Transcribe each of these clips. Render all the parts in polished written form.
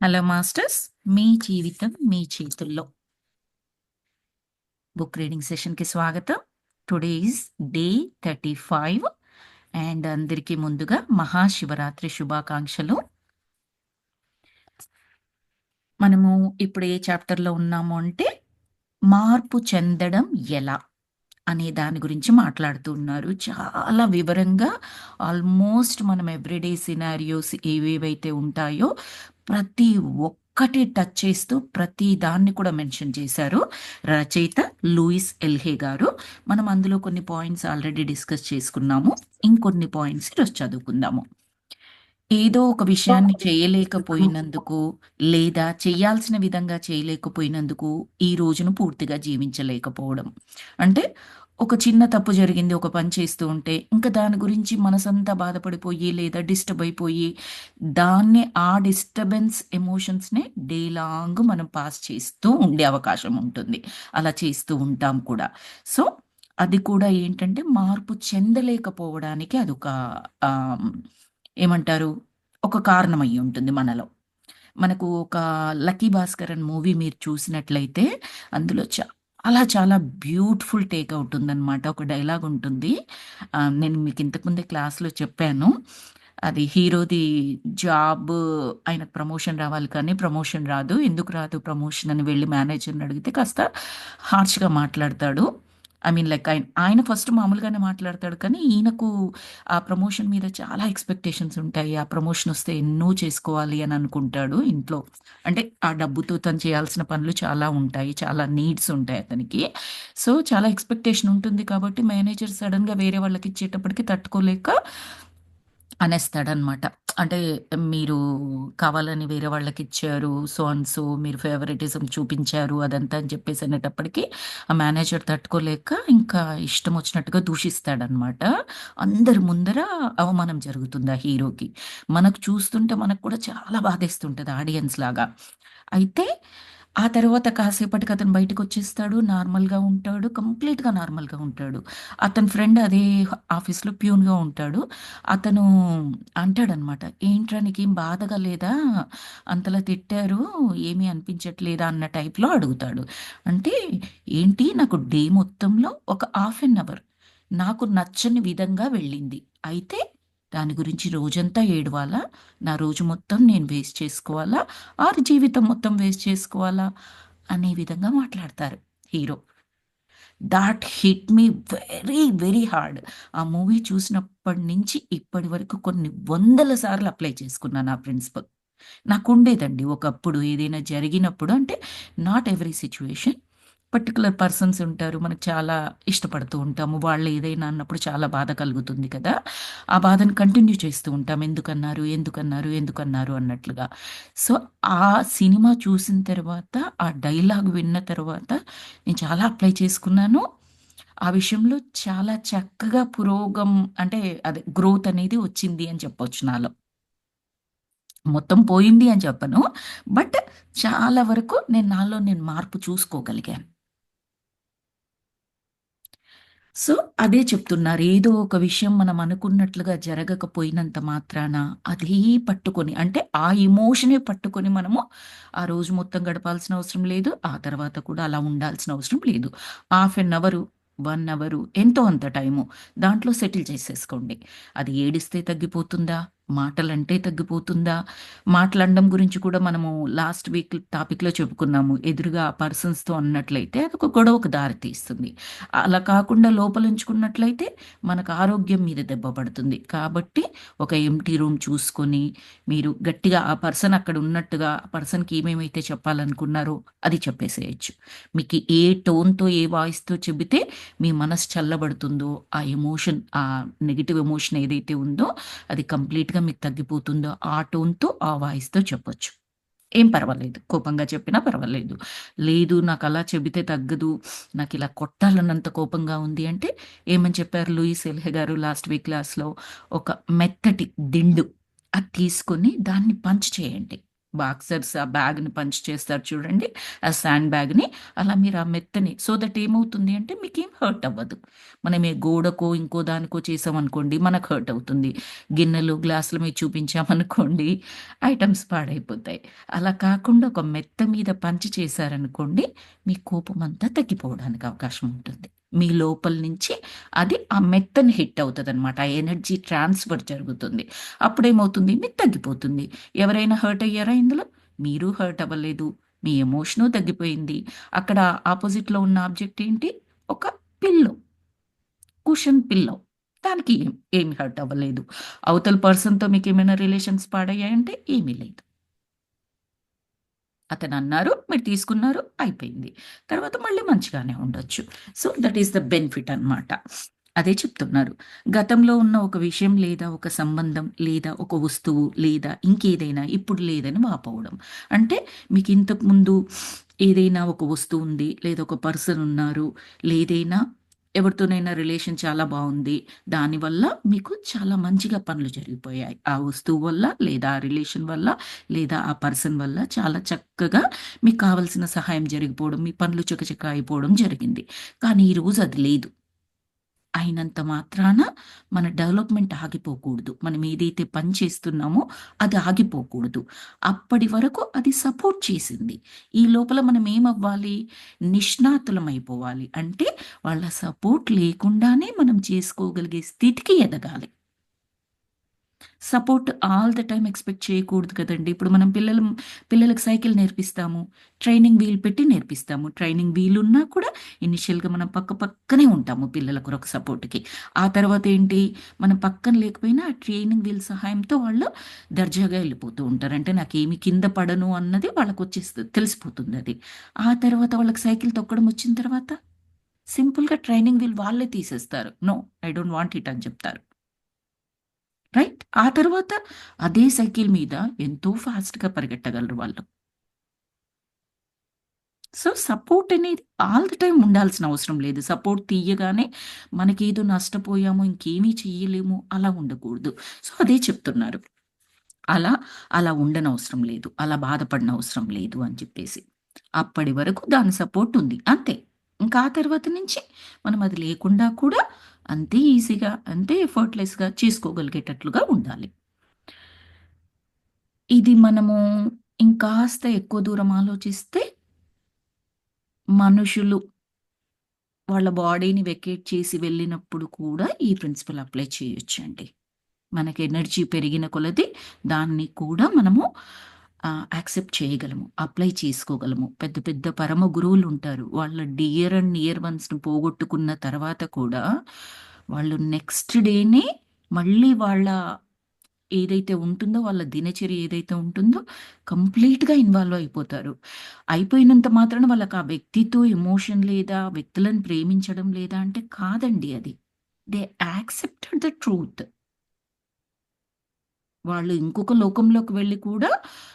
Hello masters, మీ జీవితం మీ చేతుల్లో book reading సెషన్కి స్వాగతం. టుడే ఈజ్ డే 35 అండ్ అందరికీ ముందుగా మహాశివరాత్రి శుభాకాంక్షలు. మనము ఇప్పుడు ఏ చాప్టర్లో ఉన్నాము అంటే మార్పు చెందడం ఎలా అనే దాని గురించి మాట్లాడుతూ ఉన్నారు. చాలా వివరంగా ఆల్మోస్ట్ మనం ఎవ్రీడే సినారియోస్ ఏవేవైతే ఉంటాయో ప్రతి ఒక్కటి టచ్ చేస్తూ ప్రతి దాన్ని కూడా మెన్షన్ చేశారు. రచయిత లూయిస్ ఎల్హే గారు. మనం అందులో కొన్ని పాయింట్స్ ఆల్రెడీ డిస్కస్ చేసుకున్నాము. ఇంకొన్ని పాయింట్స్ ఈరోజు చదువుకుందాము. ఏదో ఒక విషయాన్ని చేయలేకపోయినందుకు లేదా చేయాల్సిన విధంగా చేయలేకపోయినందుకు ఈ రోజును పూర్తిగా జీవించలేకపోవడం. అంటే ఒక చిన్న తప్పు జరిగింది, ఒక పని చేస్తూ ఉంటే ఇంకా దాని గురించి మనసంతా బాధపడిపోయి లేదా డిస్టర్బ్ అయిపోయి దాన్ని ఆ డిస్టర్బెన్స్ ఎమోషన్స్‌నే డే లాంగ్ మనం పాస్ చేస్తూ ఉండే అవకాశం ఉంటుంది. అలా చేస్తూ ఉంటాం కూడా. సో, అది కూడా ఏంటంటే మార్పు చెందలేకపోవడానికి అదొక ఆహ్, ఏమంటారు? ఒక కారణం అయ్యుంటుంది మనలో. మనకు ఒక 'లక్కీ భాస్కర్' అని మూవీ మీరు చూసినట్లయితే అందులో చాలా చాలా బ్యూటిఫుల్ టేక్‌ఔట్ ఉందనమాట. ఒక డైలాగ్ ఉంటుంది. నేను మీకు ఇంతకు ముందే క్లాస్‌లో చెప్పాను. అది హీరోది జాబ్, ఆయనకు ప్రమోషన్ రావాలి కానీ ప్రమోషన్ రాదు. ఎందుకు రాదు ప్రమోషన్ అని వెళ్లి మేనేజర్‌ని అడిగితే కాస్త హార్ష్‌గా మాట్లాడతాడు. ఐ మీన్ లైక్ ఆయన ఫస్ట్ మామూలుగానే మాట్లాడతాడు. కానీ ఈయనకు ఆ ప్రమోషన్ మీద చాలా ఎక్స్‌పెక్టేషన్స్ ఉంటాయి. ఆ ప్రమోషన్ వస్తే ఎన్నో చేసుకోవాలి అని అనుకుంటాడు ఇంట్లో. అంటే ఆ డబ్బుతో తను చేయాల్సిన పనులు చాలా ఉంటాయి. చాలా నీడ్స్ ఉంటాయి అతనికి. సో, చాలా ఎక్స్‌పెక్టేషన్ ఉంటుంది కాబట్టి మేనేజర్ సడెన్‌గా వేరే వాళ్ళకిచ్చేటప్పటికి తట్టుకోలేక అనేస్తాడనమాట. అంటే మీరు కావాలని వేరే వాళ్ళకిచ్చారు. సో అండ్ సో మీరు ఫేవరెటిజం చూపించారు అదంతా అని చెప్పేసి అనేటప్పటికి ఆ మేనేజర్ తట్టుకోలేక ఇంకా ఇష్టం వచ్చినట్టుగా దూషిస్తాడనమాట. అందరి ముందర అవమానం జరుగుతుంది ఆ హీరోకి. మనకు చూస్తుంటే మనకు కూడా చాలా బాధేస్తుంటది ఆడియన్స్ లాగా. అయితే ఆ తర్వాత కాసేపటికి అతను బయటకొచ్చేస్తాడు. నార్మల్‌గా ఉంటాడు. కంప్లీట్‌గా నార్మల్‌గా ఉంటాడు. అతని ఫ్రెండ్ అదే ఆఫీస్‌లో ప్యూన్‌గా ఉంటాడు. అతను అంటాడనమాట. "ఏంట్రా నీకేం బాధగా లేదా? అంతలా తిట్టారు. ఏమీ అనిపించట్లేదా?" అన్న టైప్‌లో అడుగుతాడు. అంటే ఏంటి నాకు డే మొత్తంలో ఒక హాఫ్ ఎన్ అవర్ నాకు నచ్చని విధంగా వెళ్ళింది. అయితే దాని గురించి రోజంతా ఏడవాలా? నా రోజు మొత్తం నేను వేస్ట్ చేసుకోవాలా? ఆర్ జీవితం మొత్తం వేస్ట్ చేసుకోవాలా? అనే విధంగా మాట్లాడతారు హీరో. థాట్ హిట్ మీ వెరీ, వెరీ హార్డ్. ఆ మూవీ చూసినప్పటి నుంచి ఇప్పటి వరకు కొన్ని వందల సార్లు అప్లై చేసుకున్నాను ఆ ప్రిన్సిపల్. నాకుండేదండి ఒకప్పుడు ఏదైనా జరిగినప్పుడు అంటే not every situation. Particular persons ఉంటారు. మనకు చాలా ఇష్టపడుతూ ఉంటాము. వాళ్ళు ఏదైనా అన్నప్పుడు చాలా బాధ కలుగుతుంది కదా! ఆ బాధను కంటిన్యూ చేస్తూ ఉంటాం. ఎందుకన్నారు? ఎందుకన్నారు? ఎందుకన్నారు? అన్నట్లుగా. సో, ఆ సినిమా చూసిన తర్వాత, ఆ డైలాగ్ విన్న తర్వాత నేను చాలా అప్లై చేసుకున్నాను. ఆ విషయంలో చాలా చక్కగా అంటే అదే గ్రోత్ అనేది వచ్చింది అని చెప్పొచ్చు నాలో. మొత్తం పోయింది అని చెప్పను. బట్ చాలా వరకు నాలో నేను మార్పు చూసుకోగలిగాను. సో, అదే చెప్తున్నారు. ఏదో ఒక విషయం మనం అనుకున్నట్లుగా జరగకపోయినంత మాత్రాన అదే పట్టుకొని అంటే ఆ ఎమోషనే పట్టుకొని మనము ఆ రోజు మొత్తం గడపాల్సిన అవసరం లేదు. ఆ తర్వాత కూడా అలా ఉండాల్సిన అవసరం లేదు. హాఫ్ ఎన్ అవరు, 1 అవరు ఎంతో అంత టైము దాంట్లో సెటిల్ చేసేసుకోండి. అది ఏడిస్తే తగ్గిపోతుందా? మాటలంటే తగ్గిపోతుందా? మాట్లాడడం గురించి కూడా మనము లాస్ట్ వీక్ టాపిక్‌లో చెప్పుకున్నాము. ఎదురుగా ఆ పర్సన్స్‌తో అన్నట్లయితే అదొక గొడవకు దారి తీస్తుంది. అలా కాకుండా లోపలుంచుకున్నట్లయితే మనకు ఆరోగ్యం మీద దెబ్బ పడుతుంది. కాబట్టి ఒక ఎంప్టీ రూమ్ చూసుకొని, మీరు గట్టిగా ఆ పర్సన్ అక్కడ ఉన్నట్టుగా ఆ పర్సన్‌కి ఏమేమైతే చెప్పాలనుకున్నారో అది చెప్పేసేయొచ్చు. మీకు ఏ టోన్‌తో, ఏ వాయిస్‌తో చెబితే మీ మనసు చల్లబడుతుందో, ఆ ఎమోషన్ ఆ నెగెటివ్ ఎమోషన్ ఏదైతే ఉందో అది కంప్లీట్‌గా మీకు తగ్గిపోతుందో ఆ టోన్‌తో, ఆ వాయిస్‌తో చెప్పొచ్చు. ఏం పర్వాలేదు. కోపంగా చెప్పినా పర్వాలేదు. లేదు నాకలా చెబితే తగ్గదు. నాకిలా కొట్టాలన్నంత కోపంగా ఉంది అంటే ఏమని చెప్పారు లూయిస్ ఎల్హే గారు లాస్ట్ వీక్ క్లాస్‌లో ఒక మెత్తటి దిండు అది తీసుకొని దాన్ని పంచ్ చేయండి. బాక్సర్స్ ఆ బ్యాగ్ని పంచ్ చేస్తారు చూడండి, ఆ శాండ్ బ్యాగ్ని. అలా మీరు ఆ మెత్తని సో దట్ ఏమవుతుంది అంటే మీకేం హర్ట్ అవ్వదు. మనం ఏ గోడకో ఇంకో దానికో చేసామనుకోండి మనకు హర్ట్ అవుతుంది. గిన్నెలు గ్లాసుల మీద చూపించామనుకోండి ఐటమ్స్ పాడైపోతాయి. అలా కాకుండా ఒక మెత్త మీద పంచి చేశారనుకోండి మీ కోపం అంతా తగ్గిపోవడానికి అవకాశం ఉంటుంది. మీ లోపల నుంచి అది ఆ మెత్తని హిట్ అవుతుంది అనమాట, ఆ ఎనర్జీ ట్రాన్స్ఫర్ జరుగుతుంది. అప్పుడేమవుతుంది మీకు తగ్గిపోతుంది. ఎవరైనా హర్ట్ అయ్యారా ఇందులో? మీరు హర్ట్ అవ్వలేదు, మీ ఎమోషను తగ్గిపోయింది. అక్కడ ఆపోజిట్లో ఉన్న ఆబ్జెక్ట్ ఏంటి? ఒక పిల్లో, కుషన్ పిల్లో. దానికి ఏమి హర్ట్ అవ్వలేదు. అవతల పర్సన్తో మీకు ఏమైనా రిలేషన్స్ పాడయ్యాయంటే ఏమీ లేదు. అతను అన్నారు, మీరు తీసుకున్నారు, అయిపోయింది. తర్వాత మళ్ళీ మంచిగానే ఉండొచ్చు. So that is the benefit అన్నమాట. అదే చెప్తున్నారు. గతంలో ఉన్న ఒక విషయం లేదా ఒక సంబంధం లేదా ఒక వస్తువు లేదా ఇంకేదైనా ఇప్పుడు లేదని వాపోవడం. అంటే మీకు ఇంతకు ముందు ఏదైనా ఒక వస్తువు ఉంది, లేదా ఒక పర్సన్ ఉన్నారు, లేదైనా ఎవరితోనైనా రిలేషన్ చాలా బాగుంది. దానివల్ల మీకు చాలా మంచిగా పనులు జరిగిపోయాయి. ఆ వస్తువు వల్ల లేదా ఆ రిలేషన్ వల్ల లేదా ఆ పర్సన్ వల్ల చాలా చక్కగా మీకు కావాల్సిన సహాయం జరిగిపోవడం, మీ పనులు చకచక అయిపోవడం జరిగింది. కానీ ఈరోజు అది లేదు. అయినంత మాత్రాన మన డెవలప్‌మెంట్ ఆగిపోకూడదు. మనం ఏదైతే పని చేస్తున్నామో అది ఆగిపోకూడదు. అప్పటి వరకు అది సపోర్ట్ చేసింది. ఈ లోపల మనం ఏమవ్వాలి? నిష్ణాతులమైపోవాలి. అంటే వాళ్ళ సపోర్ట్ లేకుండానే మనం చేసుకోగలిగే స్థితికి ఎదగాలి. Support all the time expect చేయకూడదు కదండీ! ఇప్పుడు మనం పిల్లలకి సైకిల్ నేర్పిస్తాము. ట్రైనింగ్ వీల్ పెట్టి నేర్పిస్తాము. ట్రైనింగ్ వీల్ ఉన్నా కూడా ఇనిషియల్‌గా మనం పక్కనే ఉంటాము పిల్లల కొరకు సపోర్ట్‌కి. ఆ తర్వాత ఏంటి? మనం పక్కన లేకపోయినా ఆ ట్రైనింగ్ వీల్ సహాయంతో వాళ్ళు దర్జాగా ఎళ్ళిపోతూ ఉంటారు. అంటే నాకేమి కింద పడను అన్నది వాళ్ళకొచ్చేస్తది. తెలిసిపోతుందది. ఆ తర్వాత వాళ్ళకి సైకిల్ తొక్కడం వచ్చిన తర్వాత సింపుల్‌గా ట్రైనింగ్ వీల్ వాళ్ళే తీసేస్తారు. No, I don't want it అని చెప్తారు. రైట్? ఆ తర్వాత అదే సైకిల్ మీద ఎంతో ఫాస్ట్‌గా పరిగెట్టగలరు వాళ్ళు. సో, సపోర్ట్ అనేది ఆల్ ది టైమ్ ఉండాల్సిన అవసరం లేదు. సపోర్ట్ తీయగానే మనకేదో నష్టపోయాము, ఇంకేమీ చెయ్యలేము అలా ఉండకూడదు. సో, అదే చెప్తున్నారు. అలా, అలా ఉండనవసరం లేదు. అలా బాధపడనవసరం లేదు అని చెప్పేసి. అప్పటి వరకు దాని సపోర్ట్ ఉంది. అంతే. ఇంకా ఆ తర్వాత నుంచి మనం అది లేకుండా కూడా అంతే ఈజీగా, అంతే ఎఫర్ట్‌లెస్‌గా చేసుకోగలిగేటట్లుగా ఉండాలి. ఇది మనము ఇంకాస్త ఎక్కువ దూరం ఆలోచిస్తే, మనుషులు వాళ్ళ బాడీని వెకేట్ చేసి వెళ్ళినప్పుడు కూడా ఈ ప్రిన్సిపల్ అప్లై చేయొచ్చండి. మనకి ఎనర్జీ పెరిగిన కొలది దాన్ని కూడా మనము యాక్సెప్ట్ చేయగలము. అప్లై చేసుకోగలము. పెద్ద పెద్ద పరమ గురువులుంటారు. వాళ్ళ డియర్ అండ్ నియర్ వన్స్‌ని పోగొట్టుకున్న తర్వాత కూడా వాళ్ళు నెక్స్ట్ డేనే మళ్ళీ వాళ్ళ ఏదైతే ఉంటుందో వాళ్ళ దినచర్య ఏదైతే ఉంటుందో కంప్లీట్‌గా ఇన్వాల్వ్ అయిపోతారు. అయిపోయినంత మాత్రాన వాళ్ళకి ఆ వ్యక్తితో ఎమోషన్ లేదా, వ్యక్తులను ప్రేమించడం లేదా అంటే కాదండి అది. They accepted the truth. వాళ్ళు ఇంకొక లోకంలోకి వెళ్లి కూడా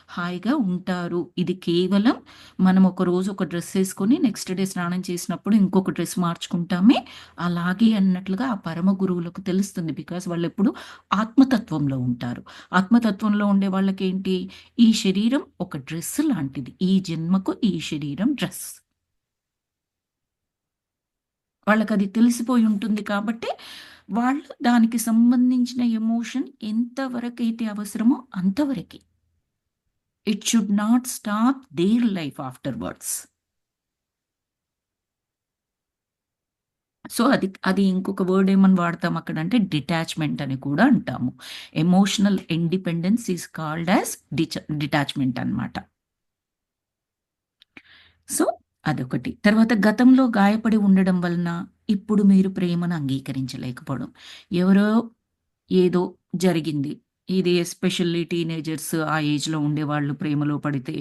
హాయిగా ఉంటారు. ఇది కేవలం మనం ఒకరోజు ఒక డ్రెస్ ఏసుకొని నెక్స్ట్ డే స్నానం చేసినప్పుడు ఇంకొక డ్రెస్ మార్చుకుంటామే, అలాగే అన్నట్లుగా ఆ పరమ గురువులకు తెలుస్తుంది. బికాజ్ వాళ్ళెప్పుడు ఆత్మతత్వంలో ఉంటారు. ఆత్మతత్వంలో ఉండే వాళ్ళకేంటి? ఈ శరీరం ఒక డ్రెస్ లాంటిది. ఈ జన్మకు ఈ శరీరం డ్రెస్. వాళ్ళకది తెలిసిపోయి ఉంటుంది కాబట్టి, వాళ్ళు దానికి సంబంధించిన ఎమోషన్ ఎంత వరకైతే అవసరమో అంతవరకే. It should not stop their life afterwards. So, అది అది ఇంకొక వర్డ్ ఏమని వాడతాం అక్కడంటే డిటాచ్‌మెంట్ అని కూడా అంటాము. Emotional independence is called as detachment అన్నమాట. సో, అదొకటి. తర్వాత గతంలో గాయపడి ఉండడం వలన ఇప్పుడు మీరు ప్రేమను అంగీకరించలేకపోవడం. ఎవరో ఏదో జరిగింది. ఇది ఎస్పెషల్లీ టీనేజర్స్ ఆ ఏజ్‌లో ఉండేవాళ్ళు ప్రేమలో పడితే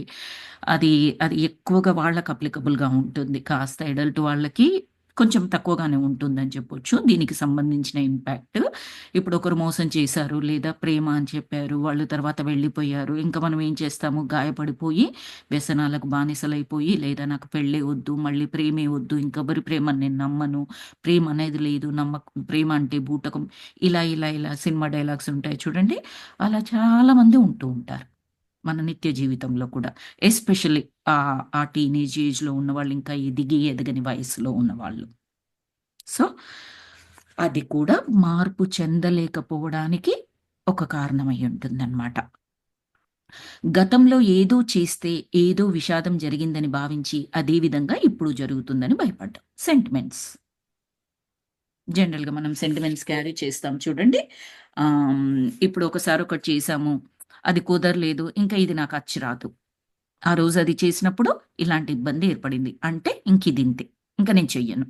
అది, అది ఎక్కువగా వాళ్ళకి అప్లికబుల్‌గా ఉంటుంది. కాస్త అడల్ట్ వాళ్ళకి కొంచెం తక్కువగానే ఉంటుందని చెప్పొచ్చు. దీనికి సంబంధించిన ఇంపాక్ట్. ఇప్పుడు ఒకరు మోసం చేశారు లేదా ప్రేమ అని చెప్పారు. వాళ్ళు తర్వాత వెళ్ళిపోయారు. ఇంకా మనం ఏం చేస్తాము? గాయపడిపోయి వ్యసనాలకు బానిసలైపోయి లేదా నాకు పెళ్ళే వద్దు, మళ్ళీ ప్రేమే వద్దు, ఇంకెవరి ప్రేమని నేను నమ్మను, ప్రేమ అనేది లేదు, ప్రేమ అంటే బూటకం, ఇలా సినిమా డైలాగ్స్ ఉంటాయి చూడండి. అలా చాలామంది ఉంటూ ఉంటారు. మన నిత్య జీవితంలో కూడా. ఎస్పెషల్లీ ఆ టీనేజ్ ఏజ్‌లో ఉన్నవాళ్ళు, ఇంకా ఎదిగి ఎదగని వయస్సులో ఉన్నవాళ్ళు. సో, అది కూడా మార్పు చెందలేకపోవడానికి ఒక కారణమై ఉంటుందన్నమాట. గతంలో ఏదో చేస్తే ఏదో విషాదం జరిగిందని భావించి, అదే విధంగా ఇప్పుడు జరుగుతుందని భయపడ్డాం. సెంటిమెంట్స్. జనరల్‌గా మనం సెంటిమెంట్స్ క్యారీ చేస్తాం చూడండి. ఇప్పుడు ఒకసారి ఒకటి చేశాము. అది కుదరలేదు. ఇంకా ఇది నాకు అచ్చి రాదు. ఆ రోజు అది చేసినప్పుడు ఇలాంటి ఇబ్బంది ఏర్పడింది. అంటే ఇంకిదింతే. ఇంక నేను చెయ్యను.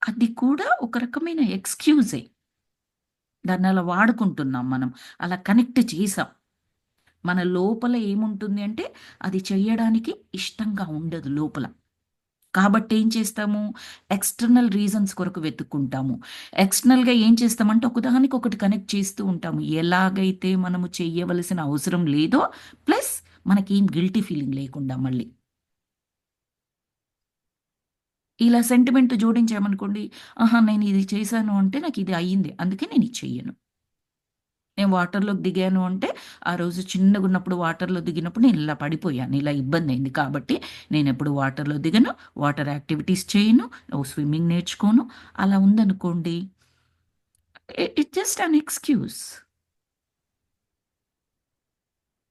అది కూడా ఒక రకమైన ఎక్స్‌క్యూజే. దాన్నలా వాడుకుంటున్నాం మనం. అలా కనెక్ట్ చేసాం. మన లోపల ఏముంటుంది అంటే, అది చెయ్యడానికి ఇష్టంగా ఉండదు లోపల. కాబట్టి ఏం చేస్తాము, ఎక్స్‌టర్నల్ రీజన్స్ కొరకు వెతుక్కుంటాము. ఎక్స్‌టర్నల్‌గా ఏం చేస్తామంటే, ఒకదానికొకటి కనెక్ట్ చేస్తూ ఉంటాము. ఎలాగైతే మనము చెయ్యవలసిన అవసరం లేదో, ప్లస్ మనకేం గిల్టీ ఫీలింగ్ లేకుండా మళ్ళీ. ఇలా సెంటిమెంట్ జోడించామనుకోండి, ఆహా! నేనిది చేశాను అంటే నాకిది అయింది. అందుకే నేనిది చెయ్యను. నేను వాటర్‌లోకి దిగాను అంటే, ఆ రోజు చిన్నగున్నప్పుడు వాటర్‌లో దిగినప్పుడు నేనిలా పడిపోయాను. ఇలా ఇబ్బందయింది కాబట్టి, నేనెప్పుడు వాటర్‌లో దిగను, వాటర్ యాక్టివిటీస్ చేయను, స్విమ్మింగ్ నేర్చుకోను. అలా ఉందనుకోండి, ఇట్స్ జస్ట్ అన్ ఎక్స్‌క్యూజ్.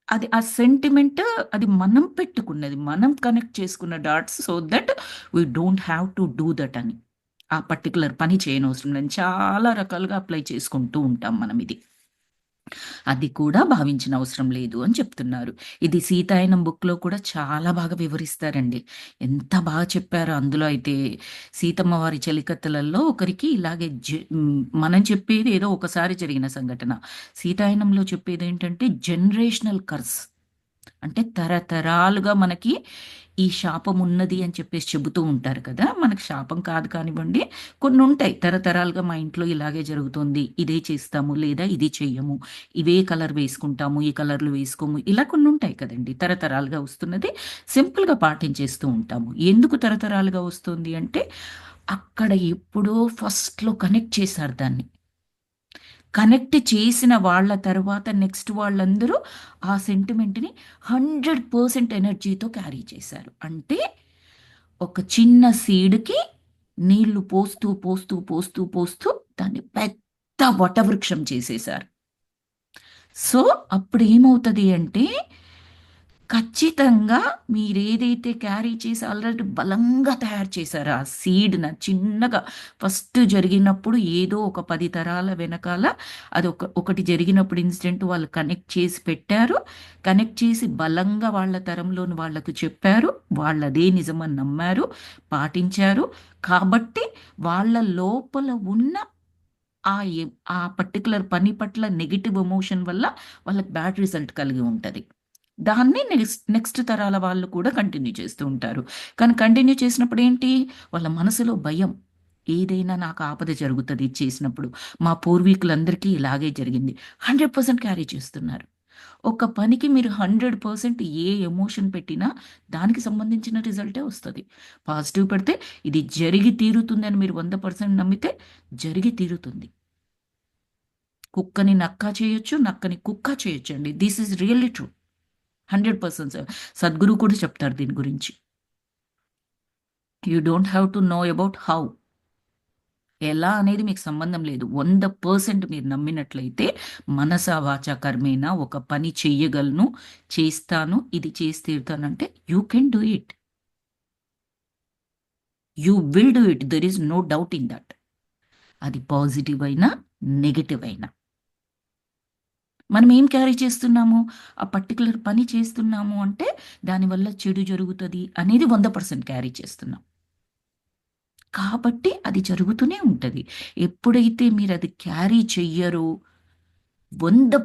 అది ఆ సెంటిమెంట్ అది మనం పెట్టుకున్నది. మనం కనెక్ట్ చేసుకున్న dots so that we don't have to do that అని. ఆ పర్టిక్యులర్ పని చేయనవసరం లేదని చాలా రకాలుగా అప్లై చేసుకుంటూ ఉంటాం మనం ఇది. అది కూడా భావించిన అవసరం లేదు అని చెప్తున్నారు. ఇది 'సీతాయనం' బుక్‌లో కూడా చాలా బాగా వివరిస్తారండి. ఎంత బాగా చెప్పారో అందులో అయితే. సీతమ్మ వారి చెలికత్తెలలో ఒకరికి ఇలాగే మనం చెప్పేది ఏదో ఒకసారి జరిగిన సంఘటన. 'సీతాయనంలో' చెప్పేదేంటంటే జనరేషనల్ కర్స్. అంటే తరతరాలుగా మనకి ఈ శాపం ఉన్నది అని చెప్పేసి చెబుతూ ఉంటారు కదా! మనకు శాపం కాదు కానివ్వండి, కొన్నుంటాయి. తరతరాలుగా మా ఇంట్లో ఇలాగే జరుగుతోంది. ఇదే చేస్తాము, లేదా ఇది చెయ్యము. ఇవే కలర్ వేసుకుంటాము, ఈ కలర్‌లు వేసుకోము. ఇలా కొన్నుంటాయి కదండీ! తరతరాలుగా వస్తున్నది సింపుల్‌గా పాటించేస్తూ ఉంటాము. ఎందుకు తరతరాలుగా వస్తుంది అంటే, అక్కడ ఎప్పుడో ఫస్ట్‌లో కనెక్ట్ చేశారు దాన్ని. కనెక్ట్ చేసిన వాళ్ళ తరువాత నెక్స్ట్ వాళ్ళందరూ ఆ సెంటిమెంట్‌ని 100% ఎనర్జీతో క్యారీ చేశారు. అంటే ఒక చిన్న సీడ్‌కి నీళ్లు పోస్తూ, పోస్తూ, పోస్తూ, పోస్తూ దాన్ని పెద్ద వటవృక్షం చేసేశారు. సో, అప్పుడేమవుతది అంటే ఖచ్చితంగా మీరేదైతే క్యారీ చేసి ఆల్రెడీ బలంగా తయారు చేశారో ఆ సీడ్‌న చిన్నగా ఫస్ట్ జరిగినప్పుడు ఏదో ఒక 10 తరాల వెనకాల ఒకటి జరిగినప్పుడు ఇన్సిడెంట్ వాళ్ళు కనెక్ట్ చేసి పెట్టారు. కనెక్ట్ చేసి బలంగా వాళ్ళ తరంలోని వాళ్ళకు చెప్పారు. వాళ్ళదే నిజమని నమ్మారు, పాటించారు. కాబట్టి వాళ్ళ లోపల ఉన్న ఆ ఆ పర్టిక్యులర్ పని పట్ల నెగెటివ్ ఎమోషన్ వల్ల వాళ్ళకి బ్యాడ్ రిజల్ట్ కలిగి ఉంటది. దాన్ని నెక్స్ట్ తరాల వాళ్ళు కూడా కంటిన్యూ చేస్తూ ఉంటారు. కానీ కంటిన్యూ చేసినప్పుడు ఏంటి? వాళ్ళ మనసులో భయం. ఏదైనా నాకు ఆపద జరుగుతది ఇది చేసినప్పుడు. మా పూర్వీకులందరికీ ఇలాగే జరిగింది. 100% క్యారీ చేస్తున్నారు. ఒక పనికి మీరు 100% ఏ ఎమోషన్ పెట్టినా దానికి సంబంధించిన రిజల్టే వస్తది. పాజిటివ్ పెడితే ఇది జరిగి తీరుతుందని మీరు 100% నమ్మితే జరిగి తీరుతుంది. కుక్కని నక్క చేయొచ్చు. నక్కని కుక్క చేయొచ్చండి. This is really true. 100% sir. Sadhguru కూడా చెప్తారు దీని గురించి. You don't have to know about how. ఎలా అనేది మీకు సంబంధం లేదు. 100% మీరు నమ్మినట్లయితే మనస, వాచ, కర్మేన ఒక పని చెయ్యగలను, చేస్తాను, ఇది చేసి తీరుతానంటే you can do it. You will do it. There is no doubt in that. అది పాజిటివ్ అయినా, నెగెటివ్ అయినా. మనం ఏం క్యారీ చేస్తున్నాము? ఆ పర్టిక్యులర్ పని చేస్తున్నాము అంటే దానివల్ల చెడు జరుగుతది అనేది 100% క్యారీ చేస్తున్నాం. కాబట్టి అది జరుగుతూనే ఉంటది. ఎప్పుడైతే మీరది క్యారీ చెయ్యరో, 100%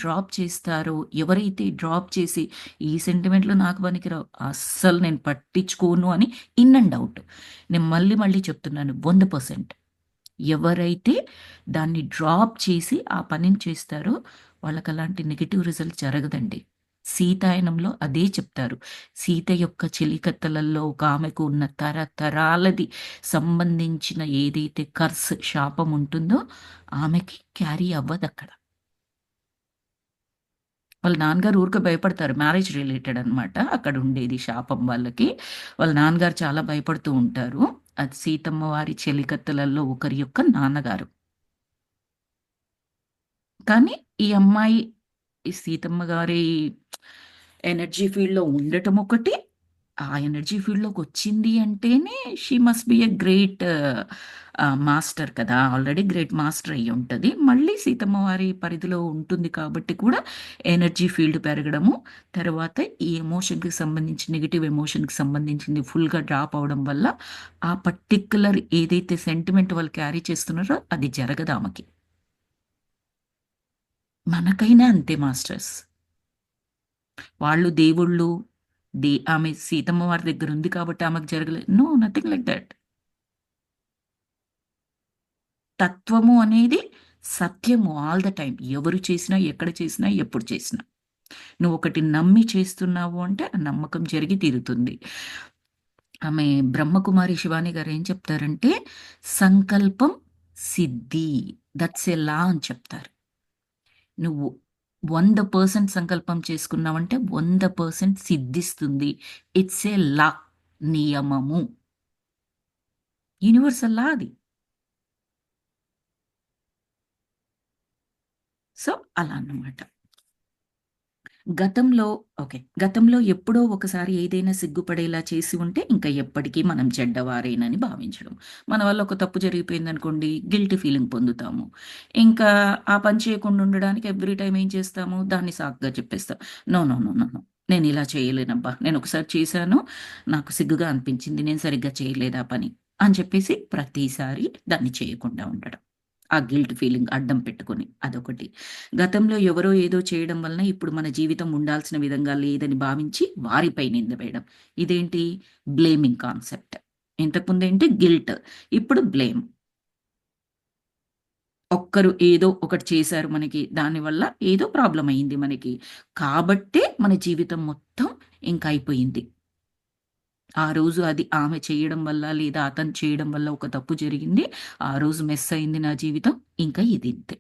డ్రాప్ చేస్తారో, ఎవరైతే డ్రాప్ చేసి ఈ సెంటిమెంట్‌లు నాకు పనికిరావు, అస్సలు నేను పట్టించుకోను అని ఇన్ అండ్ ఔట్. నేను మళ్ళీ మళ్ళీ చెప్తున్నాను 100%. ఎవరైతే దాన్ని డ్రాప్ చేసి ఆ పనిని చేస్తారో వాళ్ళకలాంటి నెగెటివ్ రిజల్ట్ జరగదండి. సీతాయనంలో అదే చెప్తారు. సీత యొక్క చెలికత్తెలలో ఒక ఆమెకు ఉన్న తరతరాలది సంబంధించిన ఏదైతే శాపం ఉంటుందో ఆమెకి క్యారీ అవ్వదక్కడ. వాళ్ళ నాన్నగారు ఊరికే భయపడతారు. మ్యారేజ్ రిలేటెడ్ అనమాట. అక్కడ ఉండేది శాపం వాళ్ళకి. వాళ్ళ నాన్నగారు చాలా భయపడుతూ ఉంటారు. అది సీతమ్మ వారి చెలికత్తెలలో ఒకరి యొక్క నాన్నగారు. కానీ ఈ అమ్మాయి ఈ సీతమ్మ గారి ఎనర్జీ ఫీల్డ్‌లో ఉండటం ఒకటి. ఆ ఎనర్జీ ఫీల్డ్‌లోకొచ్చింది అంటేనే she must be a great master కదా! ఆల్రెడీ గ్రేట్ మాస్టర్ అయ్యుంటది. మళ్ళీ సీతమ్మ వారి పరిధిలో ఉంటుంది కాబట్టి కూడా ఎనర్జీ ఫీల్డ్ పెరగడము, తర్వాత ఈ ఎమోషన్‌కి సంబంధించి నెగెటివ్ ఎమోషన్‌కి సంబంధించింది ఫుల్‌గా డ్రాప్ అవ్వడం వల్ల, ఆ పర్టిక్యులర్ ఏదైతే సెంటిమెంట్ వాళ్ళు క్యారీ చేస్తున్నారో అది జరగదామెకి. మనకైనా అంతే మాస్టర్స్. వాళ్ళు దేవుళ్ళు, ఆమె సీతమ్మ వారి దగ్గరుంది కాబట్టి ఆమెకు జరగలేదు. No, nothing like that. తత్వము అనేది సత్యము ఆల్ ద టైమ్. ఎవరు చేసినా, ఎక్కడ చేసినా, ఎప్పుడు చేసినా. నువ్వొకటి నమ్మి చేస్తున్నావు అంటే, ఆ నమ్మకం జరిగి తీరుతుంది. ఆమె బ్రహ్మకుమారి శివాని గారు ఏం చెప్తారంటే, సంకల్పం సిద్ధి. దట్స్ ఎ లా అని చెప్తారు. నువ్వు 100% సంకల్పం చేసుకున్నావంటే 100% సిద్ధిస్తుంది. ఇట్స్ ఎ లా. నియమము. యూనివర్సల్ లా అది. సో, అలా అన్నమాట. గతంలో ఓకే. గతంలో ఎప్పుడో ఒకసారి ఏదైనా సిగ్గుపడేలా చేసి ఉంటే, ఇంక ఎప్పటికీ మనం చెడ్డవారేనని భావించడం. మన వల్ల ఒక తప్పు జరిగిపోయిందనుకోండి, గిల్టీ ఫీలింగ్ పొందుతాము. ఇంకా ఆ పని చేయకుండా ఉండడానికి ఎవ్రీ టైమ్ ఏం చేస్తాము, దాన్ని సాకుగా చెప్పేస్తాం. No, no, no, no, no. నేనిలా చేయలేనబ్బా! నేనొకసారి చేశాను. నాకు సిగ్గుగా అనిపించింది. నేను సరిగ్గా చేయలేదు ఆ పని అని చెప్పేసి ప్రతిసారి దాన్ని చేయకుండా ఉండడం. ఆ గిల్ట్ ఫీలింగ్ అడ్డం పెట్టుకొని అదొకటి. గతంలో ఎవరో ఏదో చేయడం వలన ఇప్పుడు మన జీవితం ఉండాల్సిన విధంగా లేదని భావించి వారిపై నింద వేయడం. ఇదేంటి బ్లేమింగ్ కాన్సెప్ట్. ఇంతకుముందేంటి గిల్ట్. ఇప్పుడు బ్లేమ్. ఒక్కరు ఏదో ఒకటి చేశారు మనకి. దానివల్ల ఏదో ప్రాబ్లమ్ అయింది మనకి. కాబట్టే మన జీవితం మొత్తం ఇంక అయిపోయింది. ఆ రోజు అది ఆమె చేయడం వల్ల లేదా అతను చేయడం వల్ల ఒక తప్పు జరిగింది. ఆ రోజు మెస్ అయింది నా జీవితం. ఇంకా ఇదింతే.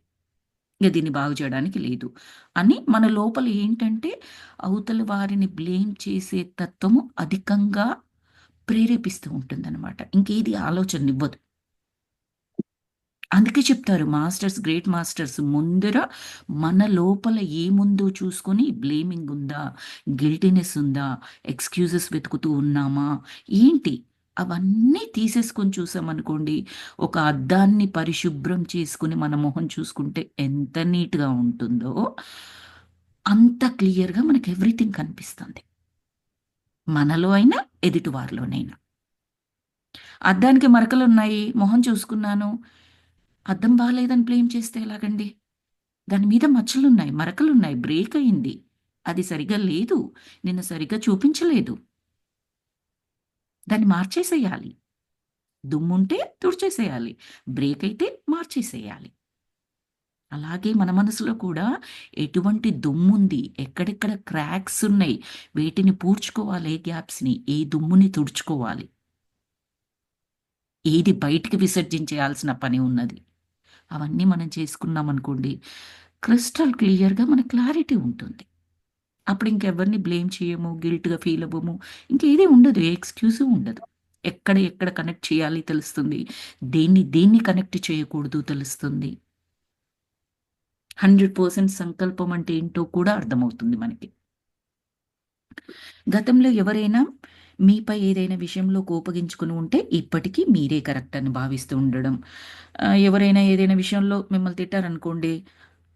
ఇక దీన్ని బాగు చేయడానికి లేదు. అని మన లోపల ఏంటంటే, అవతల వారిని బ్లేమ్ చేసే తత్వము అధికంగా ప్రేరేపిస్తూ ఉంటుందనమాట. ఇంకేది ఆలోచననివ్వదు. అందుకే చెప్తారు మాస్టర్స్, గ్రేట్ మాస్టర్స్ ముందర మన లోపల ఏముందో చూసుకొని బ్లేమింగ్ ఉందా? గిల్టీనెస్ ఉందా? ఎక్స్‌క్యూజెస్ వెతుకుతూ ఉన్నామా? ఏంటి? అవన్నీ తీసేసుకొని చూసామనుకోండి, ఒక అద్దాన్ని పరిశుభ్రం చేసుకొని మన మొహం చూసుకుంటే ఎంత నీట్‌గా ఉంటుందో, అంత క్లియర్‌గా మనకి ఎవ్రీథింగ్ కనిపిస్తుంది. మనలో అయినా, ఎదుటి వారిలోనైనా. అద్దానికి మరకలున్నాయి, మొహం చూసుకున్నాను. అద్దం బాలేదని బ్లేమ్ చేస్తే ఎలాగండి? దాని మీద మచ్చలున్నాయి, మరకలున్నాయి, బ్రేక్ అయింది. అది సరిగ్గా లేదు. నిన్ను సరిగ్గా చూపించలేదు. దాన్ని మార్చేసేయాలి. దుమ్ముంటే తుడిచేసేయాలి. బ్రేక్ అయితే మార్చేసేయాలి. అలాగే మన మనసులో కూడా ఎటువంటి దుమ్ముంది, ఎక్కడెక్కడ క్రాక్స్ ఉన్నాయి, వేటిని పూడ్చుకోవాలి, ఏ గ్యాప్స్‌ని, ఏ దుమ్ముని తుడుచుకోవాలి, ఏది బయటికి విసర్జించేయాల్సిన పని ఉన్నది. అవన్నీ మనం చేసుకున్నామనుకోండి, క్రిస్టల్ క్లియర్‌గా మనకు క్లారిటీ ఉంటుంది. అప్పుడు ఇంకెవరిని బ్లేమ్ చేయము, గిల్ట్‌గా ఫీల్ అవ్వము. ఇంకేది ఉండదు. ఏ ఎక్స్‌క్యూజు ఉండదు. ఎక్కడ కనెక్ట్ చేయాలి తెలుస్తుంది. దేన్ని కనెక్ట్ చేయకూడదు తెలుస్తుంది. 100% సంకల్పం అంటే ఏంటో కూడా అర్థమవుతుంది మనకి. గతంలో ఎవరైనా మీపై ఏదైనా విషయంలో కోపగించుకొని ఉంటే, ఇప్పటికి మీరే కరెక్ట్ అని భావిస్తూ ఉండడం. ఎవరైనా ఏదైనా విషయంలో మిమ్మల్ని తిట్టారనుకోండి,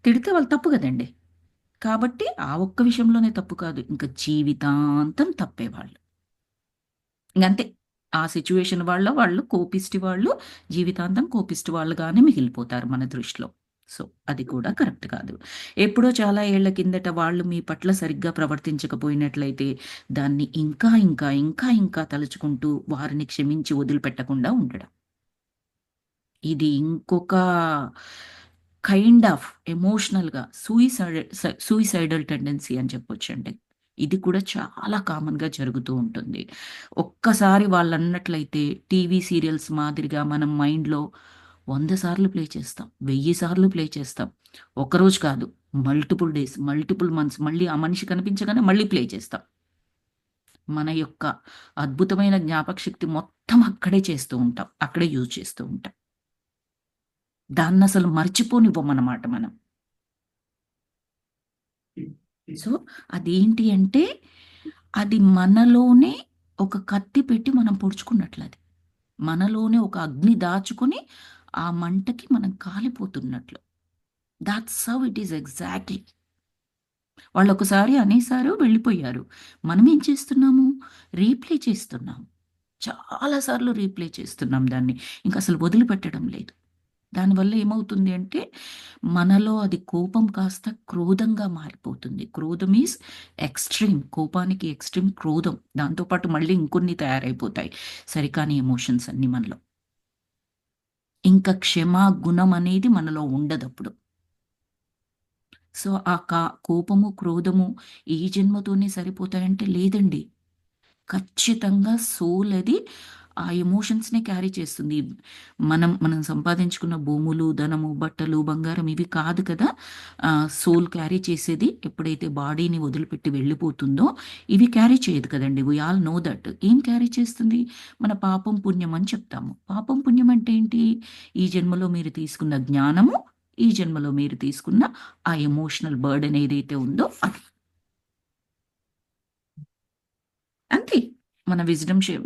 తిడితే వాళ్ళు తప్పు గదండీ! కాబట్టి ఆ ఒక్క విషయంలోనే తప్పు కాదు. ఇంక జీవితాంతం తప్పే వాళ్ళు. ఇంగంతే. ఆ సిట్యుయేషన్ వల్ల వాళ్ళు కోపిష్టి వాళ్ళు, జీవితాంతం కోపిష్టి వాళ్ళుగానే మిగిలిపోతారు మన దృష్టిలో. సో, అది కూడా కరెక్ట్ కాదు. ఎప్పుడో చాలా ఏళ్ల కిందట వాళ్ళు మీ పట్ల సరిగ్గా ప్రవర్తించకపోయినట్లయితే, దాన్ని ఇంకా తలుచుకుంటూ వారిని క్షమించి వదిలిపెట్టకుండా ఉండడం. ఇది ఇంకొక కైండ్ ఆఫ్ ఎమోషనల్‌గా సూయిసైడల్ టెండెన్సీ అని చెప్పొచ్చండి. ఇది కూడా చాలా కామన్‌గా జరుగుతూ ఉంటుంది. ఒక్కసారి వాళ్ళన్నట్లయితే టీవీ సీరియల్స్ మాదిరిగా మనం మైండ్‌లో 100 సార్లు ప్లే చేస్తాం. 1000 సార్లు ప్లే చేస్తాం. ఒక్కరోజు కాదు. మల్టిపుల్ డేస్, మల్టిపుల్ మంత్స్ మళ్ళీ ఆ మనిషి కనిపించగానే మళ్ళీ ప్లే చేస్తాం. మన యొక్క అద్భుతమైన జ్ఞాపకశక్తి మొత్తం అక్కడే చేస్తూ ఉంటాం. అక్కడే యూజ్ చేస్తూ ఉంటాం. దాన్నసలు మర్చిపోనివ్వమనమాట మనం. సో, అదేంటి అంటే, అది మనలోనే ఒక కత్తి పెట్టి మనం పొడుచుకున్నట్లది. మనలోనే ఒక అగ్ని దాచుకొని, ఆ మంటకి మనం కాలిపోతున్నట్లు. That's how it is exactly. వాళ్ళొకసారి అనేసారు, వెళ్ళిపోయారు. మనమేం చేస్తున్నాము? రీప్లే చేస్తున్నాం. చాలా సార్లు రీప్లే చేస్తున్నాం దాన్ని. ఇంకసలు వదిలిపెట్టడం లేదు. దానివల్ల ఏమవుతుంది అంటే, మనలో అది కోపం కాస్త క్రోధంగా మారిపోతుంది. క్రోధం ఈజ్ ఎక్స్‌ట్రీమ్. కోపానికి ఎక్స్‌ట్రీమ్ క్రోధం. దాంతో పాటు మళ్ళీ ఇంకొన్ని తయారైపోతాయి. సరికాని ఎమోషన్స్ అన్నీ మనలో. ఇంకా క్షమా గుణం అనేది మనలో ఉండదప్పుడు. సో, ఆ కోపము, క్రోధము ఈ జన్మతోనే సరిపోతాయంటే లేదండి. ఖచ్చితంగా సోల్ అది ఆ ఎమోషన్స్‌నే క్యారీ చేస్తుంది. మనం సంపాదించుకున్న భూములు, ధనము, బట్టలు, బంగారం ఇవి కాదు కదా! సోల్ క్యారీ చేసేది. ఎప్పుడైతే బాడీని వదిలిపెట్టి వెళ్ళిపోతుందో, ఇవి క్యారీ చేయదు కదండీ! We all know that. ఏం క్యారీ చేస్తుంది? మన పాపం, పుణ్యం అని చెప్తాము. పాపం, పుణ్యం అంటే ఏంటి? ఈ జన్మలో మీరు తీసుకున్న జ్ఞానము, ఈ జన్మలో మీరు తీసుకున్న ఆ ఎమోషనల్ బర్డెన్ ఏదైతే ఉందో అది. అంతే. మన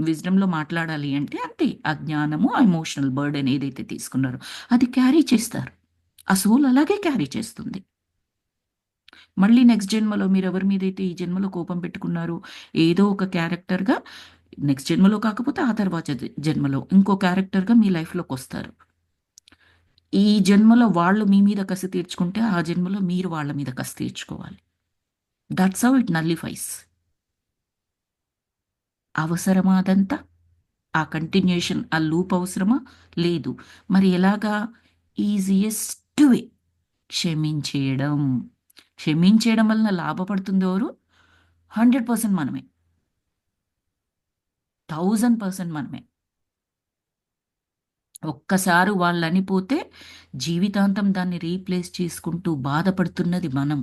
విజ్డమ్‌లో మాట్లాడాలి అంటే అంతే. ఆ జ్ఞానము, ఆ ఎమోషనల్ బర్డెన్ ఏదైతే తీసుకున్నారో అది క్యారీ చేస్తారు. ఆ సోల్ అలాగే క్యారీ చేస్తుంది. మళ్ళీ నెక్స్ట్ జన్మలో మీరెవరి మీదైతే ఈ జన్మలో కోపం పెట్టుకున్నారో, ఏదో ఒక క్యారెక్టర్‌గా నెక్స్ట్ జన్మలో కాకపోతే ఆ తర్వాత జన్మలో ఇంకో క్యారెక్టర్‌గా మీ లైఫ్‌లోకొస్తారు. ఈ జన్మలో వాళ్ళు మీ మీద కసి తీర్చుకుంటే, ఆ జన్మలో మీరు వాళ్ళ మీద కసి తీర్చుకోవాలి. That's how it nullifies. అవసరమా అదంతా? ఆ కంటిన్యూయేషన్, ఆ లూప్ అవసరమా? లేదు. మరి ఎలాగా? Easiest way క్షమించేయడం. క్షమించేయడం వలన లాభపడుతుందెవరు? 100% మనమే. 1000% మనమే. ఒక్కసారి వాళ్ళనిపోతే జీవితాంతం దాన్ని రీప్లేస్ చేసుకుంటూ బాధపడుతున్నది మనం.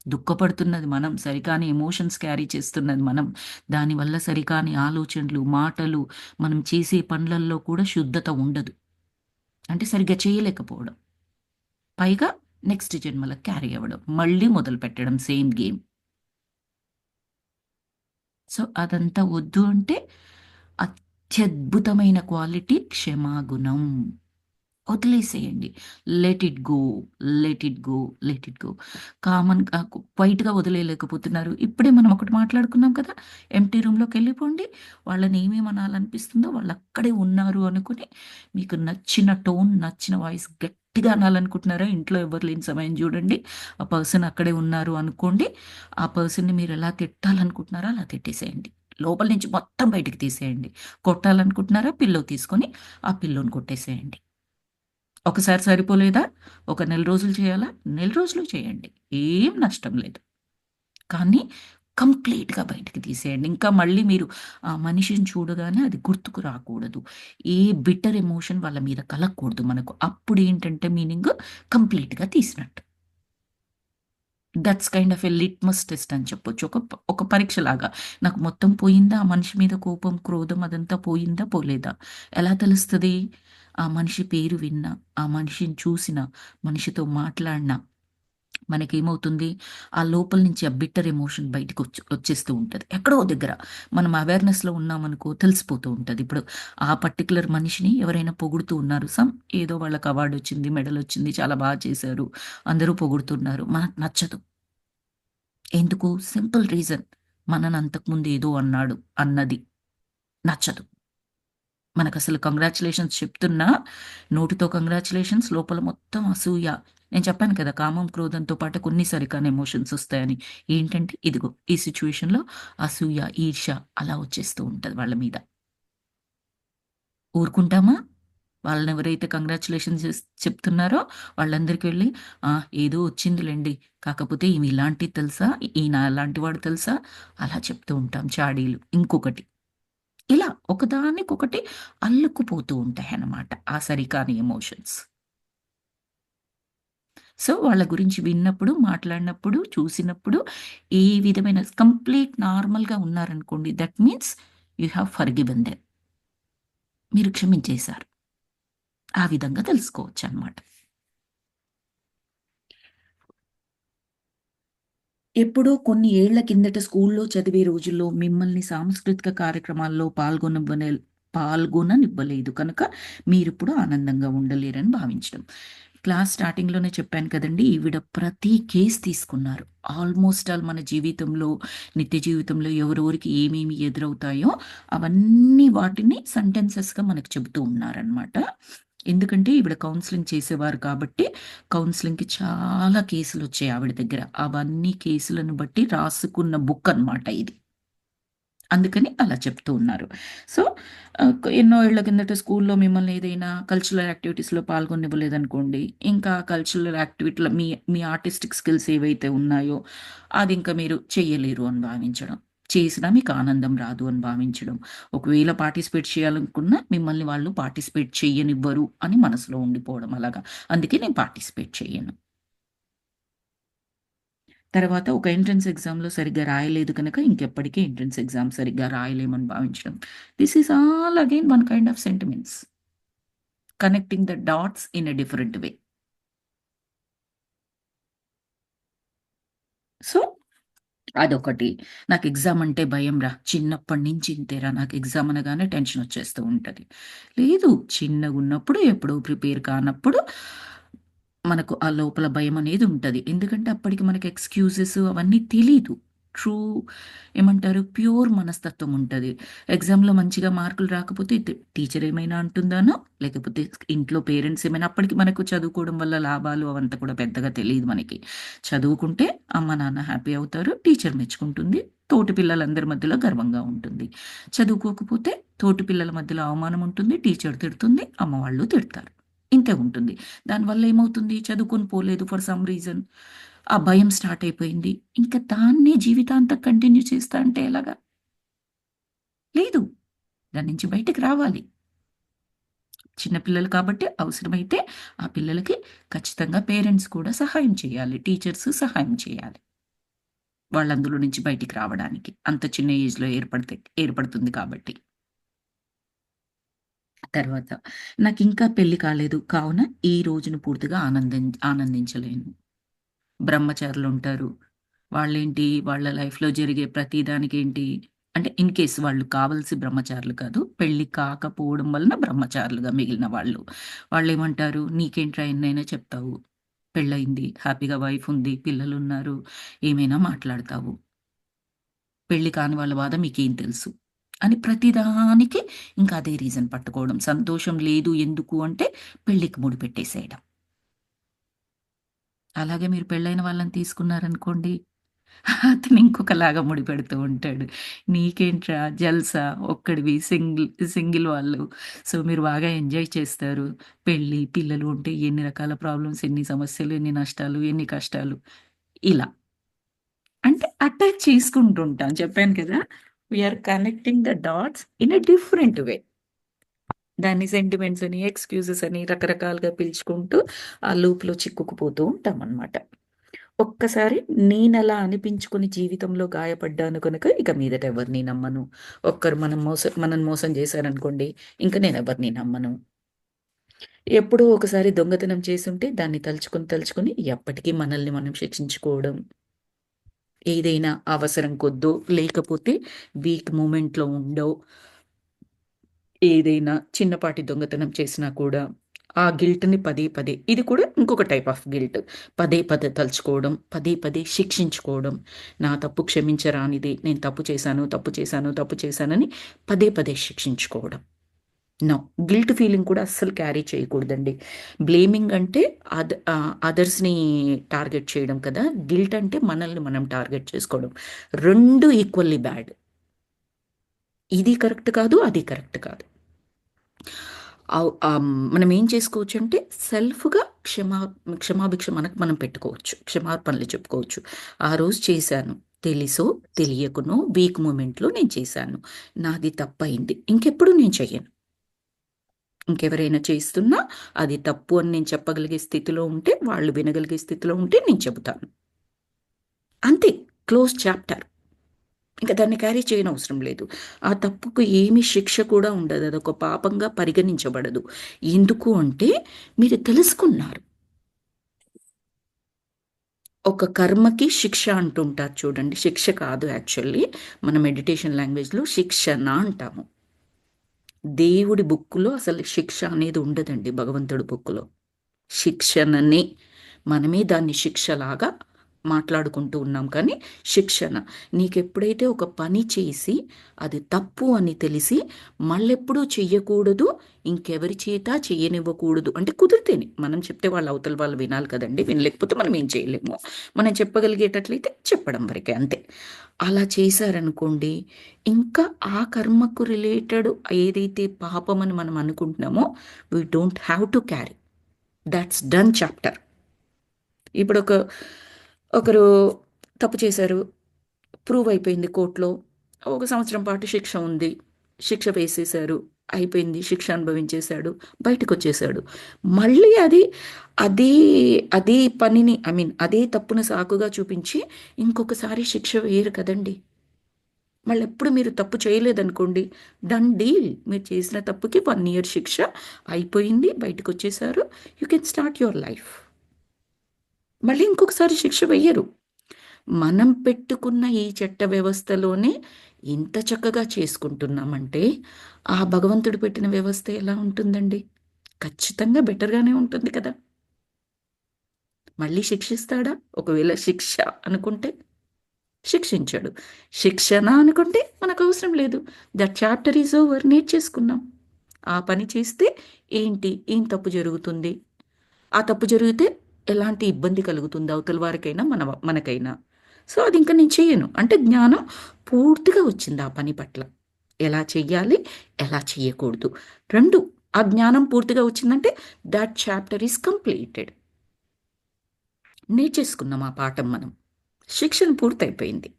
దుఃఖపడుతున్నది మనం. సరికాని ఎమోషన్స్ క్యారీ చేస్తున్నది మనం. దానివల్ల సరికాని ఆలోచనలు, మాటలు, మనం చేసే పనులల్లో కూడా శుద్ధత ఉండదు. అంటే సరిగ్గా చేయలేకపోవడం. పైగా నెక్స్ట్ జన్మలకు క్యారీ అవ్వడం. మళ్ళీ మొదలుపెట్టడం సేమ్ గేమ్. సో, అదంతా వద్దు అంటే అత్యద్భుతమైన క్వాలిటీ క్షమాగుణం. వదిలేసేయండి. Let it go, let it go, let it go. కామన్‌గా క్వైట్‌గా వదిలేయలేకపోతున్నారు. ఇప్పుడే మనం ఒకటి మాట్లాడుకున్నాం కదా! ఎంప్టీ రూమ్‌లోకెళ్ళిపోండి. వాళ్ళని ఏమేమి అనాలనిపిస్తుందో వాళ్ళక్కడే ఉన్నారు అనుకుని, మీకు నచ్చిన టోన్, నచ్చిన వాయిస్ గట్టిగా అనాలనుకుంటున్నారా? ఇంట్లో ఎవ్వరు లేని సమయం చూడండి. ఆ పర్సన్ అక్కడే ఉన్నారు అనుకోండి. ఆ పర్సన్‌ని మీరెలా తిట్టాలనుకుంటున్నారో అలా తిట్టేసేయండి. లోపల నుంచి మొత్తం బయటికి తీసేయండి. కొట్టాలనుకుంటున్నారా? పిల్లో తీసుకొని ఆ పిల్లోని కొట్టేసేయండి. ఒకసారి సరిపోలేదా? ఒక నెల రోజులు చేయాలా? నెల రోజులు చేయండి. ఏం నష్టం లేదు. కానీ కంప్లీట్‌గా బయటికి తీసేయండి. ఇంకా మళ్ళీ మీరు ఆ మనిషిని చూడగానే అది గుర్తుకు రాకూడదు. ఏ బిట్టర్ ఎమోషన్ వాళ్ళ మీద కలగకూడదు మనకు. అప్పుడేంటంటే మీనింగ్ కంప్లీట్‌గా తీసినట్టు. That's kind of a litmus test అని చెప్పొచ్చు. ఒక పరీక్షలాగా. నాకు మొత్తం పోయిందా? ఆ మనిషి మీద కోపం, క్రోధం అదంతా పోయిందా? పోలేదా? ఎలా తెలుస్తది? ఆ మనిషి పేరు విన్నా, ఆ మనిషిని చూసినా, మనిషితో మాట్లాడినా మనకేమవుతుంది? ఆ లోపల నుంచి ఆ బిట్టర్ ఎమోషన్ వచ్చేస్తూ ఉంటది. ఎక్కడో ఓ దగ్గర మనం అవేర్‌నెస్‌లో ఉన్నామనుకో తెలిసిపోతూ ఉంటది. ఇప్పుడు ఆ పర్టిక్యులర్ మనిషిని ఎవరైనా పొగుడుతూ ఉన్నారు. ఏదో వాళ్ళకి అవార్డొచ్చింది, మెడలొచ్చింది, చాలా చేశారు. అందరూ పొగుడుతున్నారు. మనకు నచ్చదు. ఎందుకు? Simple reason. మనని అంతకుముందు ఏదో అన్నాడు అన్నది నచ్చదు. మనకసలు కంగ్రాచ్యులేషన్స్ చెప్తున్నా, నోటితో కంగ్రాచ్యులేషన్స్ లోపల మొత్తం అసూయ. నేను చెప్పాను కదా! కామం, క్రోధంతో పాటు కొన్ని సరికాని ఎమోషన్స్ ఒస్తాయని. ఏంటంటే ఇదిగో ఈ సిట్యుయేషన్‌లో అసూయ, ఈర్ష్య అలా వచ్చేస్తూ ఉంటది వాళ్ళ మీద. ఊరుకుంటామా? వాళ్ళనెవరైతే కంగ్రాచ్యులేషన్స్ చెప్తున్నారో వాళ్ళందరికి వెళ్లి, "ఆ! ఏదో వచ్చిందిలెండి. కాకపోతే ఈమె ఇలాంటిది తెలుసా? ఈయన అలాంటి వాడు తెలుసా?" అలా చెప్తూ ఉంటాం చాడీలు. ఇంకొకటి ఇలా ఒకదానికొకటి అల్లుకుపోతూ ఉంటాయన్నమాట ఆ సరికాని ఎమోషన్స్. సో, వాళ్ళ గురించి విన్నప్పుడు, మాట్లాడినప్పుడు, చూసినప్పుడు ఏ విధమైన కంప్లీట్ నార్మల్‌గా ఉన్నారనుకోండి, that means you have forgiven them. మీరు క్షమించేశారు. ఆ విధంగా తెలుసుకోవచ్చనమాట. ఎప్పుడో కొన్ని ఏళ్ల కిందట స్కూల్లో చదివే రోజుల్లో మిమ్మల్ని సాంస్కృతిక కార్యక్రమాల్లో పాల్గొననివ్వలేదు కనుక మీరిప్పుడు ఆనందంగా ఉండలేరని భావించడం. క్లాస్ స్టార్టింగ్‌లోనే చెప్పాను కదండీ! ఈవిడ ప్రతి కేస్ తీసుకున్నారు. ఆల్‌మోస్ట్ ఆల్ మన జీవితంలో, నిత్య జీవితంలో ఎవరెవరికి ఏమేమి ఎదురవుతాయో అవన్నీ వాటిని సెంటెన్సెస్‌గా మనకు చెబుతూ ఉన్నారనమాట. ఎందుకంటే ఈవిడ కౌన్సెలింగ్ చేసేవారు కాబట్టి కౌన్సెలింగ్‌కి చాలా కేసులొచ్చాయి ఆవిడ దగ్గర. అవన్నీ కేసులను బట్టి రాసుకున్న బుక్ అనమాట ఇది. అందుకని అలా చెప్తూ ఉన్నారు. సో, ఎన్నో ఏళ్ల కిందట స్కూల్లో మిమ్మల్ని ఏదైనా కల్చరల్ యాక్టివిటీస్‌లో పాల్గొనివ్వలేదనుకోండి, ఇంకా కల్చరల్ యాక్టివిటీలో మీ మీ ఆర్టిస్టిక్ స్కిల్స్ ఏవైతే ఉన్నాయో, అదింక మీరు చెయ్యలేరు అని భావించడం. చేసినా మీకు ఆనందం రాదు అని భావించడం. ఒకవేళ పార్టిసిపేట్ చేయాలనుకున్నా మిమ్మల్ని వాళ్ళు పార్టిసిపేట్ చెయ్యనివ్వరు అని మనసులో ఉండిపోవడం అలాగా. అందుకే నేను పార్టిసిపేట్ చెయ్యను. తర్వాత ఒక ఎంట్రన్స్ ఎగ్జామ్‌లో సరిగ్గా రాయలేదు కనుక ఇంకెప్పటికీ ఎంట్రన్స్ ఎగ్జామ్ సరిగ్గా రాయలేమని భావించడం. This is all again one kind of sentiments. Connecting the dots in a different way. So, అదొకటి. నాకు ఎగ్జామ్ అంటే భయంరా. చిన్నప్పటి నుంచి ఇంతేరా. నాకు ఎగ్జామ్ అనగానే టెన్షన్ వచ్చేస్తూ ఉంటది. లేదు, చిన్నగున్నప్పుడు ఎప్పుడో ప్రిపేర్ కానప్పుడు మనకు ఆ లోపల భయమనేది ఉంటది. ఎందుకంటే అప్పటికి మనకి ఎక్స్‌క్యూజెస్ అవన్నీ తెలీదు. ట్రూ ఏమంటారు ప్యూర్ మనస్తత్వం ఉంటది. ఎగ్జామ్‌లో మంచిగా మార్కులు రాకపోతే టీచర్ ఏమైనా అంటుందానో, లేకపోతే ఇంట్లో పేరెంట్స్ ఏమైనా అప్పటికి మనకు చదువుకోవడం వల్ల లాభాలు అవంతా కూడా పెద్దగా తెలీదు మనకి. చదువుకుంటే అమ్మ, నాన్న హ్యాపీ అవుతారు. టీచర్ మెచ్చుకుంటుంది. తోటి పిల్లలందరి మధ్యలో గర్వంగా ఉంటుంది. చదువుకోకపోతే తోటి పిల్లల మధ్యలో అవమానం ఉంటుంది. టీచర్ తిడుతుంది. అమ్మ వాళ్ళు తిడతారు. ఇంతే ఉంటుంది. దానివల్ల ఏమవుతుంది? చదువుకొని పోలేదు ఫర్ సమ్ రీజన్. ఆ భయం స్టార్ట్ అయిపోయింది. ఇంక దాన్నే జీవితాంతం కంటిన్యూ చేస్తా అంటే ఎలాగా? లేదు. దాని నుంచి బయటికి రావాలి. చిన్న పిల్లలు కాబట్టి అవసరమైతే ఆ పిల్లలకి ఖచ్చితంగా పేరెంట్స్ కూడా సహాయం చేయాలి. టీచర్స్ సహాయం చేయాలి. వాళ్ళందులో నుంచి బయటికి రావడానికి. అంత చిన్న ఏజ్‌లో ఏర్పడుతుంది కాబట్టి. తర్వాత నాకింకా పెళ్లి కాలేదు. కావున ఈ రోజును పూర్తిగా ఆనందించలేను. బ్రహ్మచారులుంటారు. వాళ్ళేంటి వాళ్ళ లైఫ్‌లో జరిగే ప్రతి దానికేంటి అంటే ఇన్ కేస్ వాళ్ళు కావాల్సి బ్రహ్మచారులు కాదు. పెళ్లి కాకపోవడం వలన బ్రహ్మచారులుగా మిగిలిన వాళ్ళు. వాళ్ళేమంటారు? "నీకేంట్రా ఎన్నైనా చెప్తావు. పెళ్లయింది. హ్యాపీగా వైఫ్ ఉంది. పిల్లలున్నారు. ఏమైనా మాట్లాడతావు. పెళ్లి కాని వాళ్ళ బాధ మీకేం తెలుసు?" అని ప్రతిదానికి ఇంకా అదే రీజన్ పట్టుకోవడం. సంతోషం లేదు ఎందుకు అంటే పెళ్ళికి ముడిపెట్టేసేయడం. అలాగే మీరు పెళ్ళైన వాళ్ళని తీసుకున్నారనుకోండి, అతను ఇంకొకలాగా ముడిపెడుతూ ఉంటాడు. "నీకేంట్రా జల్సా ఒక్కడివి సింగిల్ వాళ్ళు. సో, మీరు బాగా ఎంజాయ్ చేస్తారు. పెళ్లి, పిల్లలు ఉంటే ఎన్ని రకాల ప్రాబ్లమ్స్, ఎన్ని సమస్యలు, ఎన్ని నష్టాలు, ఎన్ని కష్టాలు." ఇలా. అంటే అటాచ్ చేసుకుంటుంటాం. చెప్పాను కదా! We are connecting the dots in a different way. దాన్ని సెంటిమెంట్స్ అని, ఎక్స్‌క్యూజెస్ అని రకరకాలుగా పిలుచుకుంటూ ఆ లూప్‌లో చిక్కుకుపోతూ ఉంటామనమాట. ఒక్కసారి నేనలా అనిపించుకుని జీవితంలో గాయపడ్డాను కనుక ఇక మీదట ఎవరిని నమ్మను. ఒక్కరు మనల్ని మోసం చేశారనుకోండి, ఇంక నేనెవరిని నమ్మను. ఎప్పుడో ఒకసారి దొంగతనం చేసుంటే దాన్ని తలుచుకొని ఎప్పటికీ మనల్ని మనం శిక్షించుకోవడం. ఏదైనా అవసరం కొద్దో, లేకపోతే వీక్ మూమెంట్‌లో ఉండో ఏదైనా చిన్నపాటి దొంగతనం చేసినా కూడా, ఆ గిల్ట్‌ని పదే పదే ఇది కూడా ఇంకొక టైప్ ఆఫ్ గిల్ట్. పదే పదే తలుచుకోవడం, పదే పదే శిక్షించుకోవడం. నా తప్పు క్షమించరానిది. నేను తప్పు చేశానని పదే పదే శిక్షించుకోవడం. నో. గిల్ట్ ఫీలింగ్ కూడా అస్సలు క్యారీ చేయకూడదండి. బ్లేమింగ్ అంటే అదర్స్‌ని టార్గెట్ చేయడం కదా! గిల్ట్ అంటే మనల్ని మనం టార్గెట్ చేసుకోవడం. 2 ఈక్వల్లీ బ్యాడ్. ఇది కరెక్ట్ కాదు. అది కరెక్ట్ కాదు. మనం ఏం చేసుకోవచ్చంటే సెల్ఫ్‌గా క్షమాభిక్ష మనకు మనం పెట్టుకోవచ్చు. క్షమాపణలు చెప్పుకోవచ్చు. ఆ రోజు చేశాను. తెలుసో తెలియకునో వీక్ మూమెంట్లో నేను చేశాను. నాది తప్పయింది. ఇంకెప్పుడు నేను చెయ్యను. ఇంకెవరైనా చేస్తున్నా అది తప్పు అని నేను చెప్పగలిగే స్థితిలో ఉంటే, వాళ్ళు వినగలిగే స్థితిలో ఉంటే నేను చెబుతాను. అంతే. Close chapter. ఇంక దాన్ని క్యారీ చేయనవసరం లేదు. ఆ తప్పుకు ఏమీ శిక్ష కూడా ఉండదు. అదొక పాపంగా పరిగణించబడదు. ఎందుకు అంటే మీరు తెలుసుకున్నారు. ఒక కర్మకి శిక్ష అంటుంటారు చూడండి. శిక్ష కాదు యాక్చువల్లీ. మన మెడిటేషన్ లాంగ్వేజ్‌లో శిక్షణ అంటాము. దేవుడి బుక్కులో అసలు శిక్ష అనేది ఉండదండి భగవంతుడి బుక్కులో. శిక్షణనే. మనమే దాన్ని శిక్షలాగా మాట్లాడుకుంటూ ఉన్నాం కానీ శిక్షణ. నీకెప్పుడైతే ఒక పని చేసి అది తప్పు అని తెలిసి మళ్ళెప్పుడూ చెయ్యకూడదు, ఇంకెవరి చేత చెయ్యనివ్వకూడదు అంటే కుదిరితేనే. మనం చెప్తే వాళ్ళు అవతల వాళ్ళు వినాలి కదండీ! వినలేకపోతే మనం ఏం చేయలేము. మనం చెప్పగలిగేటట్లయితే చెప్పడం వరకే అంతే. అలా చేశారనుకోండి, ఇంకా ఆ కర్మకు రిలేటెడ్ ఏదైతే పాపమని మనం అనుకుంటున్నామో we don't have to carry. That's done chapter. ఇప్పుడు ఒకరు తప్పు చేశారు. ప్రూవ్ అయిపోయింది కోర్ట్‌లో. ఒక సంవత్సరం పాటు శిక్ష ఉంది. శిక్ష వేసేశారు. అయిపోయింది. శిక్ష అనుభవించేశాడు. బయటకొచ్చేశాడు. మళ్ళీ అదే అదే పనిని అదే తప్పుని సాకుగా చూపించి ఇంకొకసారి శిక్ష వేయరు కదండీ! మళ్ళెప్పుడు మీరు తప్పు చేయలేదనుకోండి, డన్ డీల్. మీరు చేసిన తప్పుకి 1 ఇయర్ శిక్ష అయిపోయింది. బయటకొచ్చేశారు. You can start your life. మళ్ళీ ఇంకొకసారి శిక్ష వెయ్యరు. మనం పెట్టుకున్న ఈ చట్ట వ్యవస్థలోనే ఇంత చక్కగా చేసుకుంటున్నామంటే, ఆ భగవంతుడు పెట్టిన వ్యవస్థ ఎలా ఉంటుందండి? ఖచ్చితంగా బెటర్‌గానే ఉంటుంది కదా! మళ్ళీ శిక్షిస్తాడా? ఒకవేళ శిక్ష అనుకుంటే శిక్షించడు. శిక్షణ అనుకుంటే మనకవసరం లేదు. That chapter is over. నేర్చేసుకున్నాం. ఆ పని చేస్తే ఏంటి? ఏం తప్పు జరుగుతుంది? ఆ తప్పు జరిగితే ఎలాంటి ఇబ్బంది కలుగుతుంది అవతల వారికైనా, మనకైనా. సో, అది ఇంక నేను చెయ్యను. అంటే జ్ఞానం పూర్తిగా వచ్చింది ఆ పని పట్ల. ఎలా చెయ్యాలి? ఎలా చెయ్యకూడదు? 2 ఆ జ్ఞానం పూర్తిగా వచ్చిందంటే థట్ చాప్టర్ ఈస్ కంప్లీటెడ్. నేర్చేసుకున్నాం ఆ పాఠం మనం. శిక్షణ పూర్తయిపోయింది.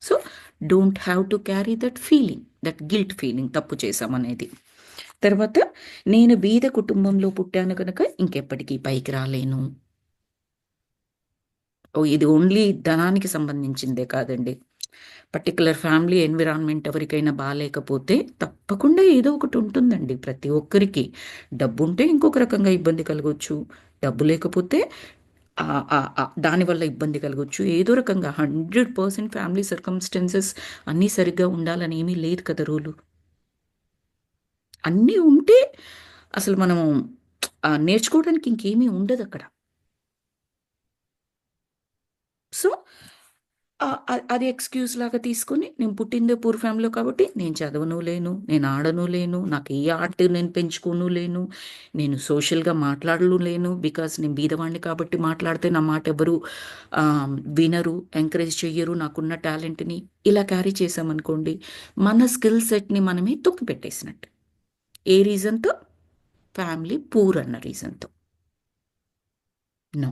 So, don't have to carry that feeling, that guilt feeling తప్పు చేశామనేది. తర్వాత నేను బీద కుటుంబంలో పుట్టాను గనక ఇంకెప్పటికీ పైకి రాలేను. ఇది ఓన్లీ ధనానికి సంబంధించిందే కాదండి. పర్టిక్యులర్ ఫ్యామిలీ ఎన్విరాన్మెంట్ ఎవరికైనా బాలేకపోతే తప్పకుండా ఏదో ఒకటి ఉంటుందండి ప్రతి ఒక్కరికి. డబ్బుంటే ఇంకొక రకంగా ఇబ్బంది కలగొచ్చు. డబ్బు లేకపోతే దానివల్ల ఇబ్బంది కలగొచ్చు. ఏదో రకంగా 100% ఫ్యామిలీ సర్కమ్‌స్టాన్సెస్ అన్నీ సరిగ్గా ఉండాలని ఏమీ లేదు కదా రూలు. అన్నీ ఉంటే అసలు మనము నేర్చుకోవడానికి ఇంకేమీ ఉండదక్కడ. సో, అది ఎక్స్‌క్యూజ్ లాగా తీసుకొని నేను పుట్టిందే పూర్ ఫ్యామిలీలో కాబట్టి నేను చదవను లేను, నేను ఆడను లేను, నాకు ఏ ఆర్ట్ నేను పెంచుకోను లేను, నేను సోషల్‌గా మాట్లాడను లేను. బికాజ్ నేను బీదవాడిని కాబట్టి మాట్లాడితే నా మాట ఎవరు వినరు, ఎంకరేజ్ చెయ్యరు నాకున్న టాలెంట్‌ని. ఇలా క్యారీ చేశామనుకోండి, మన స్కిల్ సెట్‌ని మనమే తొక్కిపెట్టేసినట్టు. ఏ రీజన్‌తో? ఫ్యామిలీ పూర్ అన్న రీజన్‌తో. నో.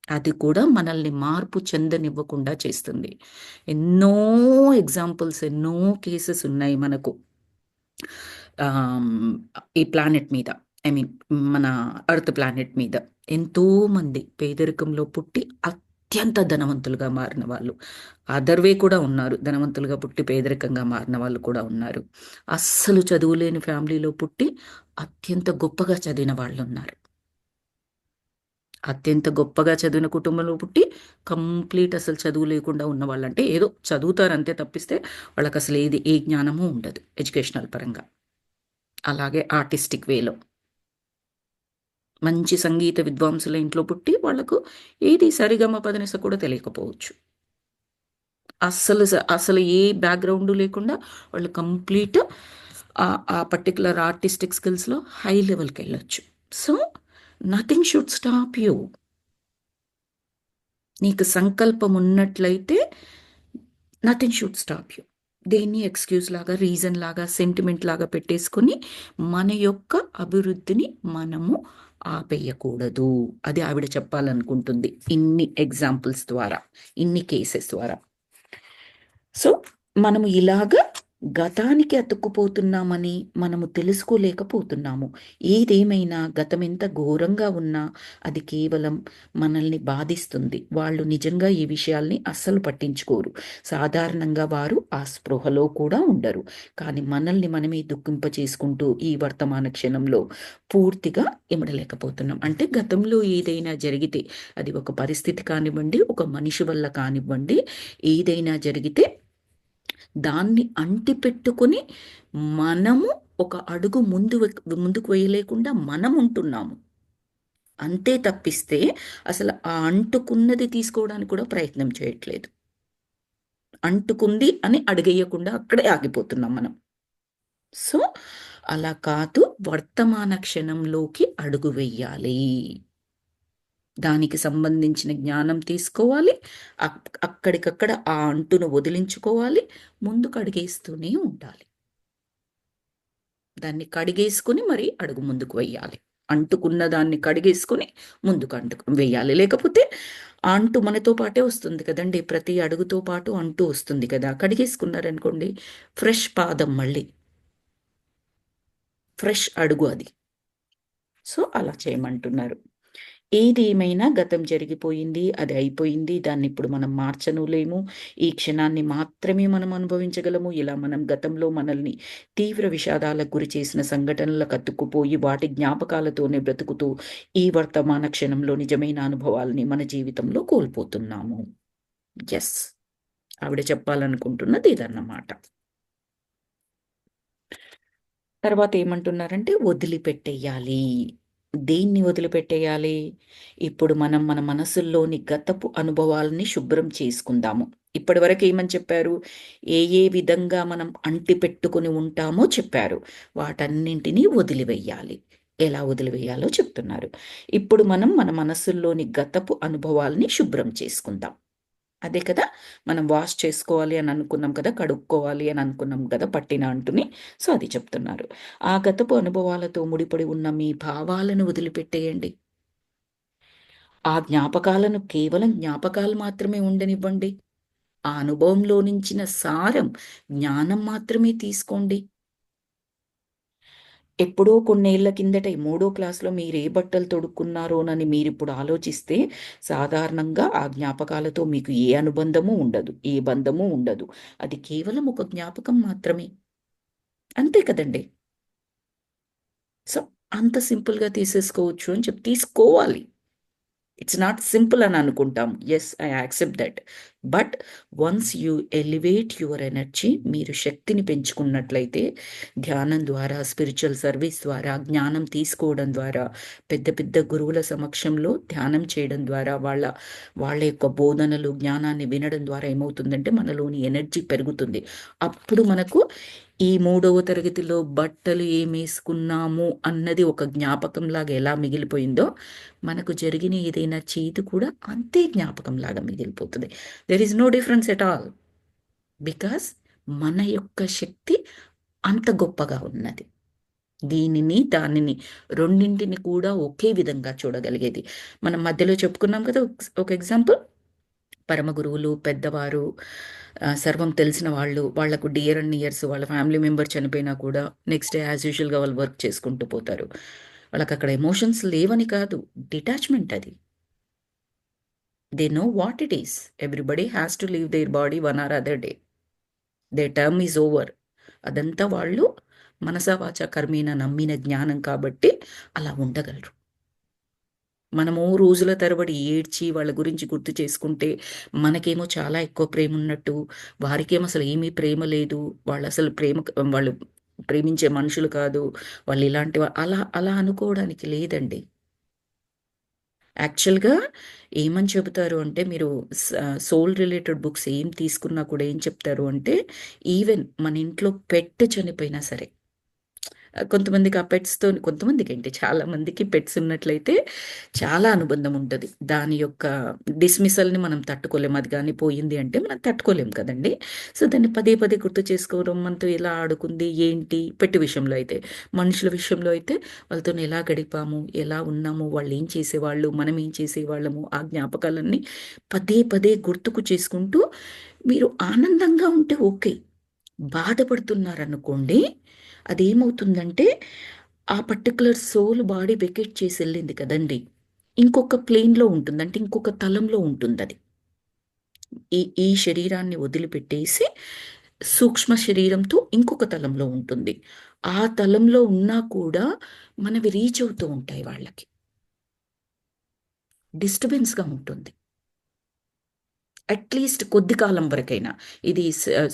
అది కూడా మనల్ని మార్పు చెందనివ్వకుండా చేస్తుంది. ఎన్నో ఎగ్జాంపుల్స్, ఎన్నో కేసెస్ ఉన్నాయి మనకు. ఆహ్, ఈ ప్లానెట్ మీద. ఐ మీన్ మన ఎర్త్ ప్లానెట్ మీద. ఎంతోమంది పేదరికంలో పుట్టి అత్యంత ధనవంతులుగా మారిన వాళ్ళు. అదర్ వే కూడా ఉన్నారు. ధనవంతులుగా పుట్టి పేదరికంగా మారిన వాళ్ళు కూడా ఉన్నారు. అస్సలు చదువులేని ఫ్యామిలీలో పుట్టి అత్యంత గొప్పగా చదివిన వాళ్ళున్నారు. అత్యంత గొప్పగా చదివిన కుటుంబంలో పుట్టి, కంప్లీట్ అసలు చదువు లేకుండా ఉన్నవాళ్ళంటే ఏదో చదువుతారంతే తప్పిస్తే వాళ్ళకసలు ఏ జ్ఞానము ఉండదు ఎడ్యుకేషనల్ పరంగా. అలాగే ఆర్టిస్టిక్ వేలో. మంచి సంగీత విద్వాంసుల ఇంట్లో పుట్టి వాళ్ళకు ఏది సరిగమ పదనిస కూడా తెలియకపోవచ్చు. అసలు ఏ బ్యాక్‌గ్రౌండు లేకుండా వాళ్ళు కంప్లీట్ ఆ పర్టిక్యులర్ ఆర్టిస్టిక్ స్కిల్స్‌లో హై లెవెల్‌కెళ్ళొచ్చు. So, nothing should stop you. నీకు సంకల్పం ఉన్నట్లయితే నథింగ్ షుడ్ స్టాప్ యూ. దేన్ని ఎక్స్‌క్యూజ్ లాగా, రీజన్ లాగా, సెంటిమెంట్ లాగా పెట్టేసుకొని మన యొక్క అభివృద్ధిని మనము ఆపేయకూడదు. అది ఆవిడ చెప్పాలనుకుంటుంది ఇన్ని ఎగ్జాంపుల్స్ ద్వారా, ఇన్ని కేసెస్ ద్వారా. సో మనము ఇలాగ గతానికి అతుక్కుపోతున్నామని మనము తెలుసుకోలేకపోతున్నాము. ఏదేమైనా గతం ఎంత ఘోరంగా ఉన్నా అది కేవలం మనల్ని బాధిస్తుంది. వాళ్ళు నిజంగా ఈ విషయాల్ని అస్సలు పట్టించుకోరు. సాధారణంగా వారు ఆ స్పృహలో కూడా ఉండరు. కానీ మనల్ని మనమే దుఃఖింప చేసుకుంటూ ఈ వర్తమాన క్షణంలో పూర్తిగా ఇమడలేకపోతున్నాం. అంటే గతంలో ఏదైనా జరిగితే, అది ఒక పరిస్థితి కానివ్వండి, ఒక మనిషి వల్ల కానివ్వండి, ఏదైనా జరిగితే దాన్ని అంటిపెట్టుకొని మనము ఒక అడుగు ముందుకు వేయలేకుండా మనం ఉంటున్నాము. అంతే తప్పిస్తే అసలు ఆ అంటుకున్నది తీసుకోవడానికి కూడా ప్రయత్నం చేయట్లేదు. అంటుకుంది అని అడిగేయకుండా అక్కడే ఆగిపోతున్నాం మనం. సో అలా కాదు, వర్తమాన క్షణంలోకి అడుగు వెయ్యాలి. దానికి సంబంధించిన జ్ఞానం తీసుకోవాలి. అక్కడికక్కడ ఆ అంటును వదిలించుకోవాలి. ముందుకు అడిగేస్తూనే ఉండాలి. దాన్ని కడిగేసుకుని మరి అడుగు ముందుకు వెయ్యాలి. అంటుకున్న దాన్ని కడిగేసుకుని ముందుకు వెయ్యాలి. లేకపోతే ఆ అంటు మనతో పాటే వస్తుంది కదండి. ప్రతి అడుగుతో పాటు అంటు వస్తుంది కదా. కడిగేసుకున్నారనుకోండి, ఫ్రెష్ పాదం, మళ్ళీ ఫ్రెష్ అడుగు అది. సో అలా చేయమంటున్నారు. ఏది ఏమైనా గతం జరిగిపోయింది, అది అయిపోయింది. దాన్ని ఇప్పుడు మనం మార్చనులేము. ఈ క్షణాన్ని మాత్రమే మనం అనుభవించగలము. ఇలా మనం గతంలో మనల్ని తీవ్ర విషాదాలకు గురి చేసిన సంఘటనలకు అతుక్కుపోయి వాటి జ్ఞాపకాలతోనే బ్రతుకుతూ ఈ వర్తమాన క్షణంలో నిజమైన అనుభవాల్ని మన జీవితంలో కోల్పోతున్నాము. ఎస్, ఆవిడ చెప్పాలనుకుంటున్నది ఇదన్నమాట. తర్వాత ఏమంటున్నారంటే వదిలిపెట్టేయాలి. దేన్ని వదిలిపెట్టేయాలి? ఇప్పుడు మనం మన మనసుల్లోని గతపు అనుభవాలని శుభ్రం చేసుకుందాము. ఇప్పటివరకు ఏమని చెప్పారు? ఏ ఏ విధంగా మనం అంటిపెట్టుకొని ఉంటామో చెప్పారు. వాటన్నింటినీ వదిలివేయాలి. ఎలా వదిలివేయాలో చెప్తున్నారు. ఇప్పుడు మనం మన మనసుల్లోని గతపు అనుభవాల్ని శుభ్రం చేసుకుందాం. అదే కదా, మనం వాష్ చేసుకోవాలి అని అనుకున్నాం కదా, కడుక్కోవాలి అని అనుకున్నాం కదా పట్టిన అంటుని. సో అది చెప్తున్నారు. ఆ గతపు అనుభవాలతో ముడిపడి ఉన్న మీ భావాలను వదిలిపెట్టేయండి. ఆ జ్ఞాపకాలను కేవలం జ్ఞాపకాలు మాత్రమే ఉండనివ్వండి. ఆ అనుభవంలో నుంచిన సారం, జ్ఞానం మాత్రమే తీసుకోండి. ఎప్పుడో కొన్నేళ్ల కిందట ఈ 3వ క్లాస్‌లో మీరే బట్టలు తొడుక్కున్నారోనని మీరిప్పుడు ఆలోచిస్తే, సాధారణంగా ఆ జ్ఞాపకాలతో మీకు ఏ అనుబంధము ఉండదు. ఏ బంధము ఉండదు. అది కేవలం ఒక జ్ఞాపకం మాత్రమే. అంతే కదండీ! సో, అంత సింపుల్‌గా తీసేసుకోవచ్చు అని తీసుకోవాలి. ఇట్స్ నాట్ సింపుల్ అని అనుకుంటాం. Yes, I accept that. But once you elevate your energy, మీరు శక్తిని పెంచుకున్నట్లయితే ధ్యానం ద్వారా, స్పిరిచువల్ సర్వీస్ ద్వారా, జ్ఞానం తీసుకోవడం ద్వారా, పెద్ద పెద్ద గురువుల సమక్షంలో ధ్యానం చేయడం ద్వారా, వాళ్ళ యొక్క బోధనలు, జ్ఞానాన్ని వినడం ద్వారా ఏమవుతుందంటే మనలోని ఎనర్జీ పెరుగుతుంది. అప్పుడు మనకు ఈ 3వ తరగతిలో బట్టలు ఏమేసుకున్నాము అన్నది ఒక జ్ఞాపకంలాగా ఎలా మిగిలిపోయిందో, మనకు జరిగిన ఏదైనా చేదు కూడా అంతే జ్ఞాపకంలాగా మిగిలిపోతుంది. There is no difference at all. Because మన యొక్క శక్తి అంత గొప్పగా ఉన్నది. దానిని రెండింటిని కూడా ఒకే విధంగా చూడగలిగేది. మనం మధ్యలో చెప్పుకున్నాం కదా ఒక ఎగ్జాంపుల్. పరమ గురువులు, పెద్దవారు, సర్వం తెలిసిన వాళ్ళు, వాళ్లకు డియర్ అండ్ నియర్స్, వాళ్ళ ఫ్యామిలీ మెంబర్ చనిపోయినా కూడా నెక్స్ట్ డే యాజ్ యూజువల్గా వాళ్ళు వర్క్ చేసుకుంటూ పోతారు. వాళ్ళకి అక్కడ ఎమోషన్స్ లేవని కాదు, డిటాచ్మెంట్ అది. They know what it is. Everybody has to leave their body one or other day. They term is over. అదంతా వాళ్ళు మనసా వాచా కర్మేన నమ్మిన జ్ఞానం కాబట్టి అలా ఉండగలరు. మనము రోజుల తరబడి ఏడ్చి వాళ్ళ గురించి గుర్తు చేసుకుంటే మనకేమో చాలా ఎక్కువ ప్రేమ ఉన్నట్టు, వారికేమో అసలు ఏమీ ప్రేమ లేదు, వాళ్ళు ప్రేమించే మనుషులు కాదు, వాళ్ళు ఇలాంటి అలా అలా అనుకోవడానికి లేదండి. యాక్చువల్గా ఏమని చెబుతారు అంటే, మీరు సోల్ రిలేటెడ్ బుక్స్ ఏం తీసుకున్నా కూడా ఏం చెప్తారు అంటే, ఈవెన్ మన ఇంట్లో పెట్ చనిపోయినా సరే, కొంతమందికి ఆ పెట్స్‌తో కొంతమందికేంటి చాలా మందికి పెట్స్ ఉన్నట్లయితే చాలా అనుబంధం ఉంటది. దాని యొక్క డిస్మిసల్‌ని మనం తట్టుకోలేం. అది గాని పోయింది అంటే మనం తట్టుకోలేం కదండీ! సో, దాన్ని పదే పదే గుర్తు చేసుకోవడం, మనతో ఎలా ఆడుకుంది, ఏంటి పెట్ విషయంలో అయితే. మనుషుల విషయంలో అయితే వాళ్ళతోని ఎలా గడిపాము, ఎలా ఉన్నాము, వాళ్ళేం చేసేవాళ్ళు, మనం ఏం చేసేవాళ్ళము, ఆ జ్ఞాపకాలన్నీ పదే పదే గుర్తుకు చేసుకుంటూ మీరు ఆనందంగా ఉంటే ఓకే. బాధపడుతున్నారనుకోండి, అదేమవుతుందంటే, ఆ పర్టిక్యులర్ సోల్ బాడీ వెకేట్ చేసెళ్ళింది కదండీ! ఇంకొక ప్లేన్‌లో ఉంటుంది. అంటే ఇంకొక తలంలో ఉంటుందది. ఈ శరీరాన్ని వదిలిపెట్టేసి, సూక్ష్మ శరీరంతో ఇంకొక తలంలో ఉంటుంది. ఆ తలంలో ఉన్నా కూడా మనవి రీచ్ అవుతూ ఉంటాయి వాళ్ళకి. డిస్టర్బెన్స్‌గా ఉంటుంది. అట్‌లీస్ట్ కొద్ది కాలం వరకైనా. ఇది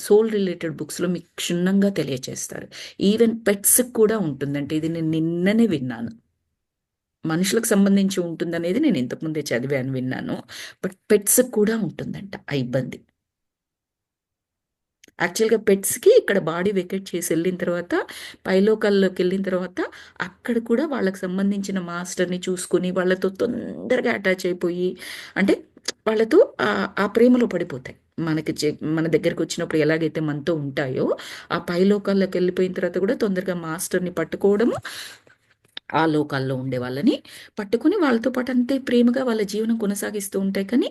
సోల్ రిలేటెడ్ బుక్స్‌లో మీకు క్షుణ్ణంగా తెలియచేస్తారు. ఈవెన్ పెట్స్‌కి కూడా ఉంటుందంట. ఇది నేను నిన్ననే విన్నాను. మనుషులకు సంబంధించి ఉంటుందనేది నేను ఇంతకు ముందే చదివాను, విన్నాను. బట్ పెట్స్‌కి కూడా ఉంటుందంట ఆ ఇబ్బంది. యాక్చువల్‌గా పెట్స్‌కి ఇక్కడ బాడీ వెకేట్ చేసి ఎళ్ళిన తర్వాత, పైలోకాల్లోకెళ్ళిన తర్వాత, అక్కడ కూడా వాళ్ళకి సంబంధించిన మాస్టర్‌ని చూసుకొని, వాళ్ళతో తొందరగా అటాచ్ అయిపోయి, అంటే వాళ్ళతో ఆ ప్రేమలో పడిపోతాయి. మనకి మన దగ్గరకొచ్చినప్పుడు ఎలాగైతే మనతో ఉంటాయో, ఆ పైలోకాల్లోకెళ్ళిపోయిన తర్వాత కూడా తొందరగా మాస్టర్‌ని పట్టుకోవడము, ఆ లోకాల్లో ఉండే వాళ్ళని పట్టుకొని వాళ్ళతో పాటు అంతే ప్రేమగా వాళ్ళ జీవనం కొనసాగిస్తూ ఉంటాయి. కానీ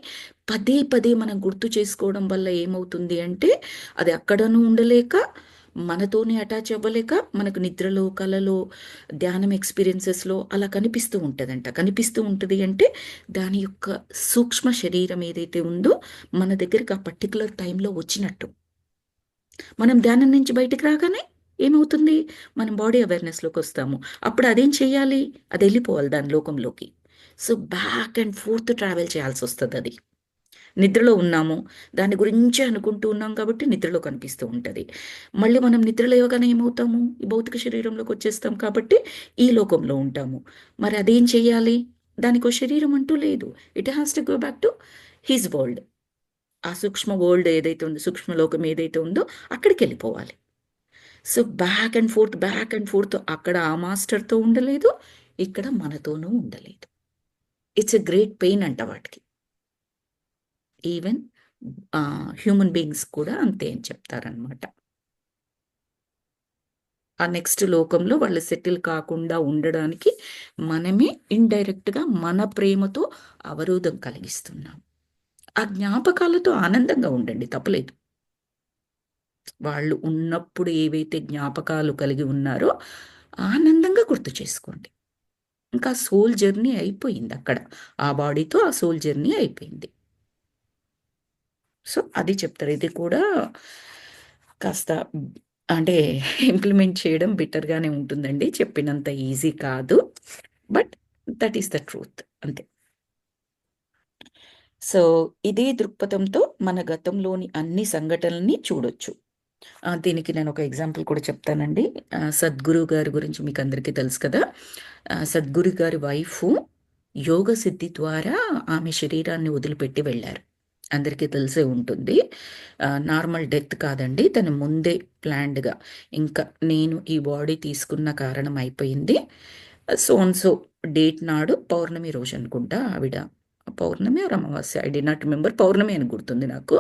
పదే పదే మనం గుర్తు చేసుకోవడం వల్ల ఏమవుతుంది అంటే, అది అక్కడను ఉండలేక, మనతోనే అటాచ్ అవ్వలేక, మనకు నిద్రలో, కలలో, ధ్యానం ఎక్స్‌పీరియన్సెస్‌లో అలా కనిపిస్తూ ఉంటదంట. కనిపిస్తూ ఉంటది అంటే, దాని యొక్క సూక్ష్మ శరీరం ఏదైతే ఉందో, మన దగ్గరికి ఆ పర్టిక్యులర్ టైంలో వచ్చినట్టు. మనం ధ్యానం నుంచి బయటికి రాగానే ఏమవుతుంది? మనం బాడీ అవేర్‌నెస్‌లోకొస్తాము. అప్పుడు అదేం చెయ్యాలి? అదెళ్ళిపోవాలి దాని లోకంలోకి. So, back and forth travel చేయాల్సొస్తదది. నిద్రలో ఉన్నాము. దాని గురించే అనుకుంటూ ఉన్నాం కాబట్టి నిద్రలో కనిపిస్తూ ఉంటది. మళ్ళీ మనం నిద్ర లేవగానే ఏమవుతాము? ఈ భౌతిక శరీరంలోకొచ్చేస్తాం కాబట్టి ఈ లోకంలో ఉంటాము. మరి అదేం చెయ్యాలి? దానికో శరీరం అంటూ లేదు. It has to go back to his world. ఆ సూక్ష్మ వరల్డ్ ఏదైతే ఉందో, సూక్ష్మ లోకం ఏదైతే ఉందో అక్కడికెళ్ళిపోవాలి. సో, బ్యాక్ అండ్ ఫోర్త్ అక్కడ ఆ మాస్టర్‌తో ఉండలేదు. ఇక్కడ మనతోనూ ఉండలేదు. ఇట్స్ ఎ గ్రేట్ పెయిన్ అంట వాటికి. ఈవెన్ హ్యూమన్ బీయింగ్స్ కూడా అంతే అని చెప్తారనమాట. ఆ నెక్స్ట్ లోకంలో వాళ్ళు సెటిల్ కాకుండా ఉండడానికి మనమే ఇండైరెక్ట్‌గా మన ప్రేమతో అవరోధం కలిగిస్తున్నాం. ఆ జ్ఞాపకాలతో ఆనందంగా ఉండండి తప్పులేదు. వాళ్ళు ఉన్నప్పుడు ఏవైతే జ్ఞాపకాలు కలిగి ఉన్నారో ఆనందంగా గుర్తు చేసుకోండి. ఇంకా సోల్ జర్నీ అయిపోయిందక్కడ. ఆ బాడీతో ఆ సోల్ జర్నీ అయిపోయింది. సో, అది చెప్తారు. ఇది కూడా కాస్త అంటే ఇంప్లిమెంట్ చేయడం బెటర్‌గానే ఉంటుందండి. చెప్పినంత ఈజీ కాదు. But that is the truth అంతే. సో, ఇదే దృక్పథంతో మన గతంలోని అన్ని సంఘటనలని చూడొచ్చు. దీనికి నేనొక ఎగ్జాంపుల్ కూడా చెప్తానండి. సద్గురు గారి గురించి మీకందరికీ తెలుసు కదా! సద్గురు గారి వైఫు యోగ సిద్ధి ద్వారా ఆమె శరీరాన్ని వదిలిపెట్టి వెళ్లారు. అందరికీ తెలిసే ఉంటుంది. నార్మల్ డెత్ కాదండి. తను ముందే ప్లాన్డ్‌గా ఇంకా నేను ఈ బాడీ తీసుకున్న కారణం అయిపోయింది. సో అండ్ సో డేట్ నాడు పౌర్ణమి రోజనుకుంటా ఆవిడ పౌర్ణమి ఆర్ అమావాస్య ఐ డి నాట్ రిమెంబర్ పౌర్ణమి అని గుర్తుంది నాకు.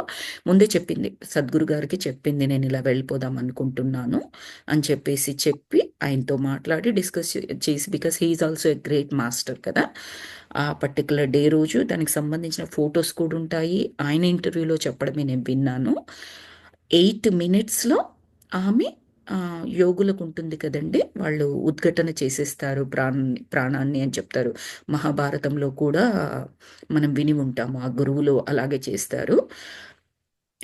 ముందే చెప్పింది. సద్గురు గారికి చెప్పింది. నేనిలా వెళ్ళిపోదాం అనుకుంటున్నాను అని చెప్పేసి చెప్పి, ఆయనతో మాట్లాడి డిస్కస్ చేసి because he is also a great master కదా! ఆ పర్టిక్యులర్ డే రోజు దానికి సంబంధించిన ఫోటోస్ కూడా ఉంటాయి. ఆయన ఇంటర్వ్యూలో చెప్పడమే నేను విన్నాను. 8 మినిట్స్‌లో ఆమె యోగులకు ఉంటుంది కదండీ! వాళ్ళు ఉద్ఘాటన చేసేస్తారు ప్రాణాన్ని అని చెప్తారు. మహాభారతంలో కూడా మనం విని ఉంటాము. ఆ గురువులు అలాగే చేస్తారు.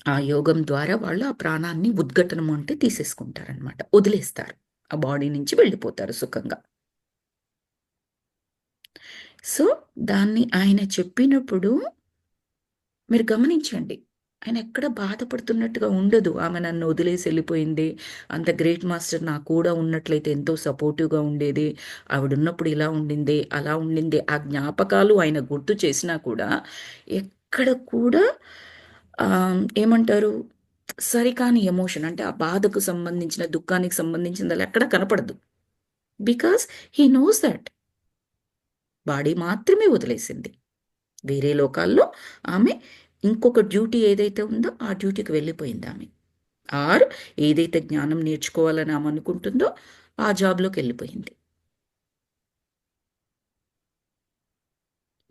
ఆ యోగం ద్వారా వాళ్ళు ఆ ప్రాణాన్ని ఉద్ఘాటనం అంటే తీసేసుకుంటారనమాట. వదిలేస్తారు. ఆ బాడీ నుంచి వెళ్ళిపోతారు సుఖంగా. సో, దాన్ని ఆయన చెప్పినప్పుడు మీరు గమనించండి. ఆయన ఎక్కడ బాధపడుతున్నట్టుగా ఉండదు. ఆమె నన్ను వదిలేసి ఎళ్ళిపోయింది. అంత గ్రేట్ మాస్టర్ నాకు కూడా ఉన్నట్లయితే ఎంతో సపోర్టివ్‌గా ఉండేది. ఆవిడున్నప్పుడు ఇలా ఉండిందే, అలా ఉండిందే. ఆ జ్ఞాపకాలు ఆయన గుర్తు చేసినా కూడా ఎక్కడ కూడా ఏమంటారు? సరికాని ఎమోషన్ అంటే ఆ బాధకు సంబంధించిన, దుఃఖానికి సంబంధించింది అలా ఎక్కడ కనపడదు. Because he knows that body మాత్రమే వదిలేసింది. వేరే లోకాల్లో ఆమె ఇంకొక డ్యూటీ ఏదైతే ఉందో ఆ డ్యూటీకి వెళ్ళిపోయింది ఆమె. ఆర్ ఏదైతే జ్ఞానం నేర్చుకోవాలని ఆమె అనుకుంటుందో ఆ జాబ్లోకి వెళ్ళిపోయింది.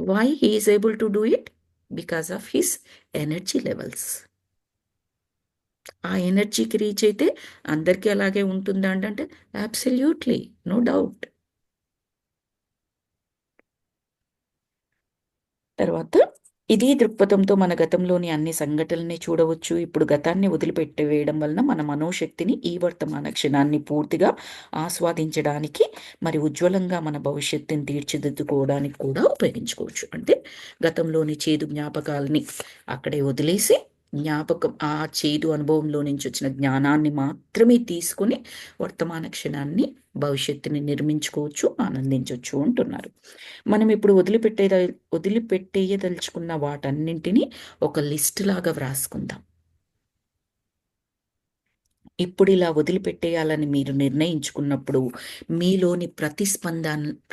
Why he is able to do it? Because of his energy levels. ఆ ఎనర్జీకి రీచ్ అయితే అందరికీ అలాగే ఉంటుందా అంటే అబ్సల్యూట్లీ నో డౌట్. తర్వాత ఇదే దృక్పథంతో మన గతంలోని అన్ని సంఘటనల్ని చూడవచ్చు. ఇప్పుడు గతాన్ని వదిలిపెట్టి వేయడం వలన మన మనోశక్తిని ఈ వర్తమాన క్షణాన్ని పూర్తిగా ఆస్వాదించడానికి మరి ఉజ్వలంగా మన భవిష్యత్తుని తీర్చిదిద్దుకోవడానికి కూడా ఉపయోగించుకోవచ్చు. అంటే గతంలోని చేదు జ్ఞాపకాలని అక్కడే వదిలేసి జ్ఞాపకం ఆ చేదు అనుభవంలో నుంచి వచ్చిన జ్ఞానాన్ని మాత్రమే తీసుకుని వర్తమాన క్షణాన్ని భవిష్యత్తుని నిర్మించుకోవచ్చు, ఆనందించవచ్చు అంటున్నారు. మనం ఇప్పుడు వదిలిపెట్టేయదలుచుకున్న వాటన్నింటినీ ఒక లిస్ట్ లాగా వ్రాసుకుందాం. ఇప్పుడు ఇలా వదిలిపెట్టేయాలని మీరు నిర్ణయించుకున్నప్పుడు మీలోని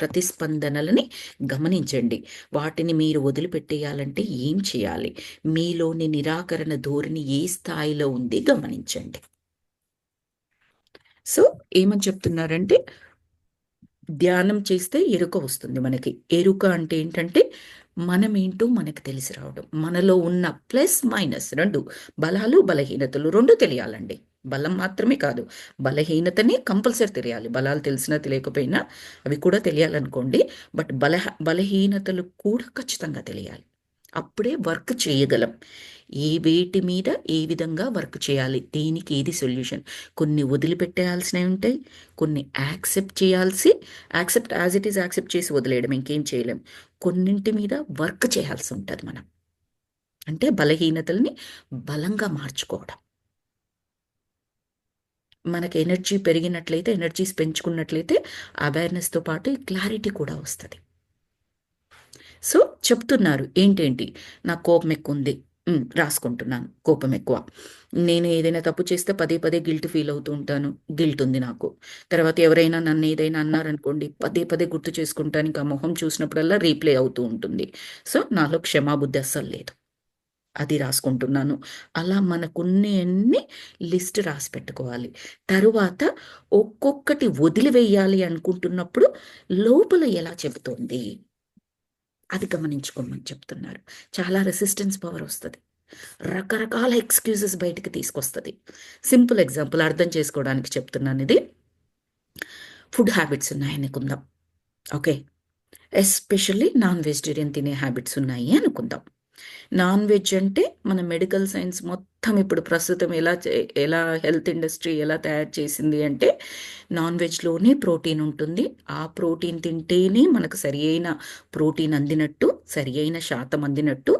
ప్రతిస్పందనలని గమనించండి. వాటిని మీరు వదిలిపెట్టేయాలంటే ఏం చేయాలి? మీలోని నిరాకరణ ధోరణి ఏ స్థాయిలో ఉంది గమనించండి. సో ఏమని చెప్తున్నారంటే, ధ్యానం చేస్తే ఎరుక వస్తుంది మనకి. ఎరుక అంటే ఏంటంటే మనమేంటో మనకు తెలిసి రావడం. మనలో ఉన్న ప్లస్ మైనస్ 2 బలాలు, బలహీనతలు 2 తెలియాలండి. బలం మాత్రమే కాదు, బలహీనతని కంపల్సరీ తెలియాలి. బలాలు తెలిసినా తెలియకపోయినా అవి కూడా తెలియాలనుకోండి. బట్ బలహీనతలు కూడా ఖచ్చితంగా తెలియాలి. అప్పుడే వర్క్ చేయగలం. ఏ వేటి మీద ఏ విధంగా వర్క్ చేయాలి, దేనికి ఏది సొల్యూషన్. కొన్ని వదిలిపెట్టేయాల్సినవి ఉంటాయి, కొన్ని accept as it is accept చేసి వదిలేయడం, ఇంకేం చేయలేం. కొన్నింటి మీద వర్క్ చేయాల్సి ఉంటుంది మనం. అంటే బలహీనతల్ని బలంగా మార్చుకోవడం. మనకి ఎనర్జీ పెరిగినట్లయితే, ఎనర్జీస్ పెంచుకున్నట్లయితే అవేర్నెస్తో పాటు క్లారిటీ కూడా వస్తుంది. సో చెప్తున్నారు ఏంటేంటి, నాకు కోపం ఎక్కువ ఉంది, రాసుకుంటున్నాను కోపం ఎక్కువ. నేను ఏదైనా తప్పు చేస్తే పదే పదే గిల్ట్ ఫీల్ అవుతూ ఉంటాను, గిల్ట్ ఉంది నాకు. తర్వాత ఎవరైనా నన్ను ఏదైనా అన్నారనుకోండి, పదే పదే గుర్తు చేసుకుంటానికి ఆ మొహం చూసినప్పుడల్లా రీప్లే అవుతూ ఉంటుంది. సో నాలో క్షమాబుద్ధి అస్సలు లేదు, అది రాసుకుంటున్నాను. అలా మనకున్ని అన్ని లిస్ట్ రాసి పెట్టుకోవాలి. తరువాత ఒక్కొక్కటి వదిలివేయాలి అనుకుంటున్నప్పుడు లోపల ఎలా చెబుతోంది అది గమనించుకోమని చెప్తున్నారు. చాలా రెసిస్టెన్స్ పవర్ వస్తుంది, రకరకాల ఎక్స్క్యూజెస్ బయటికి తీసుకొస్తుంది. సింపుల్ ఎగ్జాంపుల్ అర్థం చేసుకోవడానికి చెప్తున్నాను ఇది. ఫుడ్ హ్యాబిట్స్ ఉన్నాయనుకుందాం. ఓకే, ఎస్పెషల్లీ నాన్ వెజిటేరియన్ తినే హ్యాబిట్స్ ఉన్నాయి అనుకుందాం. నాన్ వెజ్ అంటే మన మెడికల్ సైన్స్ మొత్తం ఇప్పుడు ప్రస్తుతం ఎలా హెల్త్ ఇండస్ట్రీ ఎలా తయారు చేసింది అంటే, నాన్ వెజ్లోనే ప్రోటీన్ ఉంటుంది. ఆ ప్రోటీన్ తింటేనే మనకు సరి అయిన ప్రోటీన్ అందినట్టు, సరి అయిన శాతం అందినట్టు.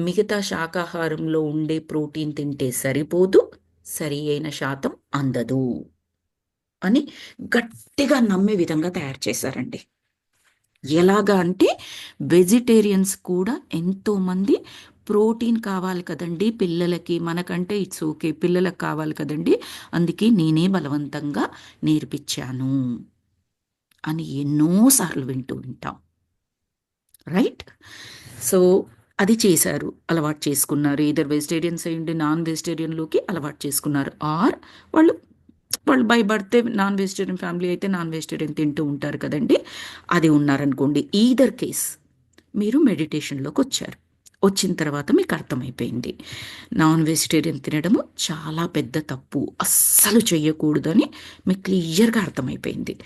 మిగతా శాకాహారంలో ఉండే ప్రోటీన్ తింటే సరిపోదు, సరి అయిన శాతం అందదు అని గట్టిగా నమ్మే విధంగా తయారు చేశారండి. ఎలాగా అంటే వెజిటేరియన్స్ కూడా ఎంతోమంది ప్రోటీన్ కావాలి కదండి పిల్లలకి, మనకంటే ఇట్స్ ఓకే, పిల్లలకు కావాలి కదండి, అందుకే నేనే బలవంతంగా నేర్పించాను అని ఎన్నోసార్లు వింటూ ఉంటాం. రైట్? సో అది చేశారు, అలవాటు చేసుకున్నారు. ఇద్దరు వెజిటేరియన్స్ అయ్యండి నాన్ వెజిటేరియన్లోకి అలవాటు చేసుకున్నారు. ఆర్ వాళ్ళు వాళ్ళు బై బర్తే నాన్ వెజిటేరియన్ ఫ్యామిలీ అయితే నాన్ వెజిటేరియన్ తింటూ ఉంటారు కదండి, అది ఉన్నారనుకోండి. ఈదర్ కేస్ మీరు మెడిటేషన్లోకి వచ్చారు, వచ్చిన తర్వాత మీకు అర్థమైపోయింది నాన్ వెజిటేరియన్ తినడము చాలా పెద్ద తప్పు, అస్సలు చెయ్యకూడదని మీకు క్లియర్గా అర్థమైపోయింది.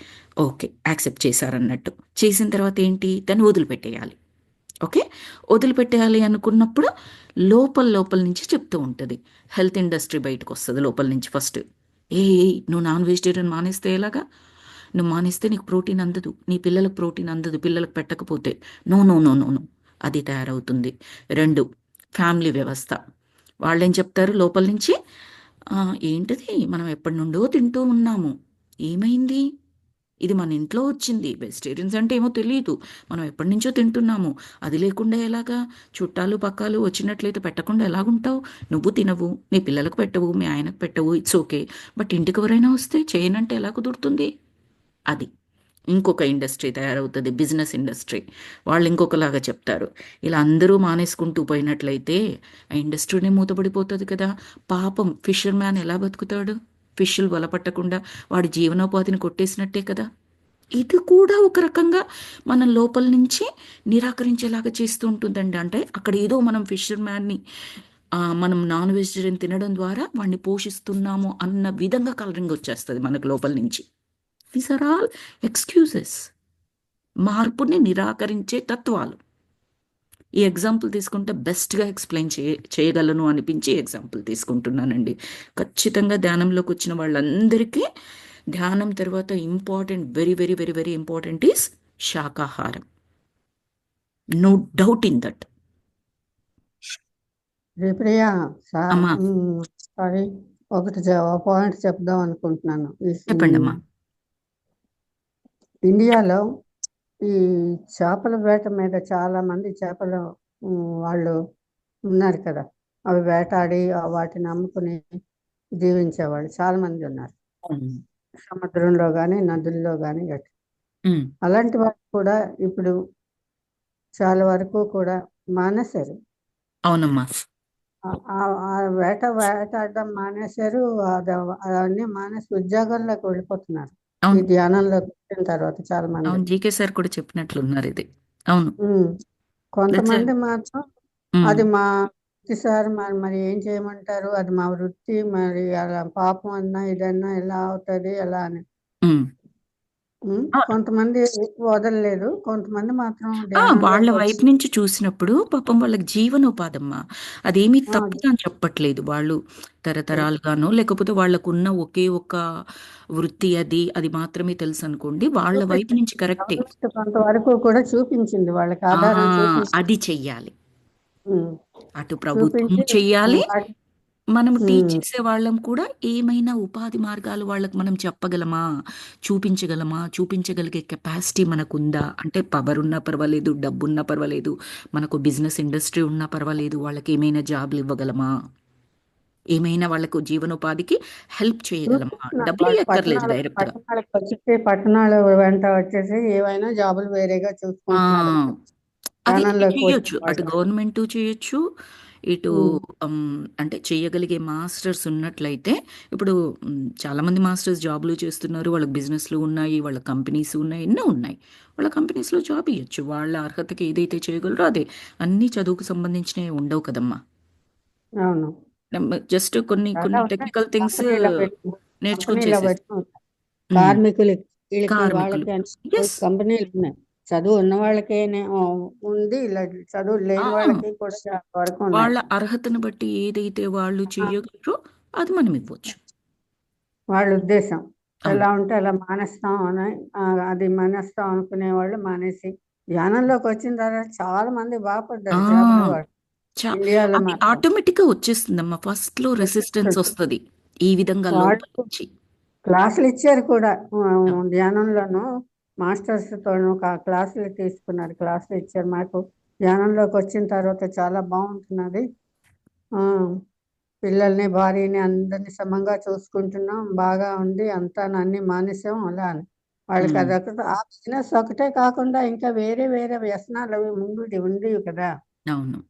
ఓకే, యాక్సెప్ట్ చేశారన్నట్టు. చేసిన తర్వాత ఏంటి, దాన్ని వదిలిపెట్టేయాలి. ఓకే, వదిలిపెట్టేయాలి అనుకున్నప్పుడు లోపల లోపల నుంచి చెప్తూ ఉంటుంది. హెల్త్ ఇండస్ట్రీ బయటకు వస్తుంది లోపల నుంచి ఫస్ట్. ఏ నువ్వు నాన్ వెజిటేరియన్ మానేస్తే ఎలాగా, నువ్వు మానేస్తే నీకు ప్రోటీన్ అందదు, నీ పిల్లలకు ప్రోటీన్ అందదు, పిల్లలకు పెట్టకపోతే. No no no no no, అది తయారవుతుంది. 2, ఫ్యామిలీ వ్యవస్థ. వాళ్ళేం చెప్తారు లోపల నుంచి, ఏంటిది మనం ఎప్పటి నుండో తింటూ ఉన్నాము, ఏమైంది, ఇది మన ఇంట్లో వచ్చింది, వెజిటేరియన్స్ అంటే ఏమో తెలియదు, మనం ఎప్పటి నుంచో తింటున్నాము, అది లేకుండా ఎలాగా, చుట్టాలు పక్కాలు వచ్చినట్లయితే పెట్టకుండా ఎలాగుంటావు, నువ్వు తినవు, నీ పిల్లలకు పెట్టవు, మీ ఆయనకు పెట్టవు, ఇట్స్ ఓకే, బట్ ఇంటికి ఎవరైనా వస్తే చేయనంటే ఎలా కుదురుతుంది, అది. ఇంకొక ఇండస్ట్రీ తయారవుతుంది, బిజినెస్ ఇండస్ట్రీ. వాళ్ళు ఇంకొకలాగా చెప్తారు. ఇలా అందరూ మానేసుకుంటూ పోయినట్లయితే ఆ ఇండస్ట్రీనే మూతపడిపోతుంది కదా. పాపం ఫిషర్ మ్యాన్ ఎలా బతుకుతాడు? ఫిష్లు వలపట్టకుండా వాడి జీవనోపాధిని కొట్టేసినట్టే కదా. ఇది కూడా ఒక రకంగా మన లోపల నుంచి నిరాకరించేలాగా చేస్తూ ఉంటుందండి. అంటే అక్కడ ఏదో మనం ఫిషర్ మ్యాన్ని మనం నాన్ వెజిటేరియన్ తినడం ద్వారా వాడిని పోషిస్తున్నాము అన్న విధంగా కలరింగ్ వచ్చేస్తుంది మనకు లోపల నుంచి. దీస్ ఆర్ ఆల్ ఎక్స్క్యూజెస్, మార్పుని నిరాకరించే తత్వాలు. ఈ ఎగ్జాంపుల్ తీసుకుంటే బెస్ట్గా ఎక్స్ప్లెయిన్ చేయగలను అనిపించి ఎగ్జాంపుల్ తీసుకుంటున్నానండి. ఖచ్చితంగా ధ్యానంలోకి వచ్చిన వాళ్ళందరికీ ధ్యానం తర్వాత important, very very very very important is శాకాహారం. No doubt in that. Sripriya, అమ్మా సారీ, ఒకటి పాయింట్ చెప్దాం అనుకుంటున్నాను. చెప్పండి అమ్మా. ఇండియాలో ఈ చేపల వేట మీద చాలా మంది చేపలు వాళ్ళు ఉన్నారు కదా, అవి వేటాడి వాటిని అమ్ముకుని జీవించేవాళ్ళు చాలా మంది ఉన్నారు, సముద్రంలో కానీ నదుల్లో కానీ. అలాంటి వాళ్ళు కూడా ఇప్పుడు చాలా వరకు కూడా మానేశారు. అవునమ్మా. వేటాడడం మానేశారు. అవన్నీ మానేసి ఉద్యోగంలోకి వెళ్ళిపోతున్నారు ఈ అవును ధ్యానంలోకి వచ్చిన తర్వాత చాలా మంది. అవును, జీకే సార్ కూడా చెప్పినట్లున్నారు ఇది. అవును. కొంతమంది మాత్రం అది మా వృత్తి సార్, మరి ఏం చేయమంటారు, అది మా వృత్తి, మరి అలా పాపం అన్నా ఇదన్నా ఎలా అవుతుంది ఎలా అని. కొంతమంది వదలలేదు, కొంతమంది మాత్రం వాళ్ళ ధ్యానంలోకి వైపు నుంచి చూసినప్పుడు పాపం వాళ్ళకి జీవనోపాధమ్మా. అదేమీ తప్పుగా అని చెప్పట్లేదు. వాళ్ళు తరతరాలుగానో లేకపోతే వాళ్ళకున్న ఒకే ఒక వృత్తి అది అది మాత్రమే తెలుసు అనుకోండి, వాళ్ళ వైపు నుంచి కరెక్టే. కొంతవరకు కూడా చూపించింది, వాళ్ళకి ఆధారం చూపించింది. అది చెయ్యాలి. అటు ప్రభుత్వం చూపించి చెయ్యాలి, మనం టీచ్ ఉమ్, చేసే వాళ్ళం కూడా ఏమైనా ఉపాధి మార్గాలు వాళ్ళకి మనం చెప్పగలమా, చూపించగలమా, చూపించగలిగే కెపాసిటీ మనకుందా? అంటే పవర్ ఉన్నా పర్వాలేదు, డబ్బు ఉన్నా పర్వాలేదు, మనకు బిజినెస్ ఇండస్ట్రీ ఉన్నా పర్వాలేదు, వాళ్ళకి ఏమైనా జాబ్లు ఇవ్వగలమా, ఏమైనా వాళ్ళకు జీవనోపాధికి హెల్ప్ చేయగలమా? డబ్బులు వాళ్ళు ఎక్కర్లేదు డైరెక్ట్గా. పట్టణాలకు వచ్చేసి పట్టణాల వెంట వచ్చేసి ఏవైనా జాబులు వేరేగా చూసుకుంటున్నారు అది ధ్యానంలోకి చెయ్యొచ్చు, వచ్చిన అటు వాళ్ళు. గవర్నమెంట్ చేయొచ్చు, ఇటు అంటే చేయగలిగే మాస్టర్స్ ఉన్నట్లయితే. ఇప్పుడు చాలామంది మాస్టర్స్ జాబ్లు చేస్తున్నారు, వాళ్ళకి బిజినెస్లు ఉన్నాయి, వాళ్ళ కంపెనీస్ ఉన్నాయి, ఎన్నో ఉన్నాయి. వాళ్ళ కంపెనీస్లో జాబ్ ఇవ్వచ్చు, వాళ్ళ అర్హతకి ఏదైతే చేయగలరో అదే. అన్నీ చదువుకు సంబంధించినవి ఉండవు కదమ్మా. అవును, జస్ట్ కొన్ని చాలా కొన్ని ఉన్నాయి. టెక్నికల్ థింగ్స్ నేర్చుకొని కంపెనీలో చేసేసి. పెట్టి కార్మికులకి, వీళ్ళకి కార్మికులు. వాళ్ళకి ఎస్. కంపెనీలు ఉన్నాయి. చదువు ఉన్న వాళ్ళకే ఉంది, ఇలా చదువు లేని వాళ్ళకి కూడా చాలా వరకు ఉన్నాయి. వాళ్ళ అర్హతను బట్టి ఏదైతే వాళ్ళు చేయగలరో అది మనం ఇవ్వచ్చు. వాళ్ళ ఉద్దేశం అవును. ఎలా ఉంటే అలా మానేస్తాం అని, అది మానేస్తాం అనుకునే వాళ్ళు మానేసి ధ్యానంలోకి వచ్చిన తర్వాత చాలా మంది ఆ బాగుపడ్డారు చేపల వాళ్ళు ఇండియాలో అది మాత్రం. ఆటోమేటిక్గా వచ్చేస్తుందమ్మా. ఫస్ట్ లో రెసిస్టెన్స్ వస్తుంది ఈ విధంగా లోపల వాళ్ళు నుంచి. క్లాసులు ఇచ్చారు కూడా, ధ్యానంలోను మాస్టర్స్ తోను క్లాసులు తీసుకున్నారు, క్లాసులు ఇచ్చారు మాకు. ధ్యానంలోకి వచ్చిన తర్వాత చాలా బాగుంటున్నది, ఆ, పిల్లల్ని భార్యని అందరిని సమంగా చూసుకుంటున్నాం, బాగా ఉంది అంతా, అన్ని మానేసాం అలా అని. వాళ్ళకి అదొకటి, ఆ బిజినెస్ ఒకటే కాకుండా ఇంకా వేరే వేరే వ్యసనాలు అవి ముందు ఉండేవి కదా, అవును.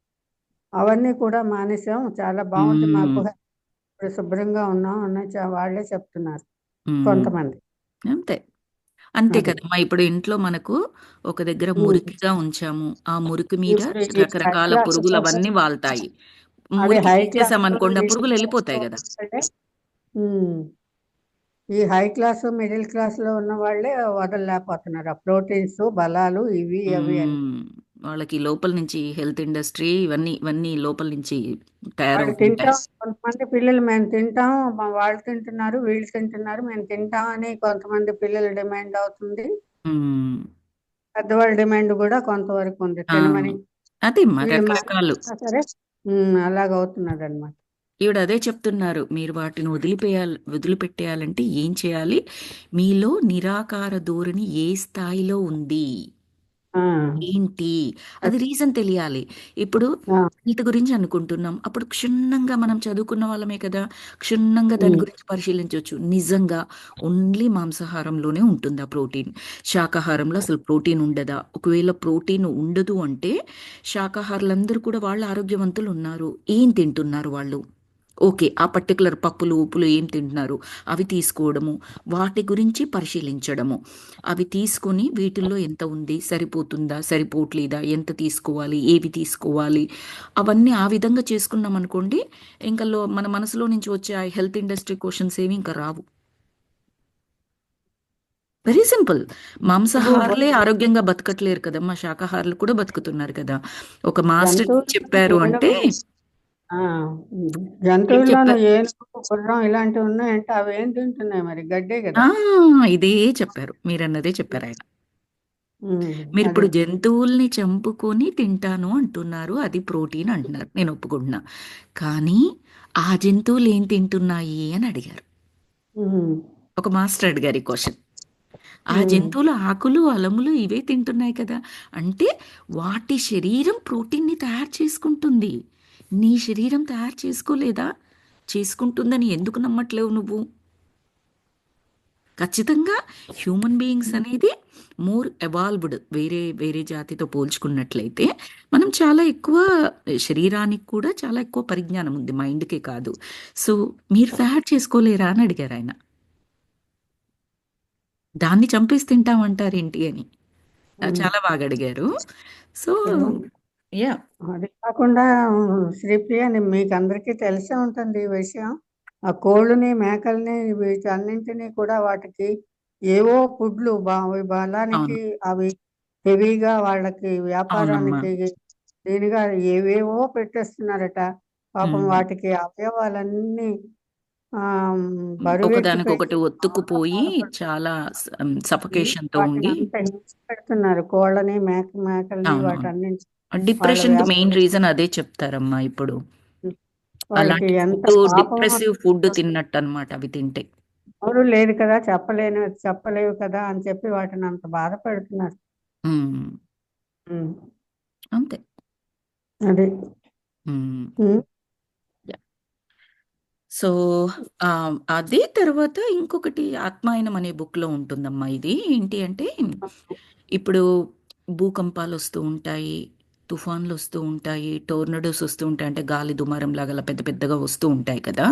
అవన్నీ కూడా మానేసాం, చాలా బాగుంది మాకు, ఇప్పుడు శుభ్రంగా ఉన్నాం అని వాళ్ళే చెప్తున్నారు కొంతమంది. అంతే అంతే అది కదమ్మా. ఇప్పుడు ఇంట్లో మనకు ఒక దగ్గర ఉమ్. మురికిగా ఉంచాము, ఆ మురికి మీద ఇప్పుడు ఈ హై రకరకాల క్లాస్ పురుగులు అవన్నీ వాళ్తాయి. అది మురికి హై క్లాస్ తీసేసామనుకోండి, ఆ పురుగులు వెళ్ళిపోతాయి కదా. ఈ హై క్లాస్ మిడిల్ క్లాస్ లో ఉన్న వాళ్ళే వదలలేకపోతున్నారు, ఆ ప్రోటీన్స్ బలాలు ఇవి అవి అని. వాళ్ళకి లోపల నుంచి హెల్త్ ఇండస్ట్రీ ఇవన్నీ ఇవన్నీ లోపల నుంచి వాళ్ళు తయారవుతుంటాయి. తింటాం, కొంతమంది పిల్లలు మేము తింటాం, వాళ్ళు తింటున్నారు వీళ్ళు తింటున్నారు మేము తింటాం అని కొంతమంది పిల్లలు డిమాండ్ అవుతుంది, మ్మ్. పెద్దవాళ్ళ డిమాండ్ కూడా కొంతవరకు ఉంది ఆ, తినమని. అదే వీళ్ళు రకరకాలు. మానేసినా సరే అలాగవుతున్నది అనమాట. ఈవిడ అదే చెప్తున్నారు, మీరు వాటిని వదిలిపెట్టేయాలంటే ఏం చేయాలి, మీలో నిరాకార ధోరణి ఏ స్థాయిలో ఉంది, ఆ, ఏంటి అది రీజన్ తెలియాలి. ఇప్పుడు ఆ, హెల్త్ గురించి అనుకుంటున్నాం, అప్పుడు క్షుణ్ణంగా మనం చదువుకున్న వాళ్ళమే కదా, క్షుణ్ణంగా దాని ఉమ్, గురించి పరిశీలించవచ్చు. నిజంగా ఓన్లీ మాంసాహారంలోనే ఉంటుందా ప్రోటీన్? శాకాహారంలో అసలు ప్రోటీన్ ఉండదా? ఒకవేళ ప్రోటీన్ ఉండదు అంటే శాకాహారులందరూ కూడా వాళ్ళు ఆరోగ్యవంతులు ఉన్నారు. ఏం తింటున్నారు వాళ్ళు? ఓకే, ఆ పర్టికులర్ పప్పులు ఉప్పులు ఏం తింటున్నారు అవి తీసుకోవడము, వాటి గురించి పరిశీలించడము, అవి తీసుకొని వీటిల్లో ఎంత ఉంది, సరిపోతుందా సరిపోవట్లేదా, ఎంత తీసుకోవాలి, ఏవి తీసుకోవాలి, అవన్నీ ఆ విధంగా చేసుకున్నాం అనుకోండి, ఇంకా మన మనసులో నుంచి వచ్చే ఆ హెల్త్ ఇండస్ట్రీ క్వశ్చన్స్ ఏవి ఇంకా రావు. Very simple. మాంసాహారులే ఇప్పుడు ఆరోగ్యంగా బతకట్లేరు కదమ్మా, శాకాహారులు కూడా బతుకుతున్నారు కదా. ఒక మాస్టర్ జంతువులు చెప్పారు అంటే ఏనుగు, ఆ, ఏం జంతువుల్లోనూ చెప్పారు? ఏనుగు, గుర్రం ఇలాంటివి ఉన్నాయంటే అవి ఏం తింటున్నాయి మరి? గడ్డే ఆ కదా. ఇదే చెప్పారు, మీరన్నదే చెప్పారు ఆయన. ఉమ్, మీరు అది. ఇప్పుడు జంతువుల్ని చంపుకొని తింటాను అంటున్నారు, అది ప్రోటీన్ అంటున్నారు, నేను ఒప్పుకుంటున్నా. కానీ ఆ జంతువులు ఏం తింటున్నాయి అని అడిగారు. ఉమ్, ఒక మాస్టర్ అడిగారు ఈ క్వశ్చన్. ఆ ఉమ్, జంతువులు ఆకులు అలములు ఇవే తింటున్నాయి కదా, అంటే వాటి శరీరం ప్రోటీన్ని తయారు చేసుకుంటుంది. నీ శరీరం తయారు చేసుకోలేదా? చేసుకుంటుందని ఎందుకు నమ్మట్లేవు నువ్వు? ఖచ్చితంగా హ్యూమన్ బీయింగ్స్ అనేది మోర్ ఎవాల్వ్డ్, వేరే వేరే జాతితో పోల్చుకున్నట్లయితే మనం చాలా ఎక్కువ, శరీరానికి కూడా చాలా ఎక్కువ పరిజ్ఞానం ఉంది, మైండ్కే కాదు. సో మీరు తయారు చేసుకోలేరా అని అడిగారు ఆయన. దాన్ని చంపేసి తింటామంటారేంటి అని. ఉమ్. చాలా బాగా అడిగారు. సో ఇప్పుడు యా. అది కాకుండా శ్రీప్రియ, మీకు అందరికీ తెలిసే ఉంటుంది ఈ విషయం. ఆ కోళ్ళని మేకల్ని వీటన్నింటినీ కూడా వాటికి ఏవో ఫుడ్లు బలానికి అవును. అవి హెవీగా వాళ్ళకి అవునమ్మా. వ్యాపారానికి దీనిగా ఏవేవో పెట్టేస్తున్నారట. పాపం ఉమ్. వాటికి అవయవాలన్నీ ఆ, బరువెక్కిపోయి ఒకదానికొకటి చాలా ఒత్తుకుపోయి బాధపడుతుంది. చాలా సఫకేషన్తో వాటిని ఉండి. అంత హింస పెడుతున్నారు, కోళ్ళని మేకల్ని అవునవును. వాటన్నింటి వాళ్ళ డిప్రెషన్‌కి మెయిన్ వ్యాపారం. రీజన్ అదే చెప్తారమ్మా ఇప్పుడు. వాళ్ళకి అలాంటి ఎంత ఫుడ్డు పాపమో డిప్రెసివ్ ఫుడ్ తిన్నట్టనమాట అవి తింటే. నోరు లేదు కదా, చెప్పలేవు కదా అని చెప్పి వాటిని అంత బాధ పెడుతున్నారు. హ్మ్. ఉమ్, అంతే. అది. హ్మ్. ఉమ్, యాహ్! సో, అదే తర్వాత ఇంకొకటి 'ఆత్మాయనం' అనే బుక్‌లో ఉంటుందమ్మా ఇది. ఏంటి అంటే, ఇప్పుడు భూకంపాలొస్తూ ఉంటాయి, తుఫాన్‌లొస్తూ ఉంటాయి, టోర్నడోస్ వస్తూ ఉంటాయి. అంటే గాలి దుమారంలాగా అలా పెద్ద పెద్దగా వస్తూ ఉంటాయి కదా!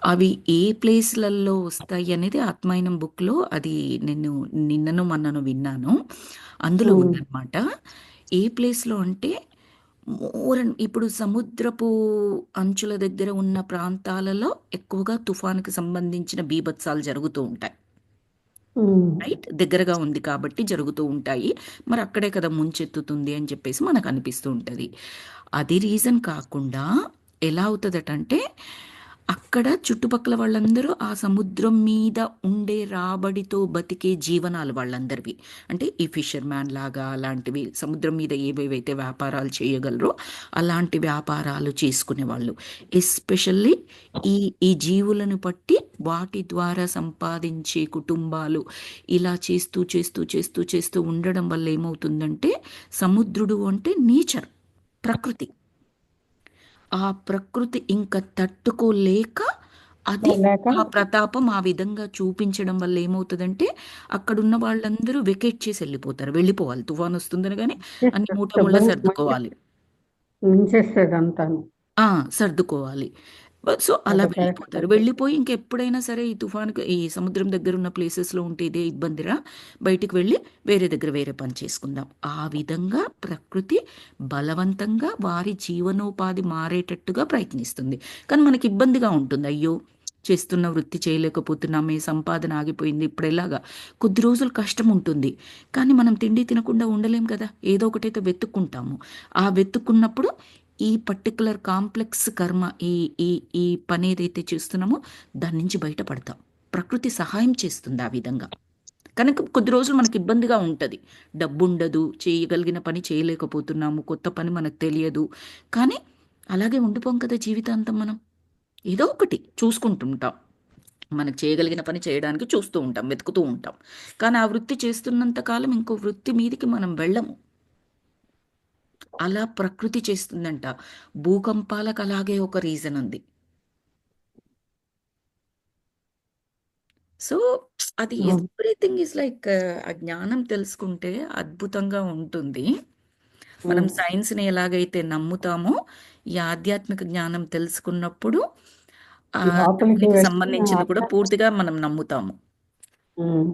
అవి ఏ ప్లేస్‌లలో వస్తాయి అనేది 'ఆత్మాయనం' బుక్‌లో అది నేను నిన్ననో, మొన్ననో విన్నాను. అందులో ఉమ్, ఉందనమాట. ఏ ప్లేస్‌లో అంటే ఇప్పుడు సముద్రపు అంచుల దగ్గర ఉన్న ప్రాంతాలలో ఎక్కువగా తుఫానుకి సంబంధించిన బీభత్సాలు జరుగుతూ ఉంటాయి. ఉమ్. రైట్, దగ్గరగా ఉంది కాబట్టి జరుగుతూ ఉంటాయి. మరి అక్కడే కదా ముంచెత్తుతుంది అని చెప్పేసి మనకు అనిపిస్తూ ఉంటుంది. అది రీజన్ కాకుండా ఎలా అవుతుందటంటే, అక్కడ చుట్టుపక్కల వాళ్ళందరూ ఆ సముద్రం మీద ఉండే రాబడితో బతికే జీవనాలు వాళ్ళందరివి. అంటే ఈ ఫిషర్ మ్యాన్ లాగా అలాంటివి సముద్రం మీద ఏవేవైతే వ్యాపారాలు చేయగలరో అలాంటి వ్యాపారాలు చేసుకునే వాళ్ళు. ఎస్పెషల్లీ ఈ ఈ జీవులను పట్టి వాటి ద్వారా సంపాదించే కుటుంబాలు ఇలా చేస్తూ చేస్తూ చేస్తూ చేస్తూ ఉండడం వల్ల ఏమవుతుందంటే, సముద్రుడు అంటే నేచర్, ప్రకృతి. ఆ ప్రకృతి ఇంక తట్టుకోలేక అది లేక ఆ ప్రతాపం ఆ విధంగా చూపించడం వల్ల ఏమవుతుందంటే, అక్కడున్న వాళ్ళందరూ వెకేట్ చేసి వెళ్ళిపోతారు, వెళ్ళిపోవాలి. తుఫాన్ వస్తుందని కానీ అన్ని మూటముళ్ళ శుభ్రం సర్దుకోవాలి. ముంచేస్తుంది అంతాను. ఆ! సర్దుకోవాలి. సో, అలా అది కరెక్ట్. వెళ్ళిపోతారు. వెళ్ళిపోయి ఇంకెప్పుడైనా సరే ఈ తుఫానుకి ఈ సముద్రం దగ్గరున్న ప్లేసెస్‌లో ఉంటే ఇదే ఇబ్బందిరా, బయటికి వెళ్ళి వేరే దగ్గర వేరే పని చేసుకుందాం. ఆ విధంగా ప్రకృతి బలవంతంగా వారి జీవనోపాధి మారేటట్టుగా ప్రయత్నిస్తుంది. కానీ మనకి ఇబ్బందిగా ఉంటుంది. అయ్యో! చేస్తున్న వృత్తి చేయలేకపోతున్నామే, సంపాదన ఆగిపోయింది. ఇప్పుడెలాగా? కొద్ది రోజులు కష్టం ఉంటుంది. కానీ మనం తిండి తినకుండా ఉండలేం కదా! ఏదో ఒకటైతే వెతుక్కుంటాము. ఆ వెతుక్కున్నప్పుడు ఈ పర్టిక్యులర్ కాంప్లెక్స్ కర్మ, ఈ ఈ ఈ పని ఏదైతే చేస్తున్నామో దాని నుంచి బయటపడతాం. ప్రకృతి సహాయం చేస్తుంది ఆ విధంగా. కనుక కొద్ది రోజులు మనకి ఇబ్బందిగా ఉంటది. డబ్బుండదు, చేయగలిగిన పని చేయలేకపోతున్నాము, కొత్త పని మనకు తెలియదు. కానీ అలాగే ఉండిపోం కదా జీవితాంతం మనం. ఏదో ఒకటి చూసుకుంటుంటాం. మనకు చేయగలిగిన పని చేయడానికి చూస్తూ ఉంటాం, వెతుకుతూ ఉంటాం. కానీ ఆ వృత్తి చేస్తున్నంత కాలం ఇంకో వృత్తి మీదకి మనం వెళ్ళము. అలా ప్రకృతి చేస్తుందంట. భూకంపాలకు అలాగే ఒక రీజన్ ఉంది. సో, అది ఉమ్, ఎవ్రీథింగ్ ఈజ్ లైక్ ఆ జ్ఞానం తెలుసుకుంటే అద్భుతంగా ఉంటుంది. మనం ఉమ్. సైన్స్‌ని ఎలాగైతే నమ్ముతామో, ఈ ఆధ్యాత్మిక జ్ఞానం తెలుసుకున్నప్పుడు లోపలికి దానికి వెళ్ళి సంబంధించింది కూడా పూర్తిగా మనం నమ్ముతాము. ఉమ్,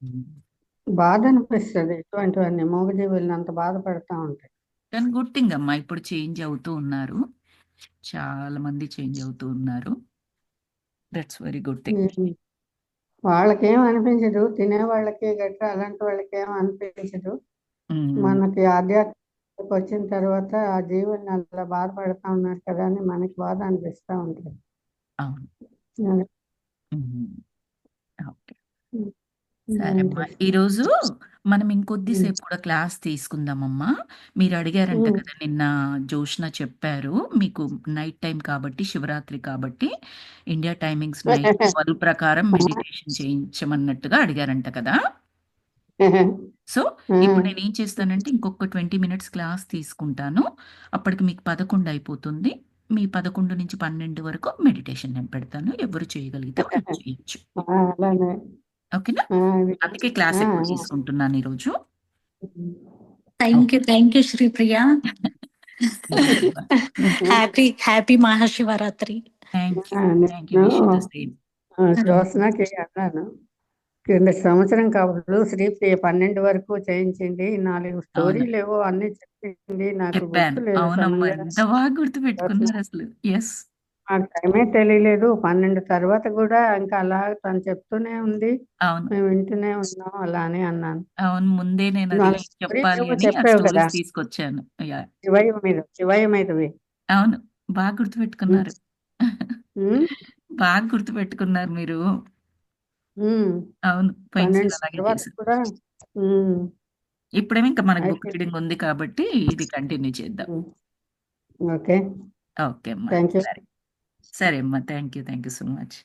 హ్మ్. బాధ అనిపిస్తుంది ఇటువంటివన్నీ మూగజీవుల్ని అంత బాధ పెడతా ఉంటాయి. కానీ గుడ్ థింగ్ అమ్మా. ఇప్పుడు చేంజ్ అవుతూ ఉన్నారు. చాలా మంది చేంజ్ అవుతూ ఉన్నారు. That's very good thing. Um. వాళ్ళకేం అనిపించదు, తినే వాళ్ళకి గట్రా అలాంటి వాళ్ళకి ఏం అనిపించదు. హ్మ్. మనకి ఆధ్యాత్మిక వచ్చిన తర్వాత ఆ జీవుల్ని అలా బాధపడతా ఉన్నారు కదా అని మనకి బాధ అనిపిస్తూ ఉంటుంది. అవును. అది. హ్మ్. ఓకే. ఉమ్. సరే ఏంటి? అమ్మా. ఈరోజు మనం ఉమ్. ఇంకొద్దిసేపు కూడా క్లాస్ తీసుకుందామమ్మా. మీరు అడిగారంట ఉమ్. కదా నిన్న, జోష్న చెప్పారు. మీకు నైట్ టైం కాబట్టి, శివరాత్రి కాబట్టి, ఇండియా టైమింగ్స్ నైట్ 12 ప్రకారం మెడిటేషన్ చేయించమన్నట్టుగా అడిగారంట కదా! సో, ఇప్పుడు నేనేం చేస్తానంటే ఇంకొక 20 మినిట్స్ క్లాస్ తీసుకుంటాను. అప్పటికి మీకు 11 అయిపోతుంది. మీ 11-12 వరకు మెడిటేషన్ నేను పెడతాను. ఎవరు చేయగలిగితే వాళ్ళు చేయొచ్చు. అలానే. ఓకేనా? అది. అందుకే క్లాస్ ఆ, ఎక్కువ ఆ. తీసుకుంటున్నాను ఈరోజు. Thank okay. You thank you Sripriya. మంచిది. Happy Mahashivaratri. Thank you. Thank you. నేను విష్ యూ ద సేమ్. జ్యోత్స్నకి అన్నాను, కింద సంవత్సరం కాదు శ్రీప్రియ 12 వరకు చేయించింది, 4 అవును. స్టోరీలు ఏవో అన్ని చెప్పింది, నాకు చెప్పాను. గుర్తులేదు అవునమ్మా. సమంగా. ఎంత బాగా జ్యోత్స్న, గుర్తుపెట్టుకున్నారసలు. యెస్. నాకు టైమే తెలియలేదు. 12 తర్వాత కూడా ఇంకా అలా తను చెప్తూనే ఉంది, అవును. మేము వింటూనే ఉన్నాం అలా అని అన్నాను. అవును. ముందే నేనది 4 స్టోరీలు చెప్పాలి ఏవో అని ఆ చెప్పావు కదా, స్టోరీస్ తీసుకొచ్చాను. యాహ్! శివయ్య మీదవి. అవును. బాగా ఉమ్. గుర్తుపెట్టుకున్నారు. ఉమ్. బాగా గుర్తుపెట్టుకున్నారు మీరు. ఉమ్. అవును. 12 పోయినసారి అలాగే తర్వాత చేశారు. కూడా. ఉమ్. ఇప్పుడేమో ఇంకా మనకు బుక్ అయితే. రీడింగ్ ఉంది కాబట్టి ఇది కంటిన్యూ చేద్దాం. ఉమ్. ఓకే. ఓకే అమ్మా. Thank you. సరే. సరే అమ్మా. Thank you. Thank you so much.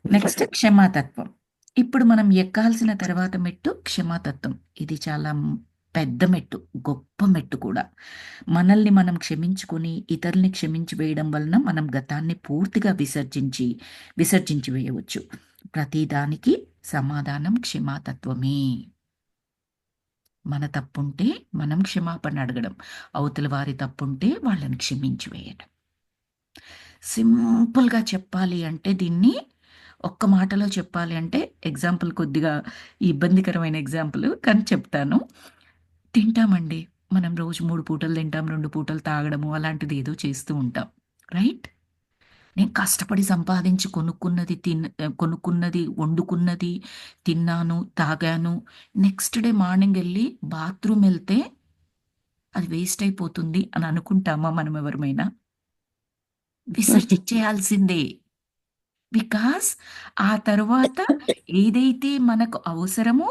Next క్షమాతత్వం. ఇప్పుడు మనం ఎక్కాల్సిన తర్వాత మెట్టు క్షమాతత్వం. ఇది చాలా పెద్ద మెట్టు. గొప్ప మెట్టు కూడా. మనల్ని మనం క్షమించుకొని, ఇతరుల్ని క్షమించి వేయడం వలన మనం గతాన్ని పూర్తిగా విసర్జించి వేయవచ్చు. ప్రతిదానికి సమాధానం క్షమాతత్వమే. మన తప్పుంటే మనం క్షమాపణ అడగడం. అవతల వారి తప్పుంటే వాళ్ళని క్షమించి వేయడం. సింపుల్‌గా చెప్పాలి అంటే దీన్ని ఒక్క మాటలో చెప్పాలి అంటే ఎగ్జాంపుల్ కొద్దిగా ఇబ్బందికరమైన ఎగ్జాంపుల్ కానీ చెప్తాను. తింటామండి. మనం రోజు 3 పూటలు తింటాం. 2 పూటలు తాగడము అలాంటిది ఏదో చేస్తూ ఉంటాం. రైట్? నేను కష్టపడి సంపాదించి కొనుక్కున్నది, వండుకున్నది, తిన్నాను, తాగాను. నెక్స్ట్ డే మార్నింగ్ ఎళ్లి బాత్రూమ్ ఎళ్తే అది వేస్ట్ అయిపోతుంది అని అనుకుంటామా మనం ఎవరమైనా? విసర్జించేయాల్సిందే. బికాజ్ ఆ తరువాత ఏదైతే మనకు అవసరమో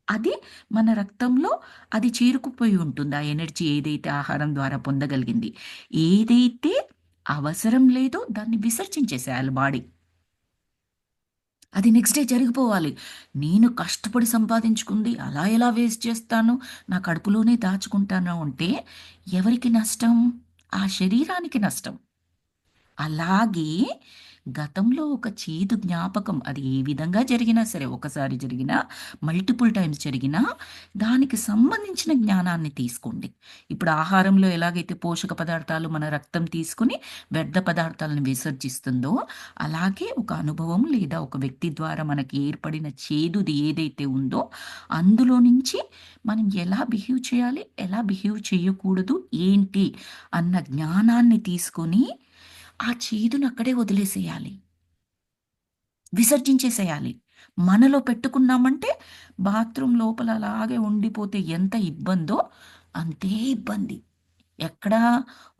అది మన రక్తంలో అది చేరుకుపోయి ఉంటుంది. ఆ ఎనర్జీ ఏదైతే ఆహారం ద్వారా పొందగలిగింది. ఏదైతే అవసరం లేదో దాన్ని విసర్జించేసేయాలి బాడీ. అది నెక్స్ట్ డే జరిగిపోవాలి. నేను కష్టపడి సంపాదించుకుంది అలా ఎలా వేస్ట్ చేస్తాను? నా కడుపులోనే దాచుకుంటాను అంటే ఎవరికి నష్టం? ఆ శరీరానికి నష్టం. అలాగే గతంలో ఒక చేదు జ్ఞాపకం అది ఏ విధంగా జరిగినా సరే, ఒకసారి జరిగినా, మల్టిపుల్ టైమ్స్ జరిగినా, దానికి సంబంధించిన జ్ఞానాన్ని తీసుకోండి. ఇప్పుడు ఆహారంలో ఎలాగైతే పోషక పదార్థాలు మన రక్తం తీసుకొని వ్యర్థ పదార్థాలను విసర్జిస్తుందో, అలాగే ఒక అనుభవం లేదా ఒక వ్యక్తి ద్వారా మనకి ఏర్పడిన చేదుది ఏదైతే ఉందో, అందులో నుంచి మనం ఎలా బిహేవ్ చేయాలి, ఎలా బిహేవ్ చేయకూడదు, ఏంటి అన్న జ్ఞానాన్ని తీసుకొని ఆ చేదుని అక్కడే వదిలేసేయాలి. విసర్జించేసేయాలి. మనలో పెట్టుకున్నామంటే బాత్రూమ్ లోపల అలాగే ఉండిపోతే ఎంత ఇబ్బందో అంతే ఇబ్బంది. ఎక్కడా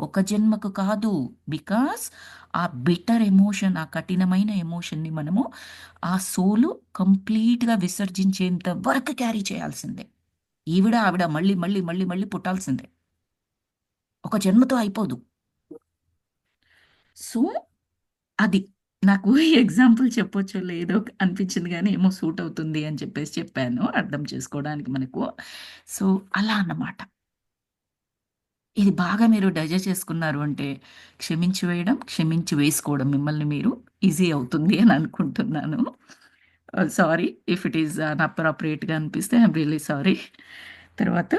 ఒక జన్మకు కాదు. బికాస్ ఆ బిటర్ ఎమోషన్, ఆ కఠినమైన ఎమోషన్‌ని మనము ఆ సోలు కంప్లీట్‌గా విసర్జించేంత వరకు క్యారీ చేయాల్సిందే. ఆవిడ మళ్ళీ, మళ్ళీ, మళ్ళీ, మళ్ళీ పుట్టాల్సిందే. ఒక జన్మతో అయిపోదు. సో, అది. నాకు ఎగ్జాంపుల్ చెప్పొచ్చో లేదో అనిపించింది గానీ, ఏమో సూట్ అవుతుంది అని చెప్పేసి చెప్పాను. అర్థం చేసుకోవడానికి మనకు. సో, అలా అన్నమాట. ఇది బాగా మీరు డైజెస్ట్ చేసుకున్నారు అంటే, క్షమించి వేయడం, క్షమించి వేసుకోవడం మిమ్మల్ని మీరు ఈజీ అవుతుంది అని అనుకుంటున్నాను. సారీ ఇఫ్ ఇట్ ఈస్ అన్‌అప్రోప్రియేట్‌గా అనిపిస్తే ఐ యామ్ రియల్లీ సారీ. తర్వాత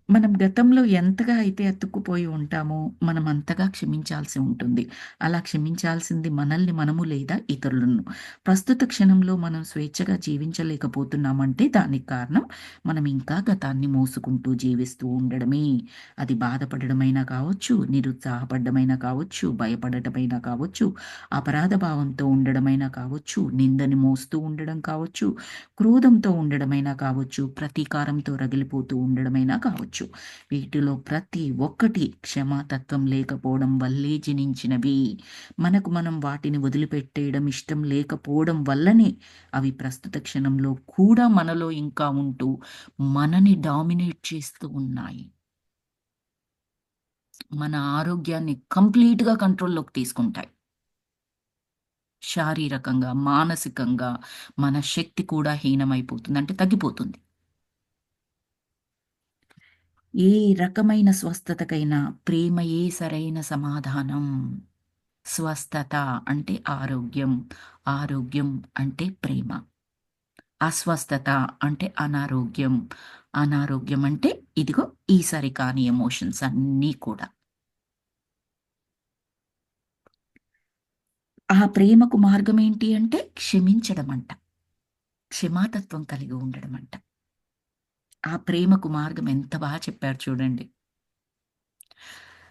మనం గతంలో ఎంతగా అయితే అతుక్కుపోయి ఉంటామో, మనం అంతగా క్షమించాల్సి ఉంటుంది. అలా క్షమించాల్సింది మనల్ని మనము లేదా ఇతరులను. ప్రస్తుత క్షణంలో మనం స్వేచ్ఛగా జీవించలేకపోతున్నామంటే దానికి కారణం మనం ఇంకా గతాన్ని మోసుకుంటూ జీవిస్తూ ఉండడమే. అది బాధపడడమైనా కావచ్చు, నిరుత్సాహపడ్డమైనా కావచ్చు, భయపడటమైనా కావచ్చు, అపరాధ భావంతో ఉండడమైనా కావచ్చు, నిందని మోస్తూ ఉండడం కావచ్చు, క్రోధంతో ఉండడమైనా కావచ్చు, ప్రతీకారంతో రగిలిపోతూ ఉండడమైనా కావచ్చు. వీటిలో ప్రతి ఒక్కటి క్షమాతత్వం లేకపోవడం వల్లే జనించినవి. మనకు మనం వాటిని వదిలిపెట్టేయడం ఇష్టం లేకపోవడం వల్లనే అవి ప్రస్తుత క్షణంలో కూడా మనలో ఇంకా ఉంటూ మనని డామినేట్ చేస్తూ ఉన్నాయి. మన ఆరోగ్యాన్ని కంప్లీట్‌గా కంట్రోల్‌లోకి తీసుకుంటాయి. శారీరకంగా, మానసికంగా మన శక్తి కూడా హీనమైపోతుంది. అంటే తగ్గిపోతుంది. ఏ రకమైన స్వస్థతకైనా ప్రేమయే సరైన సమాధానం. స్వస్థత అంటే ఆరోగ్యం, ఆరోగ్యం అంటే ప్రేమ. అస్వస్థత అంటే అనారోగ్యం, అనారోగ్యం అంటే ఇదిగో ఈ సరికాని ఎమోషన్స్ అన్నీ కూడా. ఆ ప్రేమకు మార్గం ఏంటి అంటే క్షమించడం అంట. క్షమాతత్వం కలిగి ఉండడం అంట. ఆ ప్రేమకు మార్గం ఎంత బాగా చెప్పారు చూడండి.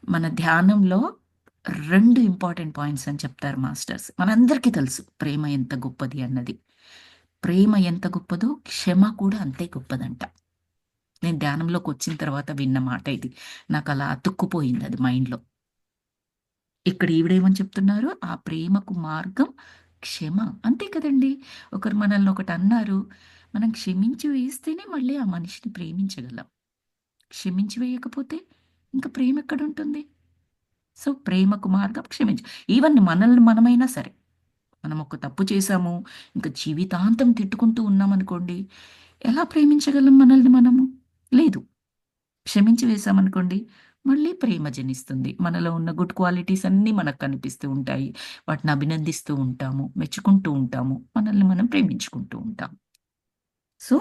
మన ధ్యానంలో 2 ఇంపార్టెంట్ పాయింట్స్ అని చెప్తారు మాస్టర్స్. మనందరికీ తెలుసు ప్రేమ ఎంత గొప్పది అన్నది. ప్రేమ ఎంత గొప్పదో క్షమ కూడా అంతే గొప్పదంట. నేను ధ్యానంలోకొచ్చిన తర్వాత విన్న మాట ఇది. నాకలా అతుక్కుపోయిందది మైండ్‌లో. ఇక్కడ ఈవిడేమని చెప్తున్నారు? ఆ ప్రేమకు మార్గం క్షమ. అంతే కదండీ! ఒకరు మనల్ని ఒకటన్నారు. మనం క్షమించి వేస్తేనే మళ్ళీ ఆ మనిషిని ప్రేమించగలం. క్షమించి వేయకపోతే ఇంక ప్రేమెక్కడుంటుంది? సో, ప్రేమకు మార్గం క్షమించు. ఈవెన్ మనల్ని మనమైనా సరే, మనం ఒక తప్పు చేశాము, ఇంక జీవితాంతం తిట్టుకుంటూ ఉన్నామనుకోండి, ఎలా ప్రేమించగలం మనల్ని మనము? లేదు. క్షమించి వేశామనుకోండి, మళ్ళీ ప్రేమ జనిస్తుంది. మనలో ఉన్న గుడ్ క్వాలిటీస్ అన్నీ మనకు కనిపిస్తూ ఉంటాయి. వాటిని అభినందిస్తూ ఉంటాము, మెచ్చుకుంటూ ఉంటాము. మనల్ని మనం ప్రేమించుకుంటూ ఉంటాం. సో,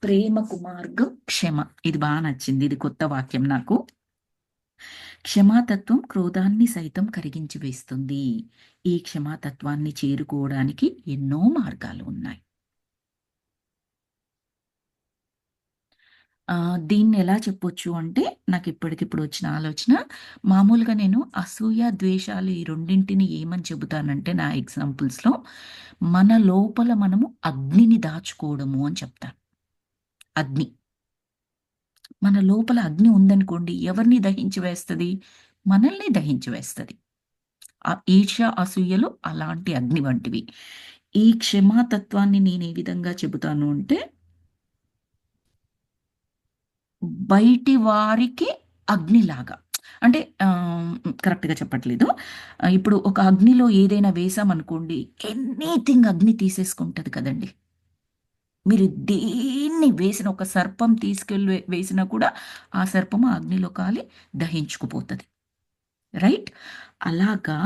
ప్రేమకు మార్గం క్షమ. ఇది బా నచ్చింది. ఇది కొత్త వాక్యం నాకు. క్షమాతత్వం క్రోధాన్ని సైతం కరిగించి వేస్తుంది. ఈ క్షమాతత్వాన్ని చేరుకోవడానికి ఎన్నో మార్గాలు ఉన్నాయి. దీన్నెలా చెప్పొచ్చు అంటే, నాకిప్పటికిప్పుడు వచ్చిన ఆలోచన, మామూలుగా నేను అసూయ, ద్వేషాలు ఈ రెండింటిని ఏమని చెబుతానంటే నా ఎగ్జాంపుల్స్‌లో, మన లోపల మనము అగ్నిని దాచుకోవడము అని చెప్తాను. అగ్ని. మన లోపల అగ్ని ఉందనుకోండి, ఎవరిని దహించి వేస్తది? మనల్ని దహించి వేస్తది. ఆ ఈర్ష్య, అసూయలు అలాంటి అగ్ని వంటివి. ఈ క్షమాతత్వాన్ని నేనే విధంగా చెబుతాను అంటే, బయటి వారికి అగ్నిలాగా. అంటే కరెక్ట్‌గా చెప్పట్లేదు. ఇప్పుడు ఒక అగ్నిలో ఏదైనా వేసామనుకోండి, ఎనీథింగ్ అగ్ని తీసేసుకుంటది కదండీ! మీరు దేన్ని వేసిన ఒక సర్పం తీసుకెళ్ళి వేసినా కూడా, ఆ సర్పము ఆ అగ్నిలో కాలి దహించుకుపోతది. రైట్? అలాగా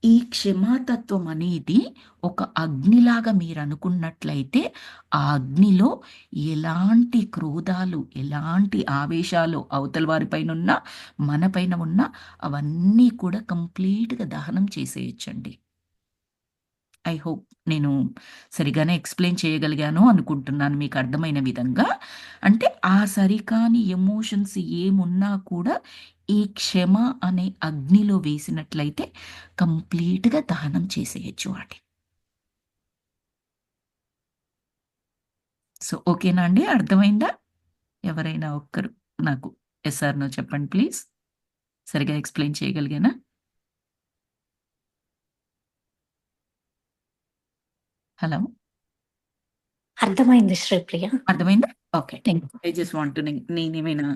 ఈ క్షమాతత్వం అనేది ఒక అగ్నిలాగా మీరనుకున్నట్లయితే, ఆ అగ్నిలో ఎలాంటి క్రోధాలు, ఎలాంటి ఆవేశాలు అవతల వారి పైనున్నా, మన పైన ఉన్నా అవన్నీ కూడా కంప్లీట్‌గా దహనం చేసేయొచ్చండి. ఐ హోప్ నేను సరిగానే ఎక్స్‌ప్లెయిన్ చేయగలిగాను అనుకుంటున్నాను మీకు అర్థమైన విధంగా. అంటే ఆ సరికాని ఎమోషన్స్ ఏమున్నా కూడా ఈ క్షమ అనే అగ్నిలో వేసినట్లయితే కంప్లీట్‌గా దహనం చేసేయొచ్చు వాటిని. సో, ఓకేనా అండి? అర్థమైందా? ఎవరైనా ఒక్కరు నాకు యెస్ ఆర్ నో చెప్పండి ప్లీజ్. సరిగ్గా ఎక్స్‌ప్లెయిన్ చేయగలిగానా? హలో! అర్థమైంది శ్రీప్రియ. అర్థమైందా? Okay. Thank I just want to నేనేమైనా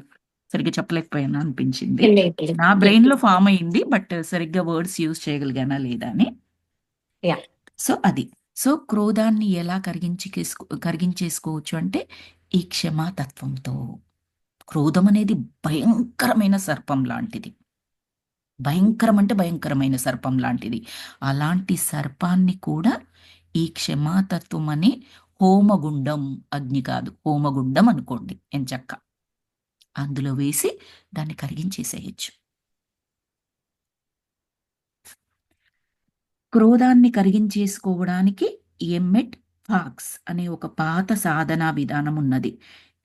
సరిగ్గా చెప్పలేకపోయానా అనిపించింది. లేదు, లేదు. నా బ్రెయిన్‌లో ఫార్మ్ అయింది. బట్ సరిగ్గా వర్డ్స్ యూజ్ చేయగలిగానా లేదా అని. యాహ్! సో అది. సో క్రోధాన్ని ఎలా కరిగించేసుకోవచ్చు అంటే ఈ క్షమాతత్వంతో. క్రోధం అనేది భయంకరమైన సర్పం లాంటిది. భయంకరం అంటే భయంకరమైన సర్పం లాంటిది. అలాంటి సర్పాన్ని కూడా ఈ క్షమాతత్వం అనే హోమగుండం, అగ్ని కాదు హోమగుండం అనుకోండి ఎంచక్క. అందులో వేసి దాన్ని కరిగించేసేయచ్చు. క్రోధాన్ని కరిగించేసుకోవడానికి ఎమ్మెట్ ఫాక్స్ అనే ఒక పాత సాధనా విధానం ఉన్నది.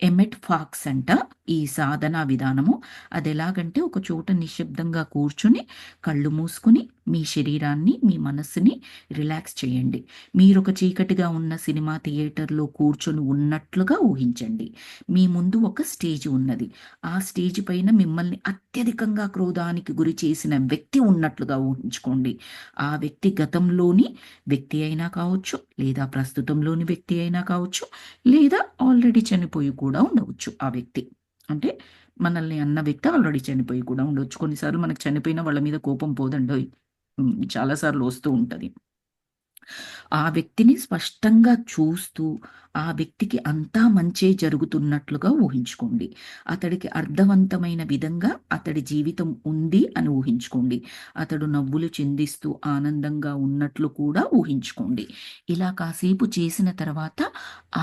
ఎమ్మెట్ ఫాక్స్ అంట ఈ సాధనా విధానము. అది ఎలాగంటే ఒక చోట నిశ్శబ్దంగా కూర్చుని కళ్ళు మూసుకుని మీ శరీరాన్ని మీ మనస్సుని రిలాక్స్ చేయండి. మీరు ఒక చీకటిగా ఉన్న సినిమా థియేటర్లో కూర్చొని ఉన్నట్లుగా ఊహించండి. మీ ముందు ఒక స్టేజ్ ఉన్నది. ఆ స్టేజ్ పైన మిమ్మల్ని అత్యధికంగా క్రోధానికి గురి చేసిన వ్యక్తి ఉన్నట్లుగా ఊహించుకోండి. ఆ వ్యక్తి గతంలోని వ్యక్తి అయినా కావచ్చు, లేదా ప్రస్తుతంలోని వ్యక్తి అయినా కావచ్చు, లేదా ఆల్రెడీ చనిపోయి కూడా ఉండవచ్చు ఆ వ్యక్తి. అంటే మనల్ని అన్న వ్యక్తి ఆల్రెడీ చనిపోయి కూడా ఉండవచ్చు. కొన్నిసార్లు మనకు చనిపోయిన వాళ్ళ మీద కోపం పోదండోయ్. చాలాసార్లు వస్తూ ఉంటది. ఆ వ్యక్తిని స్పష్టంగా చూస్తూ ఆ వ్యక్తికి అంతా మంచే జరుగుతున్నట్లుగా ఊహించుకోండి. అతడికి అర్థవంతమైన విధంగా అతడి జీవితం ఉంది అని ఊహించుకోండి. అతడు నవ్వులు చిందిస్తూ ఆనందంగా ఉన్నట్లు కూడా ఊహించుకోండి. ఇలా కాసేపు చేసిన తర్వాత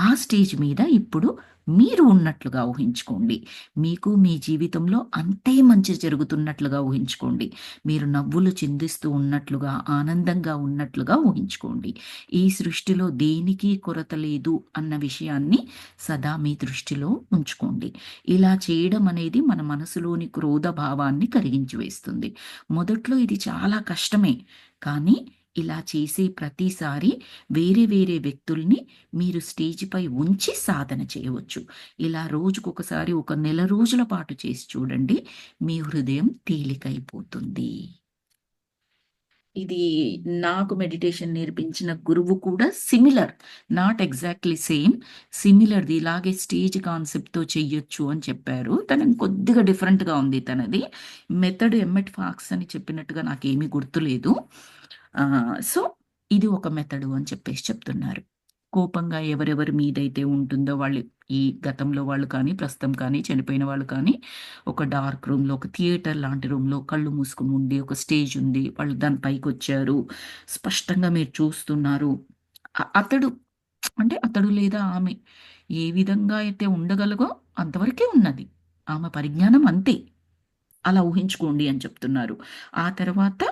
ఆ స్టేజ్ మీద ఇప్పుడు మీరు ఉన్నట్లుగా ఊహించుకోండి. మీకు మీ జీవితంలో అంతే మంచి జరుగుతున్నట్లుగా ఊహించుకోండి. మీరు నవ్వులు చిందిస్తూ ఉన్నట్లుగా ఆనందంగా ఉన్నట్లుగా ఊహించుకోండి. ఈ సృష్టిలో దేనికి కొరత లేదు అన్న విషయాన్ని సదా మీ దృష్టిలో ఉంచుకోండి. ఇలా చేయడం అనేది మన మనసులోని క్రోధ భావాన్ని కరిగించి వేస్తుంది. మొదట్లో ఇది చాలా కష్టమే, కానీ ఇలా చేసే ప్రతిసారి వేరే వేరే వ్యక్తుల్ని మీరు స్టేజ్పై ఉంచి సాధన చేయవచ్చు. ఇలా రోజుకొకసారి ఒక నెల రోజుల పాటు చేసి చూడండి. మీ హృదయం తేలికైపోతుంది. ఇది నాకు మెడిటేషన్ నేర్పించిన గురువు కూడా సిమిలర్, నాట్ ఎగ్జాక్ట్లీ సేమ్, సిమిలర్ది ఇలాగే స్టేజ్ కాన్సెప్ట్తో చెయ్యొచ్చు అని చెప్పారు. తన కొద్దిగా డిఫరెంట్గా ఉంది తనది. మెథడ్ ఎమ్మెట్ ఫాక్స్ అని చెప్పినట్టుగా నాకేమీ గుర్తులేదు. సో ఇది ఒక మెథడు అని చెప్పేసి చెప్తున్నారు. కోపంగా ఎవరెవరి మీదైతే ఉంటుందో వాళ్ళు, ఈ గతంలో వాళ్ళు కానీ ప్రస్తుతం కానీ చనిపోయిన వాళ్ళు కానీ, ఒక డార్క్ రూమ్లో, ఒక థియేటర్ లాంటి రూమ్లో కళ్ళు మూసుకుని ఉండి ఒక స్టేజ్ ఉంది, వాళ్ళు దాని పైకి వచ్చారు, స్పష్టంగా మీరు చూస్తున్నారు. అతడు అంటే అతడు లేదా ఆమె ఏ విధంగా అయితే ఉండగలగో అంతవరకే ఉన్నది, ఆమె పరిజ్ఞానం అంతే. అలా ఊహించుకోండి అని చెప్తున్నారు. ఆ తర్వాత